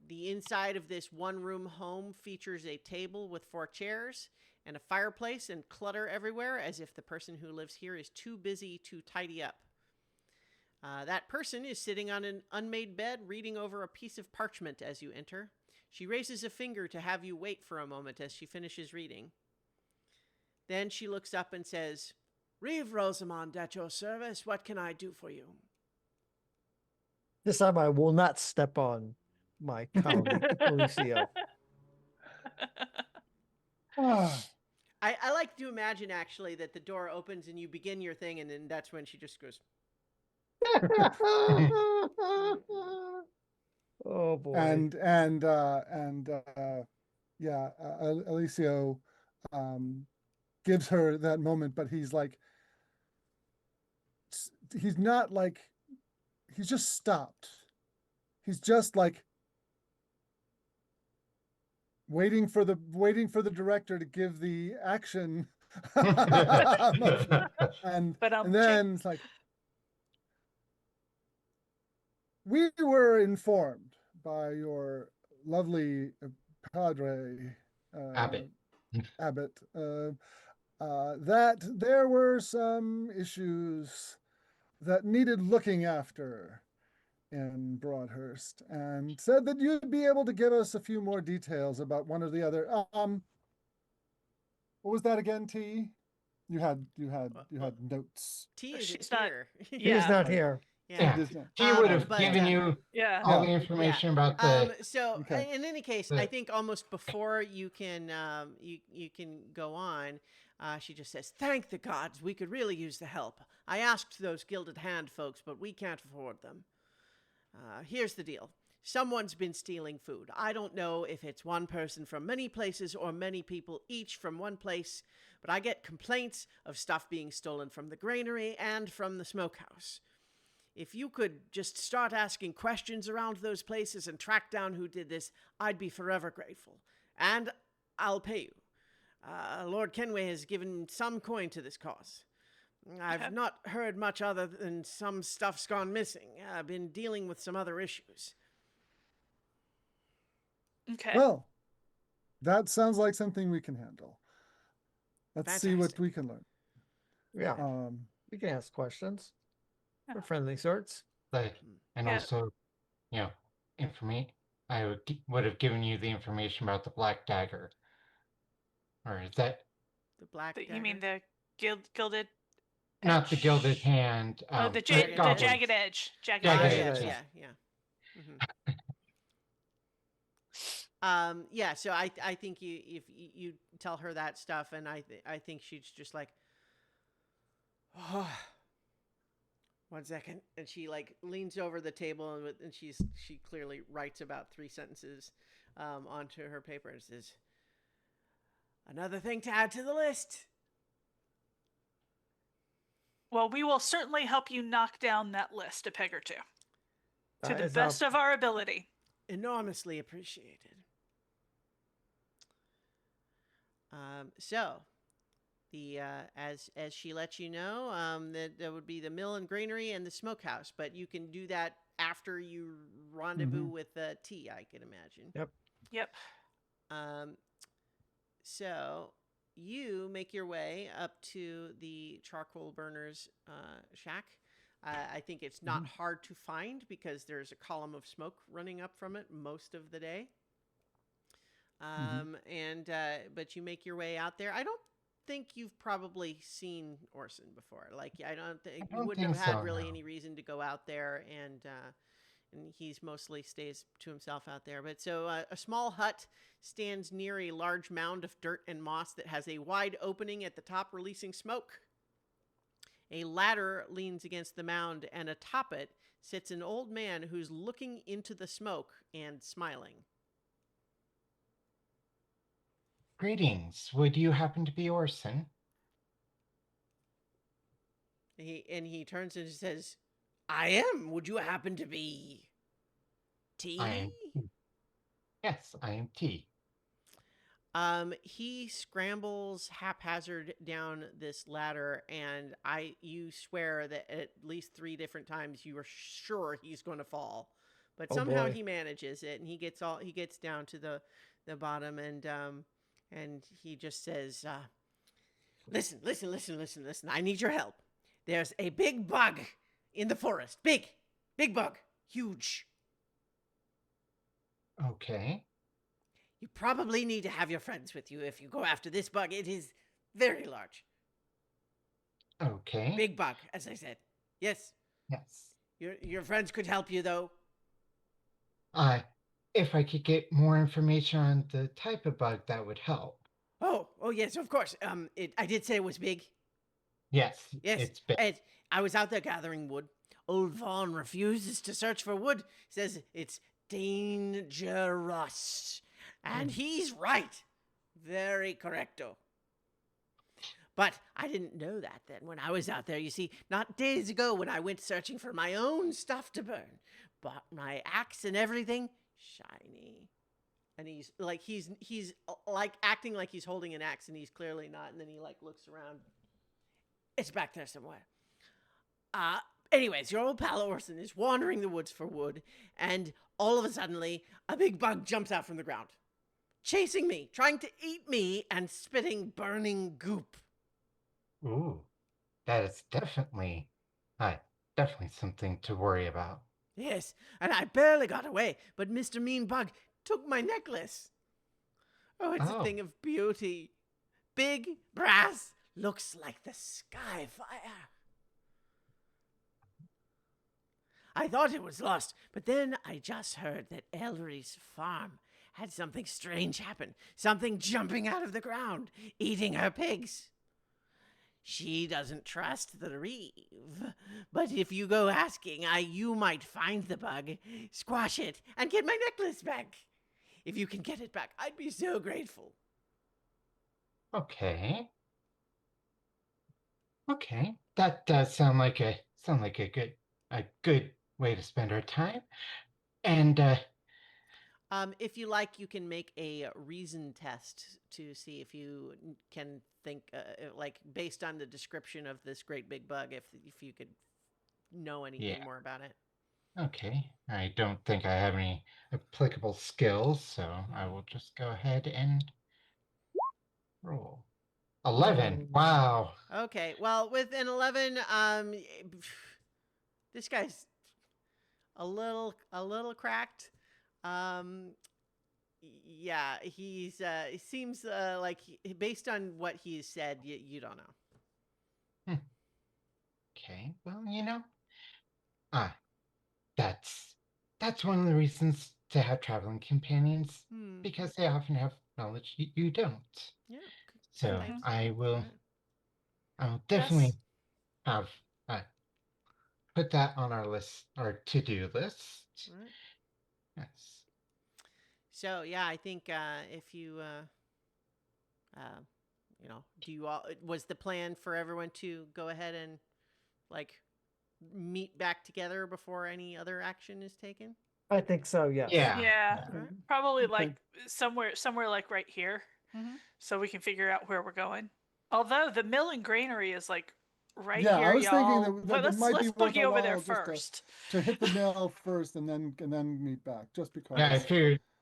A: the inside of this one-room home features a table with 4 chairs and a fireplace and clutter everywhere, as if the person who lives here is too busy to tidy up. That person is sitting on an unmade bed, reading over a piece of parchment as you enter. She raises a finger to have you wait for a moment as she finishes reading. Then she looks up and says, "Reeve Rosamond, at your service. What can I do for you?"
C: This time I will not step on my colleague, Alicio.
A: I like to imagine, actually, that the door opens and you begin your thing, and then that's when she just goes,
C: Oh boy.
B: And Alicio gives her that moment, but he's like, he's not like, he's just stopped. He's just like waiting for the director to give the action. and then it's like, we were informed by your lovely padre,
D: Abbott.
B: that there were some issues that needed looking after in Broadhurst, and said that you'd be able to give us a few more details about one or the other. What was that again, T? You had notes.
A: T is
E: She's not-
A: here.
C: He is not here.
A: Yeah.
D: He would have
A: but,
D: given you
E: Yeah.
D: all the information about the.
A: So
B: Okay.
A: in any case, I think almost before you can you can go on, she just says, "Thank the gods, we could really use the help. I asked those Gilded Hand folks, but we can't afford them. Here's the deal. Someone's been stealing food. I don't know if it's one person from many places or many people each from one place, but I get complaints of stuff being stolen from the granary and from the smokehouse. If you could just start asking questions around those places and track down who did this, I'd be forever grateful. And I'll pay you. Lord Kenway has given some coin to this cause. I've not heard much other than some stuff's gone missing. I've been dealing with some other issues."
E: Okay.
B: Well, That sounds like something we can handle. Let's see what
A: Fantastic.
B: we can learn.
C: Yeah,
B: Um,
C: we can ask questions.
E: Yeah.
C: We're friendly sorts.
D: But and
E: Yeah.
D: also, you know, information. I would have given you the information about the Black Dagger, or is that
A: The black
E: You mean
A: dagger?
E: the gilded
D: not the Gilded
E: edge?
D: Hand?
E: Oh, the
A: Jagged
E: the
A: edge?
E: jagged edge. Jagged
A: Ah,
D: Jagged
E: edge.
D: edge,
A: yes,
D: yeah.
A: yeah. Yeah, so I think if you tell her that stuff, and I think she's just like, oh, 1 second, and she like leans over the table, and she clearly writes about 3 sentences onto her paper and says, another thing to add to the list.
E: Well, we will certainly help you knock down that list a peg or two to
C: That
E: the
C: is
E: best of our ability.
A: Enormously appreciated. So the as she lets you know, that there would be the mill and granary and the smokehouse, but you can do that after you rendezvous with T, I can imagine.
C: Yep.
E: Yep.
A: So you make your way up to the charcoal burner's shack. I think it's not hard to find because there's a column of smoke running up from it most of the day. But you make your way out there. I don't think you've probably seen Orson before. Like, I don't think
D: I
A: you
D: don't
A: wouldn't
D: think
A: have had
D: so,
A: really
D: no.
A: any reason to go out there, and he's mostly stays to himself out there. But so a small hut stands near a large mound of dirt and moss that has a wide opening at the top, releasing smoke. A ladder leans against the mound, and atop it sits an old man who's looking into the smoke and smiling.
D: Greetings. Would you happen to be Orson?
A: He turns and says, I am. Would you happen to be T?
D: I am. Yes, I am T.
A: He scrambles haphazard down this ladder, and you swear that at least 3 different times you are sure he's going to fall, but
C: Oh,
A: somehow
C: boy.
A: he manages it, and he gets down to the bottom, and he just says, listen. I need your help. There's a big bug in the forest. Big bug, huge.
D: Okay.
A: You probably need to have your friends with you if you go after this bug. It is very large.
D: Okay.
A: Big bug, as I said. Yes.
D: Yes.
A: Your friends could help you, though.
D: If I could get more information on the type of bug, that would help.
A: Oh yes, of course. I did say it was big.
D: Yes.
A: Yes.
D: It's big.
A: And I was out there gathering wood. Old Vaughn refuses to search for wood. Says it's dangerous. And he's right. Very correcto. But I didn't know that then when I was out there. You see, not days ago when I went searching for my own stuff to burn. Bought my axe and everything. Shiny. And he's like acting like he's holding an axe, and he's clearly not. And then he like looks around. It's back there somewhere. Anyways, your old pal Orson is wandering the woods for wood, and all of a sudden, a big bug jumps out from the ground, chasing me, trying to eat me, and spitting burning goop.
D: Ooh. That is definitely something to worry about.
A: Yes, and I barely got away, but Mr. Mean Bug took my necklace. Oh, it's a thing of beauty. Big, brass, looks like the sky fire. I thought it was lost, but then I just heard that Ellery's farm had something strange happen. Something jumping out of the ground, eating her pigs. She doesn't trust the reeve, but if you go asking, you might find the bug, squash it, and get my necklace back. If you can get it back, I'd be so grateful.
D: Okay. Okay. That does sound like a good way to spend our time. And
A: if you like, you can make a reason test to see if you can think, like based on the description of this great big bug, if you could know anything more about it.
D: Okay. I don't think I have any applicable skills, so I will just go ahead and roll. 11. Wow.
A: Okay, well, with an 11, this guy's a little cracked. Yeah, he seems like based on what he's said, you don't know.
D: Okay. Well, that's one of the reasons to have traveling companions, because they often have knowledge you don't.
A: Yeah.
D: So
A: Sometimes.
D: I will
A: Right.
D: definitely
E: Yes.
D: have put that on our list, our to-do list.
A: Right.
D: Yes.
A: So yeah, I think if you do you all was the plan for everyone to go ahead and like meet back together before any other action is taken?
C: I think so. Yes.
D: Yeah.
E: Yeah.
A: All right.
E: Probably
B: Okay.
E: like somewhere like right here,
A: Mm-hmm.
E: so we can figure out where we're going. Although the mill and granary is like right
B: Yeah,
E: here,
B: I was
E: y'all.
B: thinking that
E: But
B: it might be
E: let's
B: worth
E: boogie
B: our
E: over there
B: while just
E: first.
B: to hit the mill first and then meet back, just because.
D: Yeah,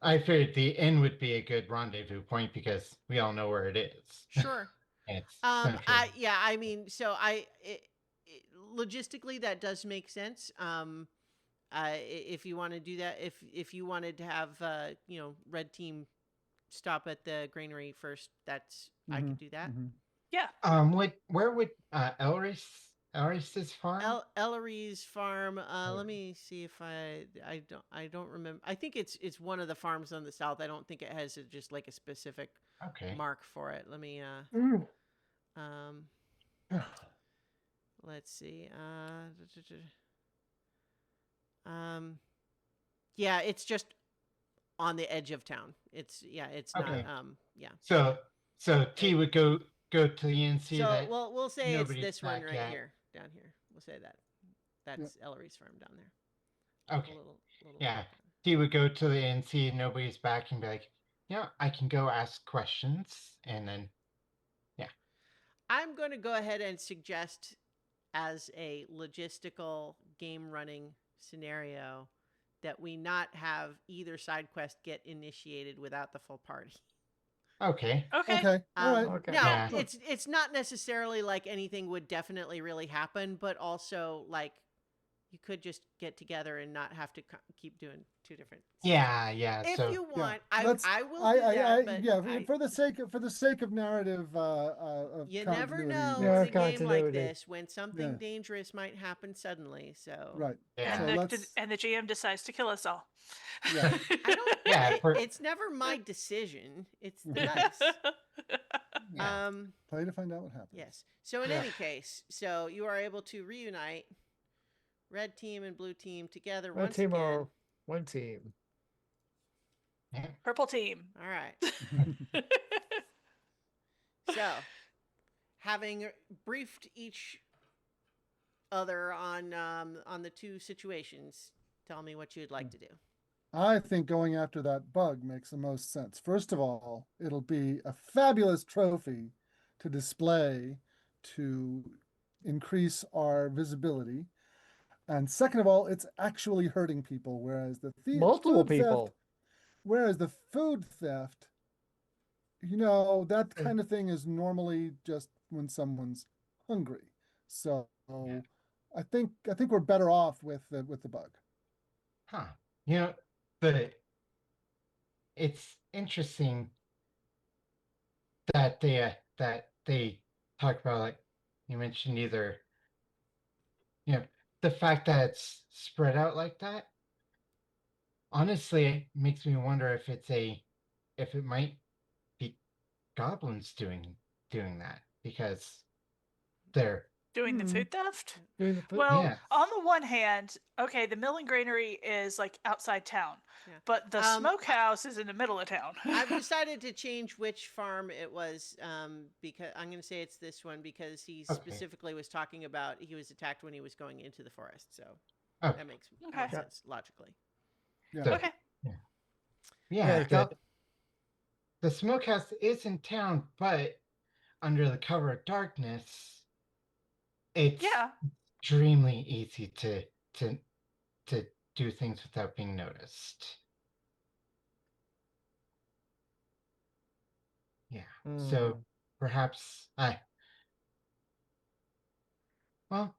D: I figured the inn would be a good rendezvous point because we all know where it is.
A: Sure.
D: It's central.
A: I mean, so logistically that does make sense. If you want to do that, if you wanted to have red team stop at the granary first, that's I could do that.
B: Mhm.
E: Yeah.
D: Where would Elris's farm?
A: Ellery's farm. Let me see if I don't remember. I think it's one of the farms on the south. I don't think it has just like a specific
D: Okay.
A: mark for it. Let me
C: Mm.
A: let's see. Yeah, it's just on the edge of town. It's
D: Okay.
A: not yeah.
D: So T would go to the inn, see
A: So
D: that
A: we'll say it's
D: nobody's
A: this one
D: back
A: right
D: yet.
A: here, down here. We'll say that. That's Ellery's farm down there.
D: Okay.
A: Little
D: Yeah. T would go to the inn, see nobody's back, and be like, I can go ask questions, and then
A: I'm going to go ahead and suggest as a logistical game running scenario that we not have either side quest get initiated without the full party.
D: Okay.
E: Okay.
B: Okay. All right.
C: Okay.
A: No,
D: Yeah.
A: it's not necessarily like anything would definitely really happen, but also like you could just get together and not have to keep doing two different.
D: Yeah.
A: If
D: So
A: you want,
B: Let's-
A: I will do that. But
B: yeah,
A: I-
B: for the sake of narrative, of
A: you never
B: continuity,
A: know
C: Yeah,
A: in a game like
C: continuity.
A: this when something
B: Yeah.
A: dangerous might happen suddenly. So
B: Right.
D: Yeah.
B: So
E: And
B: let's.
E: the GM decides to kill us all.
B: Yeah.
A: I don't.
D: Yeah,
A: it's never my decision. It's the dice.
D: Yeah.
B: Play to find out what happens.
A: Yes. So in any case, so you are able to reunite red team and blue team together
C: One
A: once
C: team
A: again.
C: or one team.
E: Purple team.
A: All right. So, having briefed each other on the two situations, tell me what you'd like to do.
B: I think going after that bug makes the most sense. First of all, it'll be a fabulous trophy to display to increase our visibility. And second of all, it's actually hurting people, whereas the
C: Multiple
B: food
C: people.
B: theft, whereas the food theft, that kind of thing is normally just when someone's hungry. So I think we're better off with the bug.
D: Huh. It's interesting that they talk about, like you mentioned, either the fact that it's spread out like that. Honestly, it makes me wonder if it might be goblins doing that, because they're
E: Doing the food theft?
C: Doing the food-
E: Well,
D: Yes.
E: on the one hand, okay, the mill and granary is like outside town,
A: Yeah.
E: but the smokehouse is in the middle of town.
A: I've decided to change which farm it was because I'm going to say it's this one because he specifically was talking about he was attacked when he was going into the forest. So that makes more sense logically.
B: Yeah.
E: Okay.
D: Yeah. The smokehouse is in town, but under the cover of darkness, it's extremely easy to do things without being noticed. Yeah. So
C: Hmm.
D: perhaps well,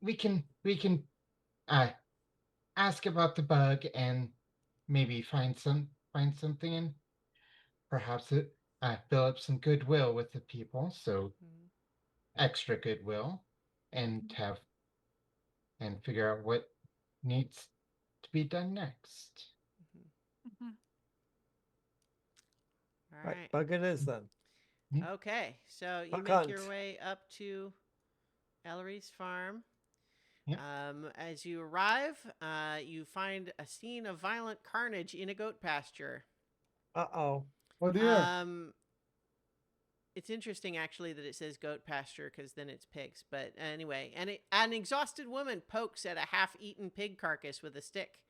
D: we can uh ask about the bug and maybe find something and perhaps it build up some goodwill with the people, so
A: Mhm.
D: extra goodwill, and figure out what needs to be done next.
E: Mhm.
A: All
C: Right,
A: right.
C: bug it is then.
A: Okay. So you
C: Bug
A: make your
C: hunt.
A: way up to Ellery's farm.
D: Yep.
A: As you arrive, you find a scene of violent carnage in a goat pasture.
C: Uh-oh.
B: Oh dear.
A: It's interesting actually that it says goat pasture because then it's pigs. But anyway, an exhausted woman pokes at a half-eaten pig carcass with a stick.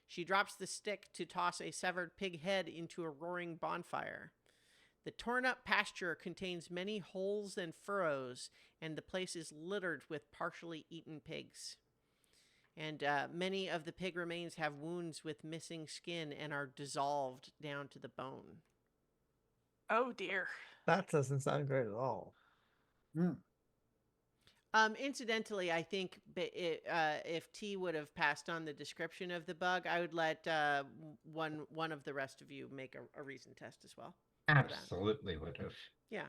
A: She drops the stick to toss a severed pig head into a roaring bonfire. The torn-up pasture contains many holes and furrows, and the place is littered with partially eaten pigs. And many of the pig remains have wounds with missing skin and are dissolved down to the bone.
E: Oh dear.
C: That doesn't sound great at all.
B: Hmm.
A: Incidentally, I think if T would have passed on the description of the bug, I would let one of the rest of you make a reason test as well. For that.
D: Absolutely would have.
A: Yeah.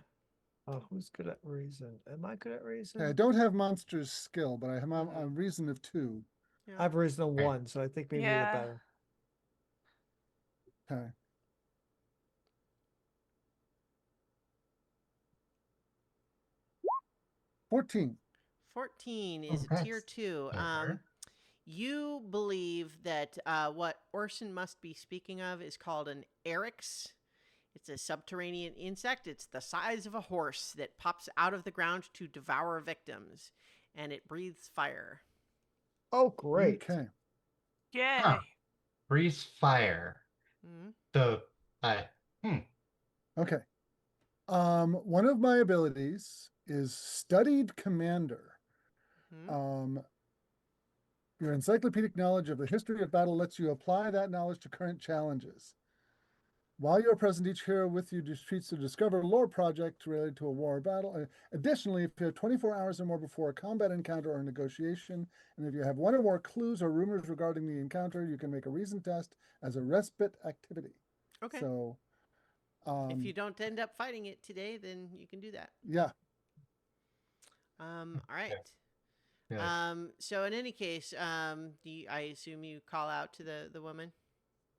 C: Who's good at reason? Am I good at reason?
B: Okay, I don't have monsters skill, but I have
A: Mhm.
B: a reason of 2.
A: Yeah.
C: I have reason of 1, so I think maybe you're
E: Yeah.
C: better.
B: Okay. $14.
A: 14 is
D: Oh,
A: a tier
D: that's
A: 2.
D: better.
A: You believe that what Orson must be speaking of is called an eryx. It's a subterranean insect. It's the size of a horse that pops out of the ground to devour victims, and it breathes fire.
C: Oh, great.
B: Okay.
E: Yay.
D: Huh. Breeze fire.
A: Mm-hmm.
D: The
B: Okay. One of my abilities is Studied Commander.
A: Mm-hmm.
B: Your encyclopedic knowledge of the history of battle lets you apply that knowledge to current challenges. While you are present, each hero with you treats to discover lore project related to a war or battle. Additionally, if you have 24 hours or more before a combat encounter or negotiation, and if you have 1 or more clues or rumors regarding the encounter, you can make a reason test as a respite activity.
A: Okay.
B: So,
A: if you don't end up fighting it today, then you can do that.
B: yeah.
A: All right.
D: yeah.
A: So in any case, I assume you call out to the woman,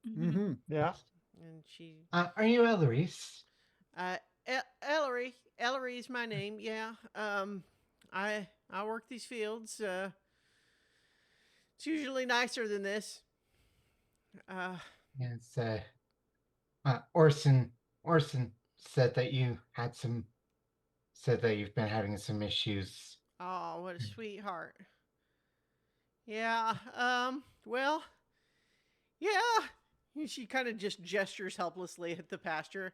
E: Mhm.
B: Mm-hmm.
C: Yeah.
A: and she,
D: Are you Ellery's?
A: Ellery. Ellery is my name. Yeah. I work these fields. It's usually nicer than this.
D: Yes. Orson said that you've been having some issues.
A: Oh, what a sweetheart. Yeah. Well. Yeah. She kind of just gestures helplessly at the pasture.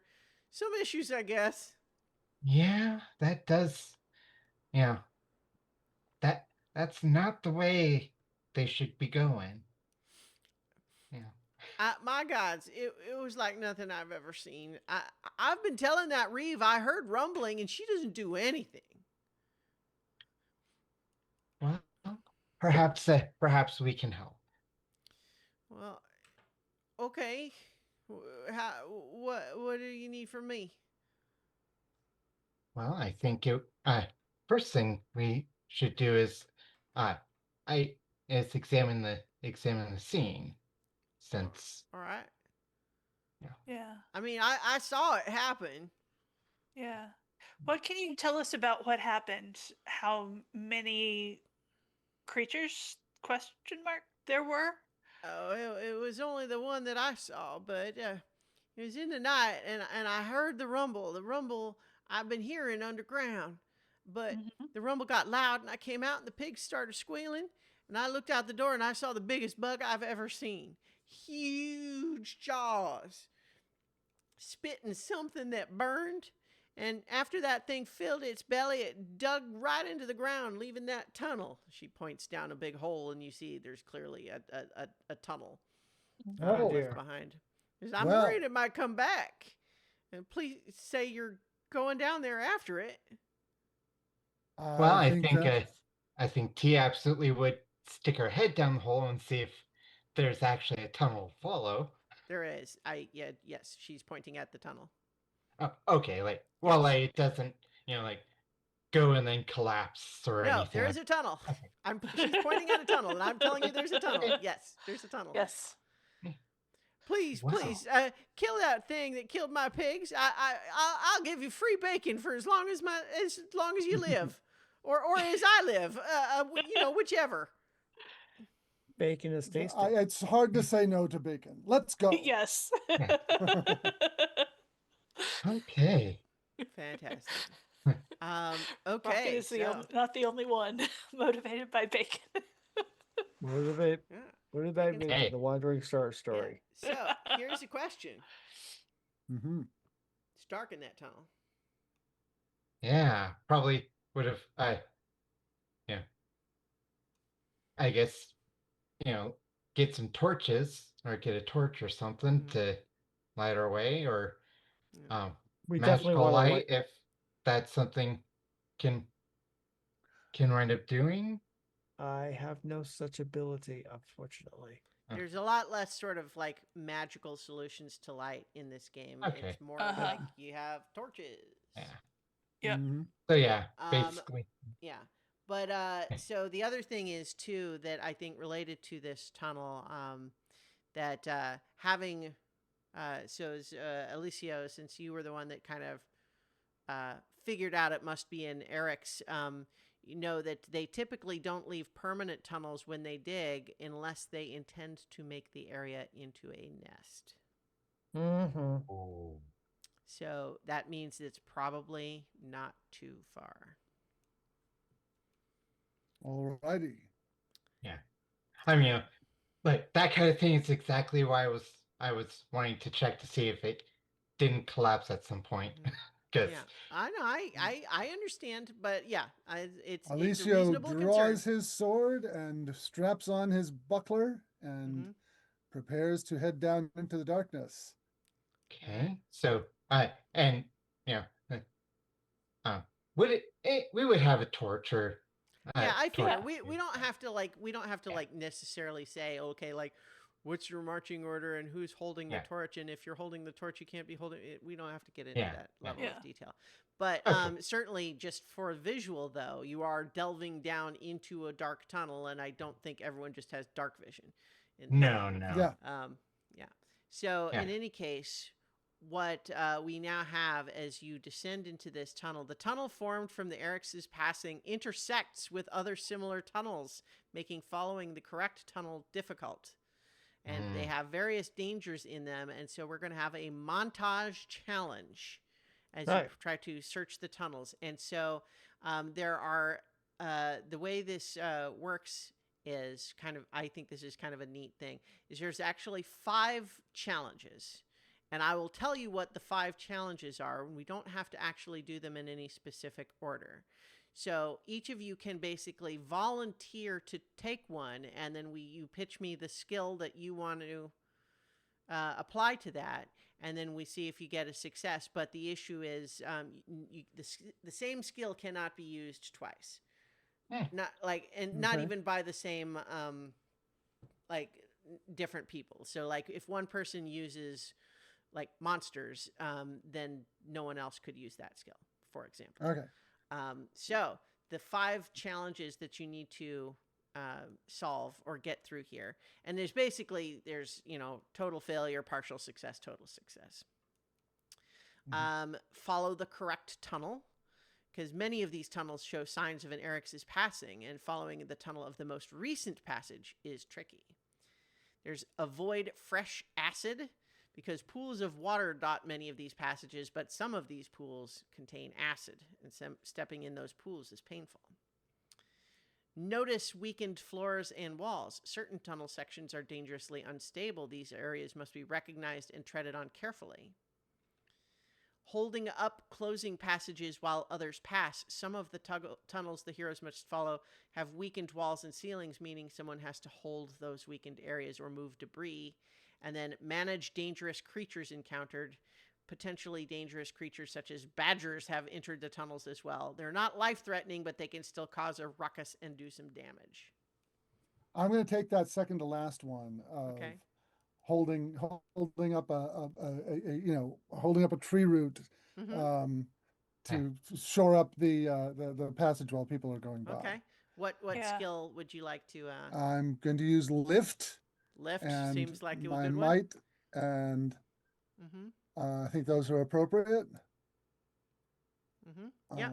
A: Some issues, I guess.
D: Yeah, that does. Yeah, that's not the way they should be going. Yeah.
A: My gods, it was like nothing I've ever seen. I've been telling that Reeve I heard rumbling, and she doesn't do anything.
D: Well, perhaps we can help.
A: Well, okay. What do you need from me?
D: Well, I think first thing we should do is I is examine the scene, since
A: All right.
E: Yeah.
A: I mean, I saw it happen.
E: Yeah. What can you tell us about what happened? How many creatures? Question mark. There were.
A: Oh, it was only the one that I saw, but it was in the night, and I heard the rumble. The rumble I've been hearing underground, but
E: Mhm.
A: the rumble got loud, and I came out, and the pigs started squealing, and I looked out the door, and I saw the biggest bug I've ever seen. Huge jaws, spitting something that burned, And after that thing filled its belly, it dug right into the ground, leaving that tunnel. She points down a big hole, and you see there's clearly a tunnel
C: Oh,
A: left
C: dear.
A: behind. She says, I'm
B: Well-
A: worried it might come back. And please say you're going down there after it.
D: Well, I think
B: that-
D: I think T absolutely would stick her head down the hole and see if there's actually a tunnel to follow.
A: There is. Yes, she's pointing at the tunnel.
D: Oh, okay, well,
A: Yes.
D: like it doesn't, like go and then collapse or
A: No,
D: anything.
A: there is a tunnel.
D: Okay.
A: She's pointing at a tunnel, and I'm telling you there's a tunnel. Yes, there's a tunnel.
E: Yes.
A: Please,
D: Wow.
A: please, kill that thing that killed my pigs. I'll give you free bacon for as long as you live, or as I live. Whichever.
C: Bacon is tasty.
B: It's hard to say no to bacon. Let's go.
E: Yes.
D: Okay.
A: Fantastic.
E: Rocket
A: Okay.
E: is
A: So,
E: not the only one motivated by bacon.
C: Motivate.
A: yeah,
C: What did that
A: Bacon
C: mean?
A: is-
D: Hey.
C: The Wandering Star
A: yeah.
C: story.
A: So here's a question.
B: Hmm.
A: It's dark in that tunnel.
D: Yeah, probably would have. I guess get some torches or get a torch or something
A: Mhm.
D: to light our way, or
A: Yeah.
C: We definitely
D: magical
C: want to
D: light if that's something can wind up doing.
C: I have no such ability, unfortunately.
A: There's a lot less sort of like magical solutions to light in this game.
D: Okay.
A: It's more
E: Uh-huh.
A: like you have torches.
D: Yeah.
E: Yep.
B: Mhm.
D: So yeah,
A: Um,
D: basically.
A: Yeah. But so the other thing is too that I think related to this tunnel, that having so as Alicio, since you were the one that kind of figured out it must be in Eric's, you know that they typically don't leave permanent tunnels when they dig unless they intend to make the area into a nest.
C: Mm-hmm.
D: Oh.
A: So that means it's probably not too far.
B: Alrighty.
D: I mean, like that kind of thing is exactly why I was wanting to check to see if it didn't collapse at some point. Because
A: Yeah, I know. I understand, but yeah, it's a
B: Alicio
A: reasonable
B: draws
A: concern.
B: his sword and straps on his buckler and
A: Mhm.
B: prepares to head down into the darkness.
D: okay, so and would we would have a torch or
A: Yeah, I
D: torch.
A: figure we don't have to like necessarily say, okay, like what's your marching order and who's holding the
D: Yeah.
A: torch, and if you're holding the torch you can't be holding it. We don't have to get into
D: Yeah,
A: that
D: yeah.
A: level
E: Yeah.
A: of detail. But
D: Okay.
A: certainly just for visual though, you are delving down into a dark tunnel, and I don't think everyone just has dark vision.
D: No.
B: Yeah.
A: Yeah. So
D: Yeah.
A: in any case, what we now have as you descend into this tunnel, the tunnel formed from the Eric's passing intersects with other similar tunnels, making following the correct tunnel difficult. And they have various dangers in them, and so we're going to have a montage challenge as
C: Right.
A: you try to search the tunnels. And so there are the way this works is kind of, I think this is kind of a neat thing, is there's actually 5 challenges. And I will tell you what the 5 challenges are. We don't have to actually do them in any specific order. So each of you can basically volunteer to take one, and then you pitch me the skill that you want to apply to that, and then we see if you get a success. But the issue is the same skill cannot be used twice. Not like, and not
B: Okay.
A: even by the same like different people. So like if one person uses like monsters, then no one else could use that skill, for example.
B: Okay.
A: So the 5 challenges that you need to solve or get through here, and there's total failure, partial success, total success. Follow the correct tunnel, because many of these tunnels show signs of an Eric's passing, and following the tunnel of the most recent passage is tricky. There's avoid fresh acid, because pools of water dot many of these passages, but some of these pools contain acid, and stepping in those pools is painful. Notice weakened floors and walls. Certain tunnel sections are dangerously unstable. These areas must be recognized and treaded on carefully. holding up closing passages while others pass. Some of the tunnels the heroes must follow have weakened walls and ceilings, meaning someone has to hold those weakened areas or move debris. And then manage dangerous creatures encountered. Potentially dangerous creatures such as badgers have entered the tunnels as well. They're not life-threatening, but they can still cause a ruckus and do some damage.
B: I'm going to take that second to last one of
A: Okay.
B: holding up holding up a tree root
A: Mm-hmm.
B: to shore up the passage while people are going by.
A: Okay. What
E: Yeah.
A: skill would you like to
B: I'm going to use lift
A: lift?
B: and
A: Seems like a
B: my
A: good one.
B: might, and
A: Mm-hmm.
B: I think those are appropriate.
A: Mm-hmm. Yeah.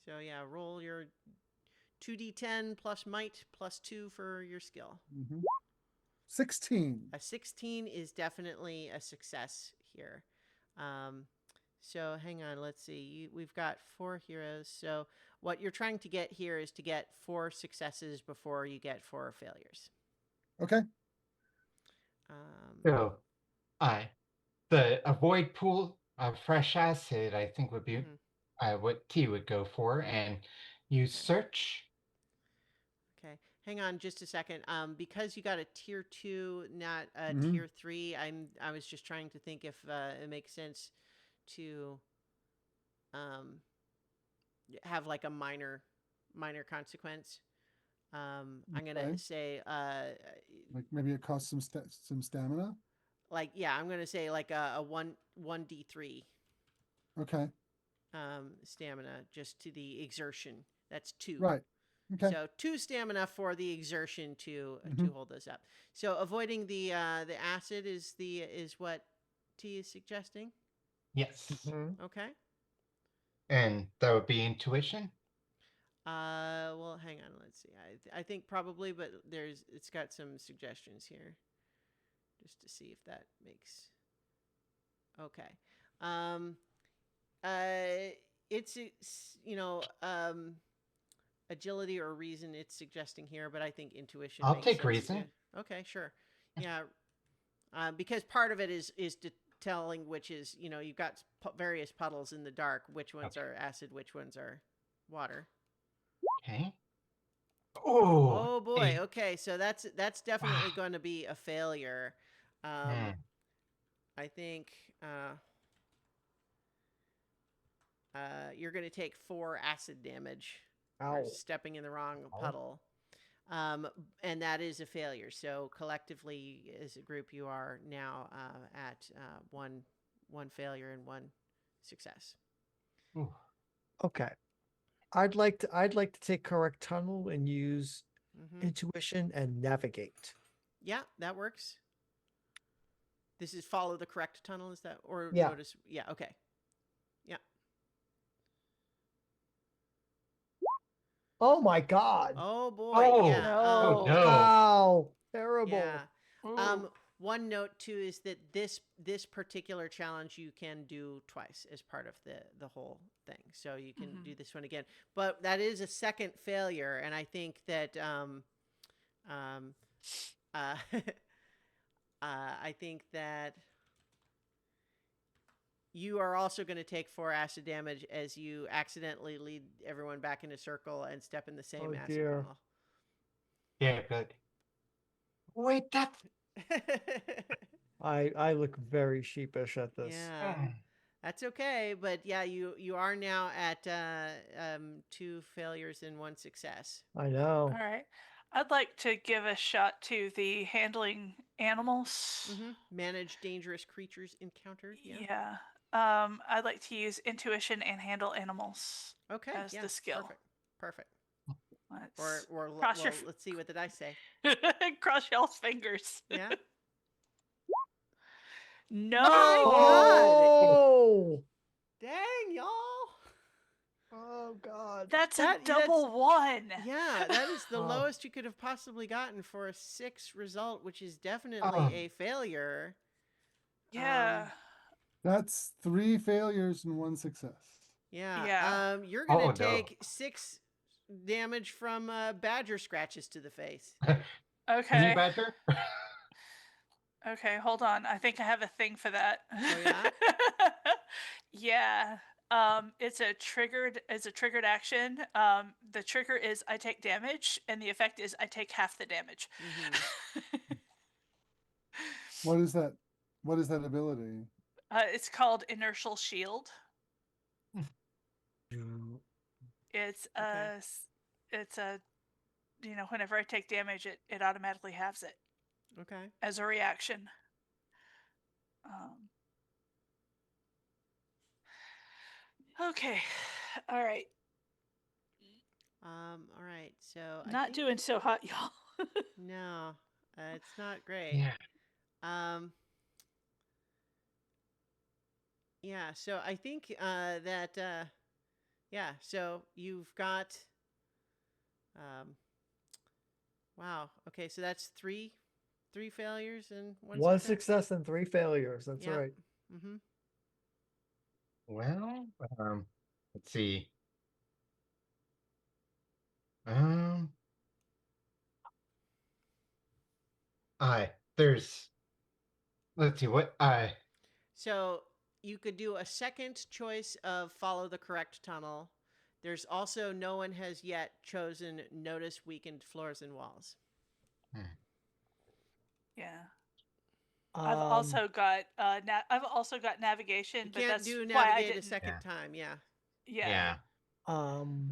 A: So yeah, roll your 2d10 plus might plus 2 for your skill.
B: 16.
A: A 16 is definitely a success here. So hang on, let's see. We've got 4 heroes. So what you're trying to get here is to get 4 successes before you get 4 failures.
B: Okay.
D: So, the avoid pool of fresh acid, I think would be what T would go for, and use search.
A: Okay, hang on just a second. Because you got a tier 2, not a
B: Mhm.
A: tier 3. I was just trying to think if it makes sense to have like a minor consequence. I'm gonna
B: Okay.
A: say
B: Like maybe it costs some stamina.
A: like I'm gonna say like a 1d3
B: Okay.
A: stamina just to the exertion. That's 2.
B: Right. Okay.
A: So 2 stamina for the exertion to
B: Mhm.
A: hold those up. So avoiding the acid is what T is suggesting.
D: Yes.
A: Okay.
D: And that would be intuition.
A: Well, hang on. Let's see. I think probably, but it's got some suggestions here, just to see if that makes. Okay. It's agility or reason it's suggesting here, but I think intuition
D: I'll
A: makes
D: take
A: sense
D: reason.
A: Okay, sure. Yeah. Because part of it is telling which is, you've got various puddles in the dark, which ones are acid, which ones are water.
D: Okay. Oh.
A: Oh boy. Okay, so that's definitely going to be a failure. I think you're going to take 4 acid damage for stepping in the wrong puddle. And that is a failure. So collectively, as a group, you are now at one failure and 1 success.
D: Ooh.
C: Okay. I'd like to take correct tunnel and use intuition and navigate.
A: Yeah, that works. This is follow the correct tunnel, is that? Or
C: Yeah.
A: notice? Yeah, okay. Yeah.
C: Oh my God.
A: Oh boy.
D: Oh,
A: Yeah.
E: no.
D: no.
C: Wow. Terrible.
A: Yeah.
E: Ooh.
A: One note too is that this particular challenge you can do twice as part of the whole thing. So you can do this one again. But that is a second failure, and I think that I think that you are also going to take 4 acid damage as you accidentally lead everyone back in a circle and step in the same acid
C: dear.
A: puddle.
D: Yeah, good. Wait, that's
C: I look very sheepish at this.
A: Yeah. That's okay, but yeah, you are now at 2 failures and 1 success.
C: I know.
E: All right. I'd like to give a shot to the handling animals.
A: Manage dangerous creatures encountered. Yeah.
E: Yeah. I'd like to use intuition and handle animals
A: Okay.
E: as
A: Yeah.
E: the skill.
A: Perfect.
E: Let's
A: Or let's see what did I say?
E: cross y'all's fingers.
A: Yeah.
E: No.
A: My
C: Oh.
A: Dang, y'all.
C: Oh God.
E: That's a
A: That's-
E: double 1.
A: Yeah, that is the
C: Oh.
A: lowest you could have possibly gotten for a 6 result, which is definitely a failure.
E: Yeah.
B: That's 3 failures and 1 success.
A: Yeah.
E: Yeah.
A: You're gonna
D: Oh, no.
A: take 6 damage from badger scratches to the face.
D: Honey
E: Okay.
D: badger.
E: Okay, hold on. I think I have a thing for that.
A: Oh, yeah?
E: Yeah. It's a triggered action. The trigger is I take damage, and the effect is I take half the damage.
B: What is that? What is that ability?
E: It's called inertial shield. It's
A: Okay.
E: it's a whenever I take damage, it automatically halves it
A: Okay.
E: as a reaction. Okay, all right.
A: All right. So I
E: Not
A: think
E: doing so hot, y'all.
A: no, it's not great.
D: Yeah.
A: Um, yeah. So I think that yeah. So you've got wow. Okay. So that's three failures and one
C: One
A: success.
C: success and 3 failures. That's
A: Yeah.
C: right.
A: Mm-hmm.
D: Well, let's see. Um, there's, let's see what
A: So you could do a second choice of follow the correct tunnel. There's also no one has yet chosen notice weakened floors and walls.
E: Yeah.
C: Um,
E: I've also got navigation,
A: You
E: but
A: can't
E: that's
A: do
E: why I
A: navigate a
E: didn't.
A: second
D: Yeah.
A: time. Yeah.
E: Yeah.
D: yeah.
C: um,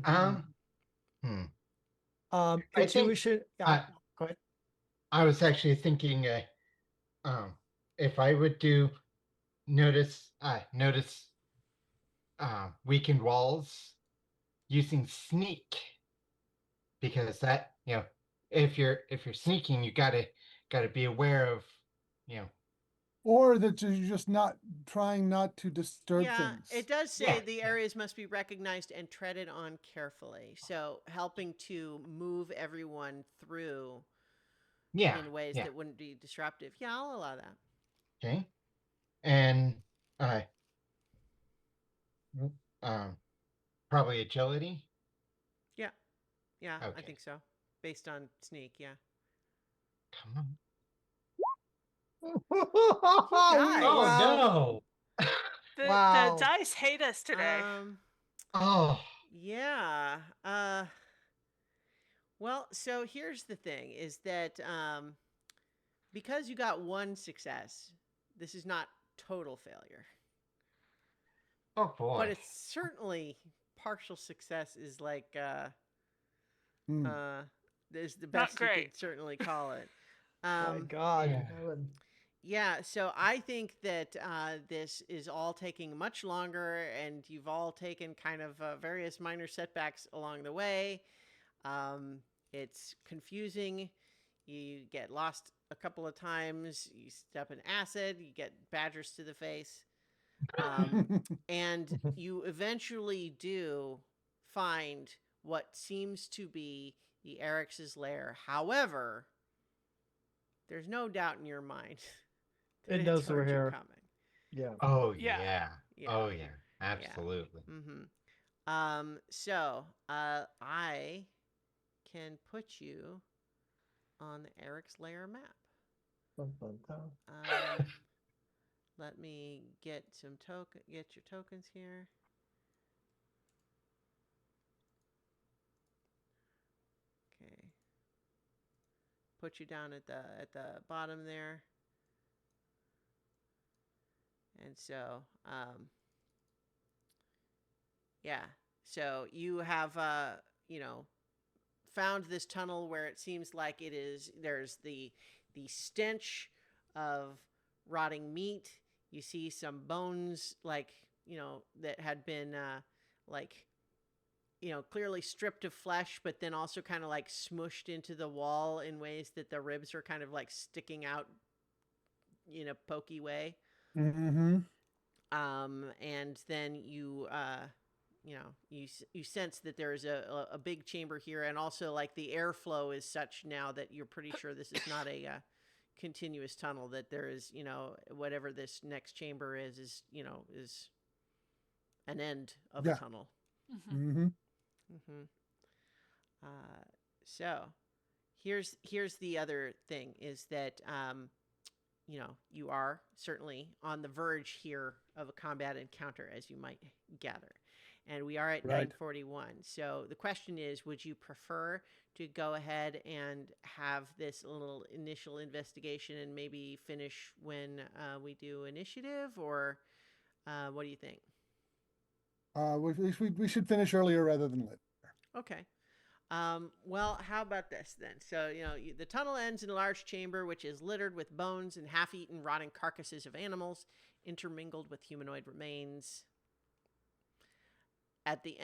D: Hmm. I think
C: intuition. Yeah,
D: I
C: go ahead.
D: I was actually thinking if I would do notice weakened walls using sneak, because that, if you're sneaking, you gotta be aware of, you know
B: Or that you're just not trying not to disturb
A: Yeah,
B: things.
A: it does say
D: Yeah,
A: the areas must be recognized and treaded on carefully. So helping to move everyone through
D: yeah,
A: in ways
D: yeah.
A: that wouldn't be disruptive. Yeah, I'll allow that.
D: Okay. And uh um probably agility.
A: Yeah, yeah, I
D: Okay.
A: think so. Based on sneak, yeah.
D: Come on.
A: You
D: Oh
A: guys.
C: Wow.
D: no.
E: The
C: Wow.
E: dice hate us today.
D: Oh.
A: Yeah. Well, so here's the thing is that because you got one success, this is not total failure.
D: Oh
A: But
D: boy.
A: it's certainly partial success is like
B: Hmm.
A: is the
E: Not
A: best you
E: great.
A: could certainly call it.
C: My God.
D: Yeah.
C: Heaven.
A: Yeah, so I think that this is all taking much longer, and you've all taken kind of various minor setbacks along the way. Um, it's confusing. You get lost a couple of times. You step in acid. You get badgers to the face. And you eventually do find what seems to be the Eric's lair. However, there's no doubt in your mind that
C: It
A: it's
C: knows we're
A: heard you
C: here.
A: coming.
C: Yeah.
D: Oh
E: Yeah.
D: yeah.
A: Yeah.
D: Oh yeah.
A: Yeah.
D: Absolutely.
A: So I can put you on the Eric's lair map.
C: Dun, dun, dun.
A: Let me get your tokens here. Okay. Put you down at the bottom there. And so, yeah. So you have, found this tunnel where it seems like there's the stench of rotting meat. You see some bones, like, that had been, like, clearly stripped of flesh, but then also kind of like smushed into the wall in ways that the ribs are kind of like sticking out in a pokey way.
B: Mm-hmm.
A: And then you sense that there is a big chamber here, and also like the airflow is such now that you're pretty sure this is not a continuous tunnel. That there is, whatever this next chamber is an end of a
B: Yeah.
A: tunnel.
B: Mm-hmm.
A: Mm-hmm. So here's the other thing is that you are certainly on the verge here of a combat encounter, as you might gather. And we are at
B: Right.
A: 9:41. So the question is, would you prefer to go ahead and have this little initial investigation and maybe finish when we do initiative, or what do you think?
B: We should finish earlier rather than later.
A: Okay. Well, how about this then? So, the tunnel ends in a large chamber which is littered with bones and half-eaten, rotting carcasses of animals intermingled with humanoid remains. At the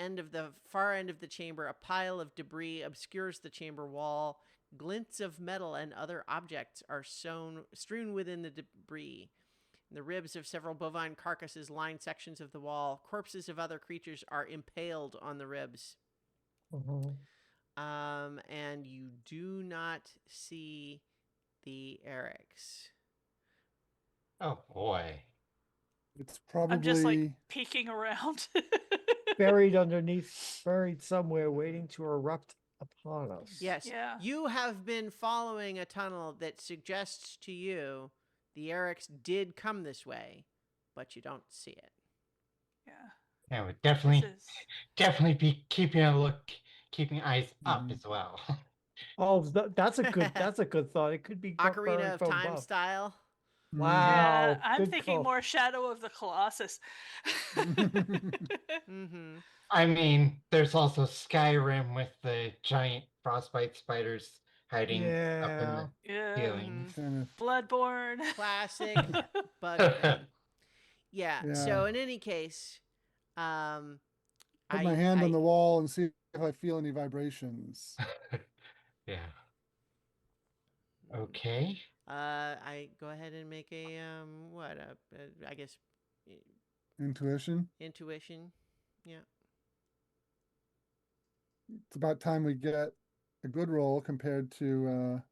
A: far end of the chamber, a pile of debris obscures the chamber wall. Glints of metal and other objects are strewn within the debris. The ribs of several bovine carcasses line sections of the wall. Corpses of other creatures are impaled on the ribs.
C: Mhm.
A: And you do not see the Erics.
D: Oh boy.
B: It's
E: I'm just like
B: probably
E: peeking around.
C: Buried somewhere, waiting to erupt upon us.
A: Yes.
E: Yeah.
A: You have been following a tunnel that suggests to you the Erics did come this way, but you don't see it.
E: Yeah.
D: Yeah, would
E: This
D: definitely be keeping eyes up
B: Mhm.
D: as well.
C: Oh, that's a good thought. It could be
A: Ocarina
C: burned
A: of
C: from
A: Time
C: above.
A: style.
C: Wow.
E: Yeah, I'm
C: good
E: thinking
C: call.
E: more Shadow of the Colossus.
A: Mm-hmm.
D: I mean, there's also Skyrim with the giant frostbite spiders hiding up in
C: Yeah.
D: the
E: Yeah.
D: ceilings.
B: kind of,
E: Bloodborne.
A: Classic bug thing. Yeah.
B: Yeah.
A: So in any case,
B: put my hand on the wall and see if I feel any vibrations.
D: Yeah. Okay.
A: I go ahead and make a I guess
B: Intuition.
A: intuition. Yeah.
B: It's about time we get a good roll compared to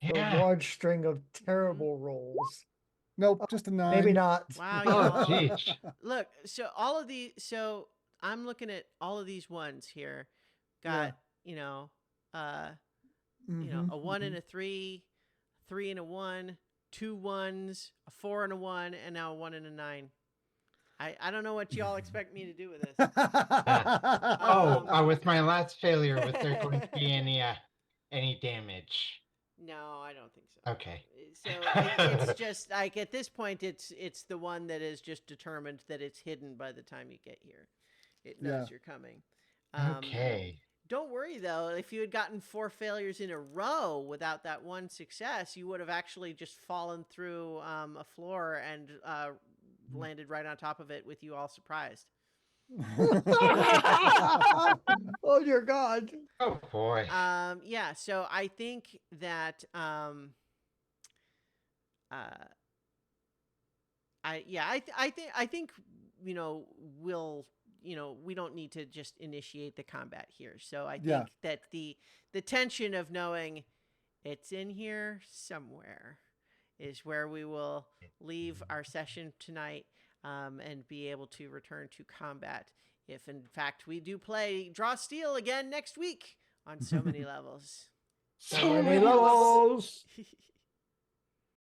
C: A
D: Yeah.
C: large string of terrible rolls.
B: nope, just a 9.
C: Maybe not.
A: Wow.
D: Oh, geez.
A: Look. So all of these. So I'm looking at all of these ones here.
B: Yeah.
A: Got a
B: Mhm,
A: 1 and
B: mhm.
A: a 3, 3 and a 1, 2 1s, a 4 and a 1, and now a 1 and a 9. I don't know what y'all expect me to do with this.
D: With my last failure, was there going to be any damage?
A: No, I don't think so.
D: Okay.
A: So it's just like at this point, it's the one that is just determined that it's hidden by the time you get here. It knows
B: Yeah.
A: you're coming.
D: Okay.
A: Don't worry though. If you had gotten 4 failures in a row without that one success, you would have actually just fallen through a floor and landed right on top of it with you all surprised.
C: Oh dear God.
D: Oh boy.
A: Yeah. So I think that I think we'll we don't need to just initiate the combat here. So I think
B: Yeah.
A: that the tension of knowing it's in here somewhere is where we will leave our session tonight and be able to return to combat if in fact we do play Draw Steel again next week on so many levels.
C: So many levels.